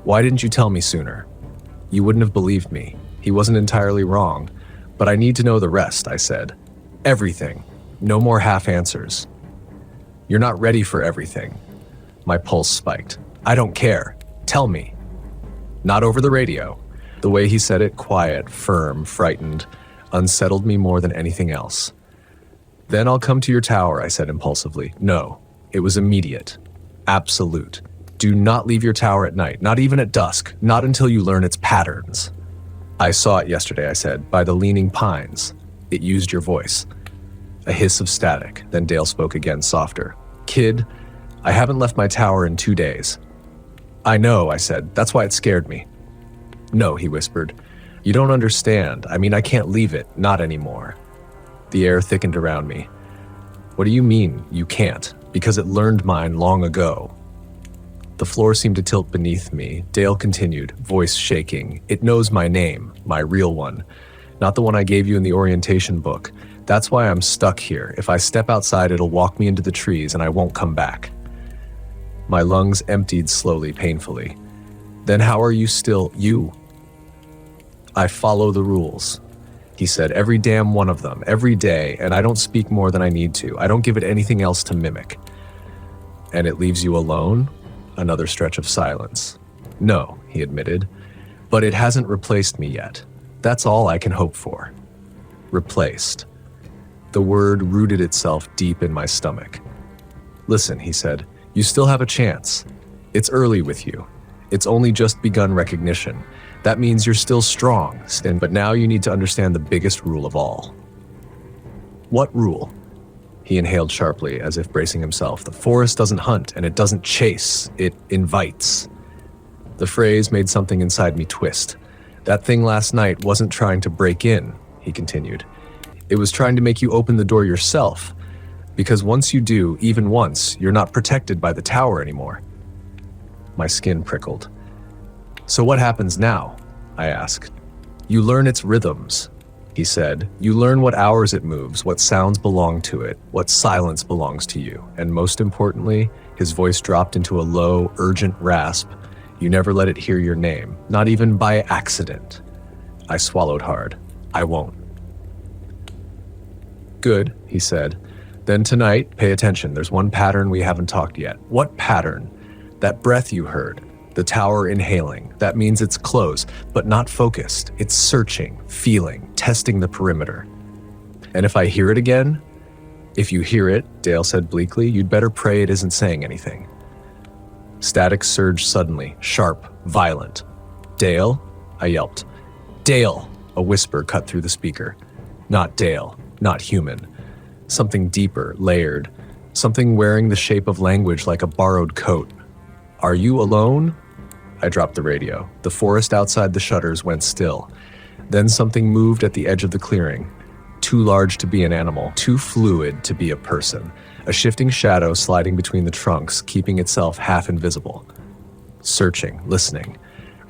"Why didn't you tell me sooner?" "You wouldn't have believed me. He wasn't entirely wrong. But I need to know the rest," I said. "Everything. No more half answers." "You're not ready for everything." My pulse spiked. "I don't care. Tell me." "Not over the radio." The way he said it, quiet, firm, frightened, unsettled me more than anything else. "Then I'll come to your tower," I said impulsively. "No." It was immediate. Absolute. "Do not leave your tower at night, not even at dusk, not until you learn its patterns." "I saw it yesterday," I said, "by the leaning pines." It used your voice. A hiss of static, then Dale spoke again, softer. "Kid, I haven't left my tower in 2 days." "I know," I said. "That's why it scared me." "No," he whispered. "You don't understand. I mean, I can't leave it, not anymore." The air thickened around me. "What do you mean, you can't? Because it learned mine long ago." The floor seemed to tilt beneath me. Dale continued, voice shaking. "It knows my name, my real one. Not the one I gave you in the orientation book. That's why I'm stuck here. If I step outside, it'll walk me into the trees and I won't come back." My lungs emptied slowly, painfully. "Then how are you still you?" "I follow the rules," he said. "Every damn one of them, every day, and I don't speak more than I need to. I don't give it anything else to mimic." "And it leaves you alone?" Another stretch of silence. "No," he admitted, "but it hasn't replaced me yet. That's all I can hope for." Replaced. The word rooted itself deep in my stomach. "Listen," he said, "you still have a chance. It's early with you. It's only just begun recognition. That means you're still strong, but now you need to understand the biggest rule of all." "What rule?" He inhaled sharply, as if bracing himself. "The forest doesn't hunt, and it doesn't chase. It invites." The phrase made something inside me twist. "That thing last night wasn't trying to break in," he continued. "It was trying to make you open the door yourself. Because once you do, even once, you're not protected by the tower anymore." My skin prickled. "So what happens now?" I asked. "You learn its rhythms," he said. "You learn what hours it moves, what sounds belong to it, what silence belongs to you. And most importantly," his voice dropped into a low, urgent rasp, "you never let it hear your name, not even by accident." I swallowed hard. "I won't." "Good," he said. "Then tonight, pay attention. There's one pattern we haven't talked yet." "What pattern?" "That breath you heard. The tower inhaling. That means it's close, but not focused. It's searching, feeling, testing the perimeter. And if I hear it again, If you hear it, Dale said bleakly, you'd better pray it isn't saying anything. Static surged suddenly, sharp, violent. Dale? I yelped. Dale! A whisper cut through the speaker. Not Dale, not human. Something deeper, layered. Something wearing the shape of language like a borrowed coat. Are you alone? I dropped the radio. The forest outside the shutters went still. Then something moved at the edge of the clearing. Too large to be an animal, too fluid to be a person. A shifting shadow sliding between the trunks, keeping itself half invisible. Searching, listening.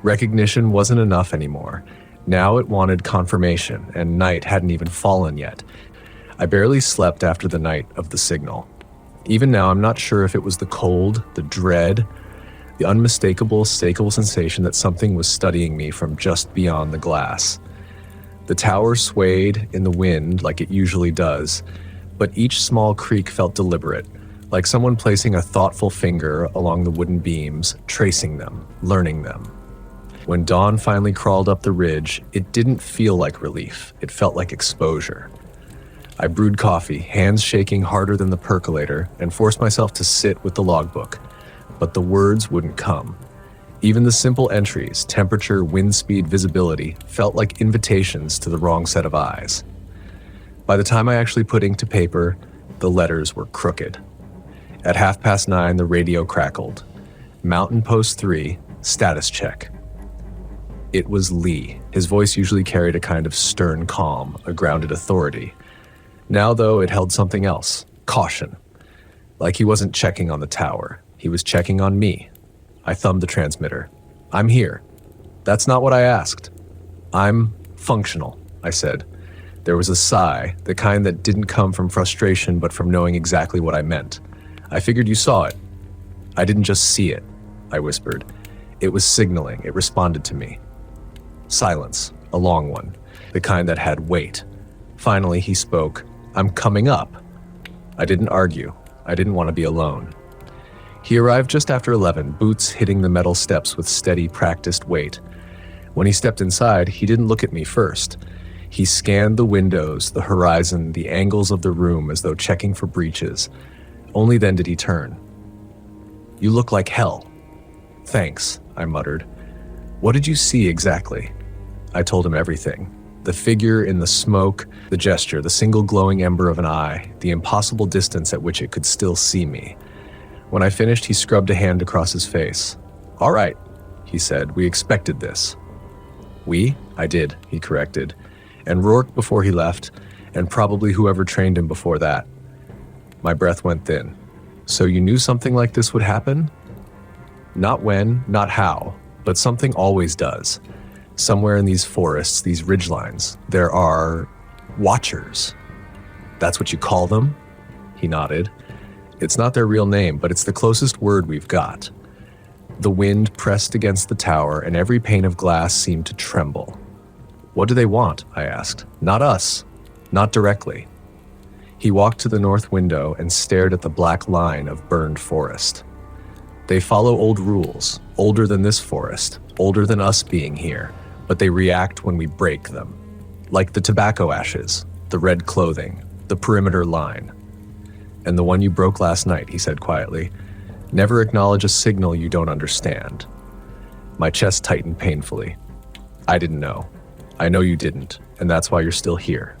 Recognition wasn't enough anymore. Now it wanted confirmation, and night hadn't even fallen yet. I barely slept after the night of the signal. Even now, I'm not sure if it was the cold, the dread, the unmistakable sensation that something was studying me from just beyond the glass. The tower swayed in the wind like it usually does, but each small creak felt deliberate, like someone placing a thoughtful finger along the wooden beams, tracing them, learning them. When dawn finally crawled up the ridge, it didn't feel like relief. It felt like exposure. I brewed coffee, hands shaking harder than the percolator, and forced myself to sit with the logbook. But the words wouldn't come. Even the simple entries, temperature, wind speed, visibility, felt like invitations to the wrong set of eyes. By the time I actually put ink to paper, the letters were crooked. At 9:30, the radio crackled. Mountain Post 3, status check. It was Lee. His voice usually carried a kind of stern calm, a grounded authority. Now, though, it held something else, caution. Like he wasn't checking on the tower. He was checking on me. I thumbed the transmitter. I'm here. That's not what I asked. I'm functional, I said. There was a sigh, the kind that didn't come from frustration but from knowing exactly what I meant. I figured you saw it. I didn't just see it, I whispered. It was signaling. It responded to me. Silence, a long one, the kind that had weight. Finally, he spoke. I'm coming up. I didn't argue. I didn't want to be alone. He arrived just after 11, boots hitting the metal steps with steady, practiced weight. When he stepped inside, he didn't look at me first. He scanned the windows, the horizon, the angles of the room as though checking for breaches. Only then did he turn. You look like hell. Thanks, I muttered. What did you see exactly? I told him everything. The figure in the smoke, the gesture, the single glowing ember of an eye, the impossible distance at which it could still see me. When I finished, he scrubbed a hand across his face. All right, he said, we expected this. We? I did, he corrected. And Rourke before he left, and probably whoever trained him before that. My breath went thin. So you knew something like this would happen? Not when, not how, but something always does. Somewhere in these forests, these ridgelines, there are watchers. That's what you call them? He nodded. It's not their real name, but it's the closest word we've got. The wind pressed against the tower, and every pane of glass seemed to tremble. What do they want? I asked. Not us. Not directly. He walked to the north window and stared at the black line of burned forest. They follow old rules, older than this forest, older than us being here, but they react when we break them. Like the tobacco ashes, the red clothing, the perimeter line. And the one you broke last night, he said quietly. Never acknowledge a signal you don't understand. My chest tightened painfully. I didn't know. I know you didn't, and that's why you're still here.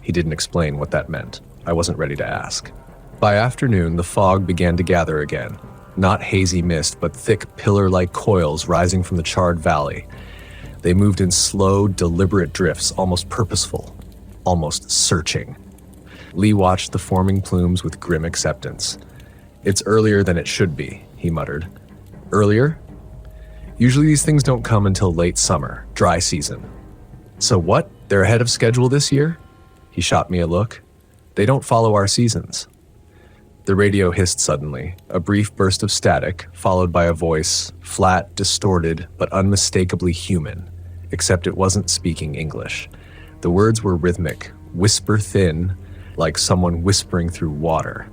He didn't explain what that meant. I wasn't ready to ask. By afternoon, the fog began to gather again. Not hazy mist, but thick pillar-like coils rising from the charred valley. They moved in slow, deliberate drifts, almost purposeful, almost searching. Lee watched the forming plumes with grim acceptance. It's earlier than it should be, he muttered. Earlier? Usually these things don't come until late summer, dry season. So what? They're ahead of schedule this year? He shot me a look. They don't follow our seasons. The radio hissed suddenly, a brief burst of static, followed by a voice, flat, distorted, but unmistakably human, except it wasn't speaking English. The words were rhythmic, whisper-thin, like someone whispering through water.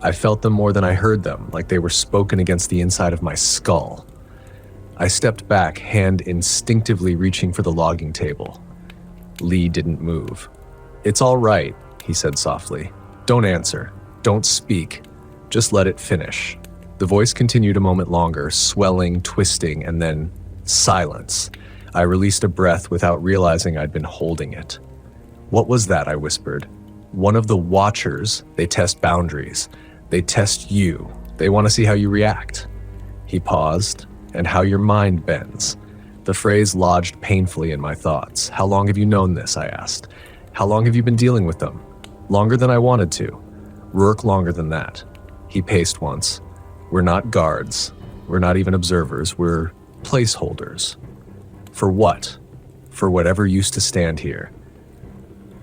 I felt them more than I heard them, like they were spoken against the inside of my skull. I stepped back, hand instinctively reaching for the logging table. Lee didn't move. It's all right, he said softly. Don't answer. Don't speak. Just let it finish. The voice continued a moment longer, swelling, twisting, and then silence. I released a breath without realizing I'd been holding it. What was that? I whispered. One of the Watchers. They test boundaries. They test you. They want to see how you react. He paused, and how your mind bends. The phrase lodged painfully in my thoughts. How long have you known this? I asked. How long have you been dealing with them? Longer than I wanted to. Rourke longer than that. He paced once. We're not guards. We're not even observers. We're placeholders. For what? For whatever used to stand here.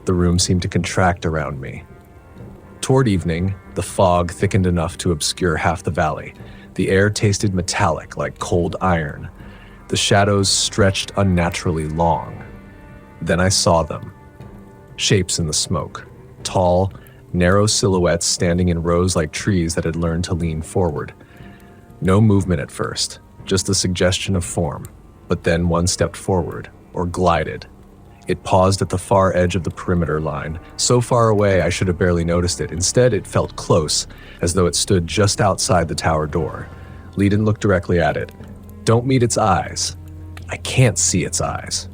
The room seemed to contract around me. Toward evening, the fog thickened enough to obscure half the valley. The air tasted metallic, like cold iron. The shadows stretched unnaturally long. Then I saw them. Shapes in the smoke. Tall, narrow silhouettes standing in rows like trees that had learned to lean forward. No movement at first, just a suggestion of form. But then one stepped forward, or glided. It paused at the far edge of the perimeter line, so far away I should have barely noticed it. Instead, it felt close, as though it stood just outside the tower door. Leiden looked directly at it. Don't meet its eyes. I can't see its eyes.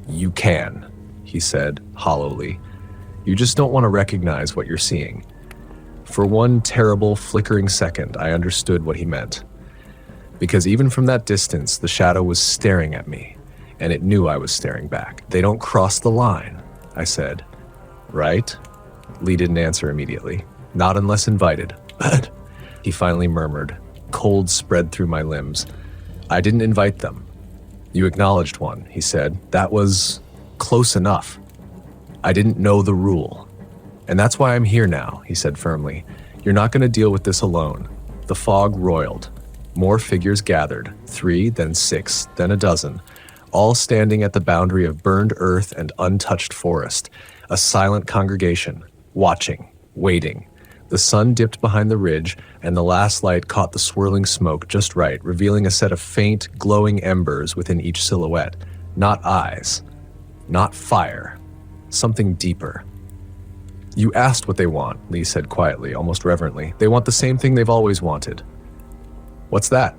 You can, he said, hollowly. You just don't want to recognize what you're seeing. For one terrible, flickering second, I understood what he meant. Because even from that distance, the shadow was staring at me, and it knew I was staring back. They don't cross the line, I said. Right? Lee didn't answer immediately. Not unless invited. But, he finally murmured. Cold spread through my limbs. I didn't invite them. You acknowledged one, he said. That was close enough. I didn't know the rule. And that's why I'm here now, he said firmly. You're not going to deal with this alone. The fog roiled. More figures gathered, 3, then 6, then a dozen, all standing at the boundary of burned earth and untouched forest, a silent congregation, watching, waiting. The sun dipped behind the ridge, and the last light caught the swirling smoke just right, revealing a set of faint, glowing embers within each silhouette. Not eyes, not fire, something deeper. You asked what they want, Lee said quietly, almost reverently. They want the same thing they've always wanted. What's that?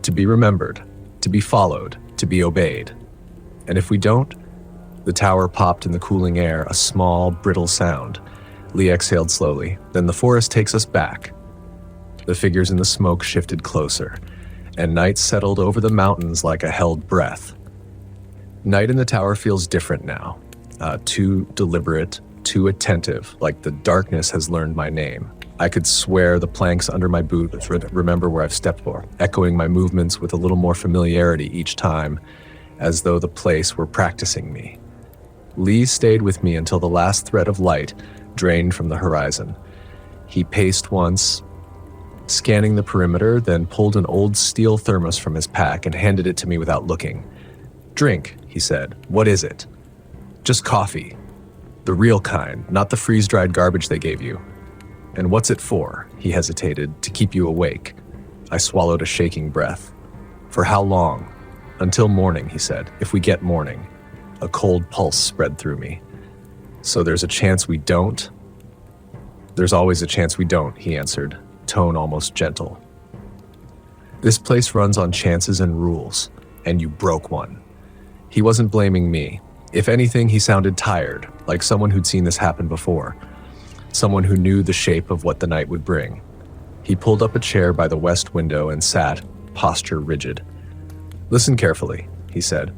To be remembered, to be followed, to be obeyed. And if we don't? The tower popped in the cooling air, a small, brittle sound. Lee exhaled slowly. Then the forest takes us back. The figures in the smoke shifted closer, and night settled over the mountains like a held breath. Night in the tower feels different now. Too deliberate, too attentive, like the darkness has learned my name. I could swear the planks under my boot remember where I've stepped for, echoing my movements with a little more familiarity each time, as though the place were practicing me. Lee stayed with me until the last thread of light drained from the horizon. He paced once, scanning the perimeter, then pulled an old steel thermos from his pack and handed it to me without looking. Drink, he said. What is it? Just coffee. The real kind, not the freeze-dried garbage they gave you. And what's it for? He hesitated. To keep you awake. I swallowed a shaking breath. For how long? Until morning, he said. If we get morning. A cold pulse spread through me. So there's a chance we don't? There's always a chance we don't, he answered, tone almost gentle. This place runs on chances and rules, and you broke one. He wasn't blaming me. If anything, he sounded tired, like someone who'd seen this happen before. Someone who knew the shape of what the night would bring. He pulled up a chair by the west window and sat, posture rigid. Listen carefully, he said.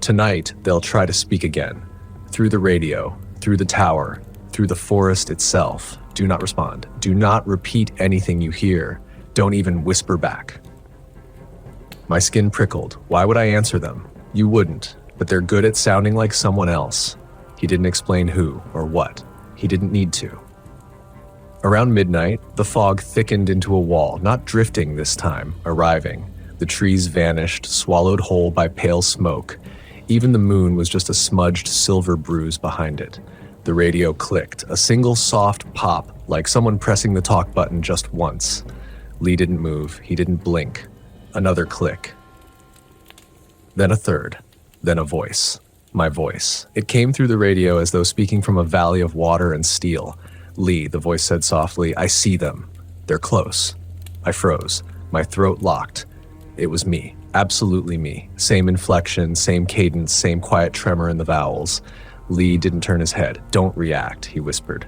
Tonight, they'll try to speak again. Through the radio, through the tower, through the forest itself. Do not respond. Do not repeat anything you hear. Don't even whisper back. My skin prickled. Why would I answer them? You wouldn't, but they're good at sounding like someone else. He didn't explain who or what. He didn't need to. Around midnight, the fog thickened into a wall, not drifting this time, arriving. The trees vanished, swallowed whole by pale smoke. Even the moon was just a smudged silver bruise behind it. The radio clicked, a single soft pop, like someone pressing the talk button just once. Lee didn't move. He didn't blink. Another click. Then a third. Then a voice. My voice. It came through the radio as though speaking from a valley of water and steel. Lee, the voice said softly, I see them. They're close. I froze. My throat locked. It was me. Absolutely me. Same inflection, same cadence, same quiet tremor in the vowels. Lee didn't turn his head. Don't react, he whispered.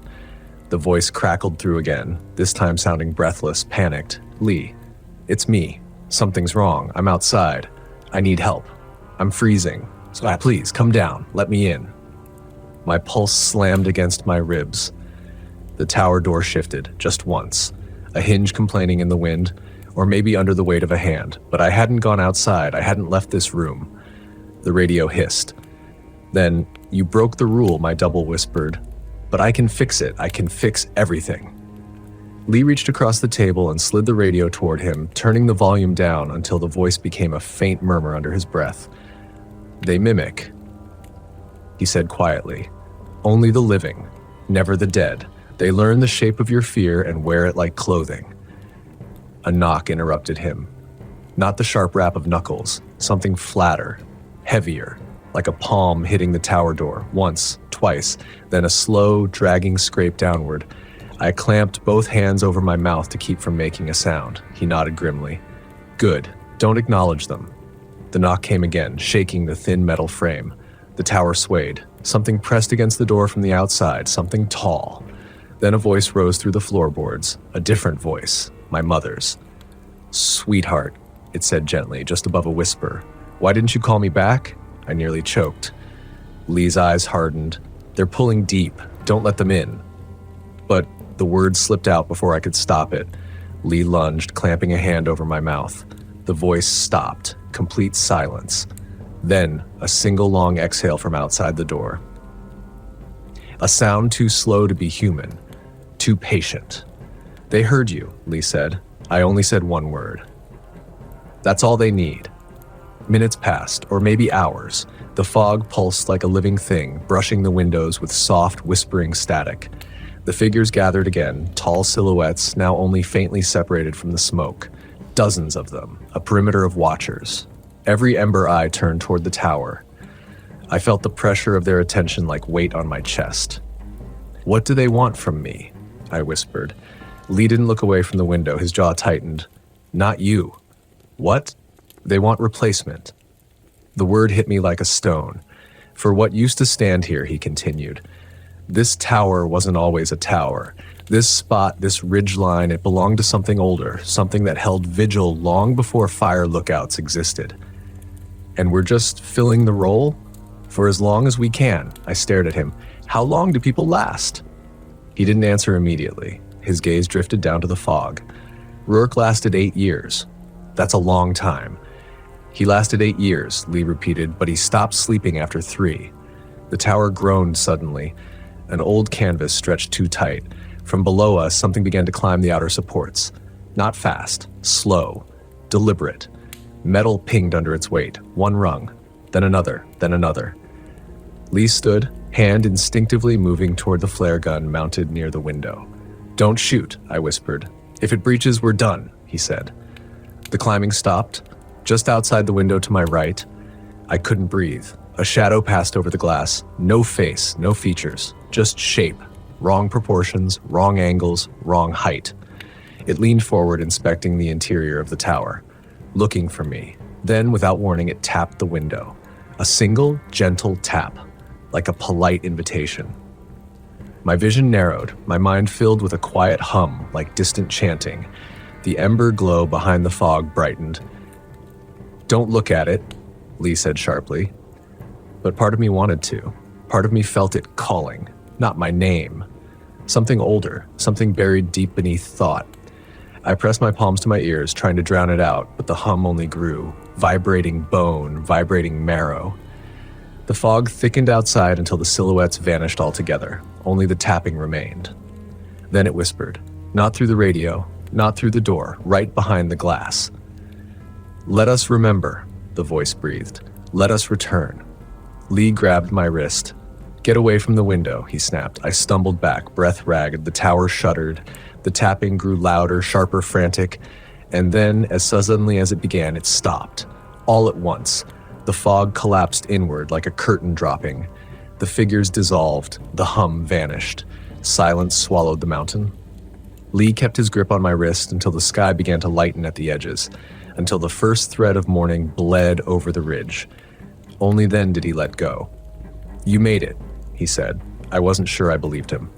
The voice crackled through again, this time sounding breathless, panicked. Lee, it's me. Something's wrong. I'm outside. I need help. I'm freezing. So please, come down. Let me in. My pulse slammed against my ribs. The tower door shifted, just once. A hinge complaining in the wind, or maybe under the weight of a hand, but I hadn't gone outside. I hadn't left this room. The radio hissed. Then, you broke the rule, my double whispered. But I can fix it. I can fix everything. Lee reached across the table and slid the radio toward him, turning the volume down until the voice became a faint murmur under his breath. They mimic, he said quietly. Only the living, never the dead. They learn the shape of your fear and wear it like clothing. A knock interrupted him. Not the sharp rap of knuckles, something flatter, heavier, like a palm hitting the tower door, once, twice, then a slow, dragging scrape downward. I clamped both hands over my mouth to keep from making a sound. He nodded grimly. Good. Don't acknowledge them. The knock came again, shaking the thin metal frame. The tower swayed. Something pressed against the door from the outside, something tall. Then a voice rose through the floorboards, a different voice, my mother's. Sweetheart, it said gently, just above a whisper. Why didn't you call me back? I nearly choked. Lee's eyes hardened. They're pulling deep. Don't let them in. But the words slipped out before I could stop it. Lee lunged, clamping a hand over my mouth. The voice stopped. Complete silence. Then, a single long exhale from outside the door. A sound too slow to be human. Too patient. They heard you, Lee said. I only said one word. That's all they need. Minutes passed, or maybe hours. The fog pulsed like a living thing, brushing the windows with soft, whispering static. The figures gathered again, tall silhouettes, now only faintly separated from the smoke. Dozens of them, a perimeter of watchers. Every ember eye turned toward the tower. I felt the pressure of their attention like weight on my chest. What do they want from me? I whispered. Lee didn't look away from the window, his jaw tightened. Not you. What? They want replacement. The word hit me like a stone. For what used to stand here, he continued. This tower wasn't always a tower. This spot, this ridgeline, it belonged to something older, something that held vigil long before fire lookouts existed. And we're just filling the role? For as long as we can, I stared at him. How long do people last? He didn't answer immediately. His gaze drifted down to the fog. Rourke lasted 8 years. That's a long time. He lasted 8 years, Lee repeated, but he stopped sleeping after 3. The tower groaned suddenly. An old canvas stretched too tight. From below us, something began to climb the outer supports. Not fast, slow, deliberate. Metal pinged under its weight, one rung, then another, then another. Lee stood, hand instinctively moving toward the flare gun mounted near the window. Don't shoot, I whispered. If it breaches, we're done, he said. The climbing stopped. Just outside the window to my right, I couldn't breathe. A shadow passed over the glass. No face, no features, just shape. Wrong proportions, wrong angles, wrong height. It leaned forward, inspecting the interior of the tower, looking for me. Then, without warning, it tapped the window. A single, gentle tap, like a polite invitation. My vision narrowed, my mind filled with a quiet hum, like distant chanting. The ember glow behind the fog brightened. Don't look at it, Lee said sharply. But part of me wanted to. Part of me felt it calling. Not my name. Something older, something buried deep beneath thought. I pressed my palms to my ears, trying to drown it out, but the hum only grew, vibrating bone, vibrating marrow. The fog thickened outside until the silhouettes vanished altogether. Only the tapping remained. Then it whispered, not through the radio, not through the door, right behind the glass. Let us remember, the voice breathed. Let us return. Lee grabbed my wrist. Get away from the window, he snapped. I stumbled back, breath ragged. The tower shuddered. The tapping grew louder, sharper, frantic. And then, as suddenly as it began, it stopped. All at once. The fog collapsed inward like a curtain dropping. The figures dissolved. The hum vanished. Silence swallowed the mountain. Lee kept his grip on my wrist until the sky began to lighten at the edges, until the first thread of morning bled over the ridge. Only then did he let go. "You made it," he said. I wasn't sure I believed him.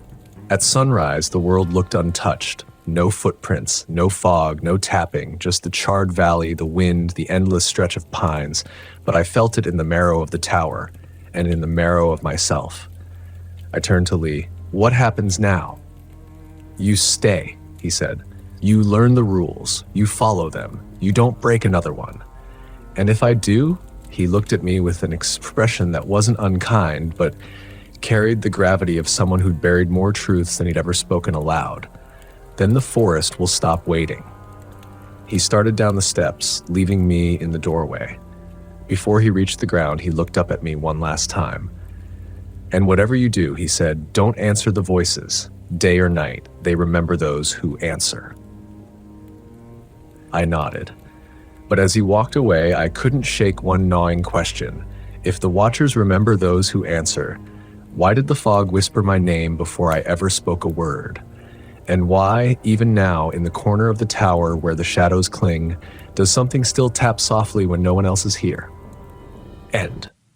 At sunrise, the world looked untouched. No footprints, no fog, no tapping, just the charred valley, the wind, the endless stretch of pines, but I felt it in the marrow of the tower, and in the marrow of myself. I turned to Lee. "What happens now?" "You stay," he said. "You learn the rules. You follow them. You don't break another one. And if I do," he looked at me with an expression that wasn't unkind, but carried the gravity of someone who'd buried more truths than he'd ever spoken aloud, "then the forest will stop waiting." He started down the steps, leaving me in the doorway. Before he reached the ground, he looked up at me one last time. "And whatever you do," he said, "don't answer the voices. Day or night, they remember those who answer." I nodded. But as he walked away, I couldn't shake one gnawing question. If the Watchers remember those who answer, why did the fog whisper my name before I ever spoke a word? And why, even now, in the corner of the tower where the shadows cling, does something still tap softly when no one else is here? End.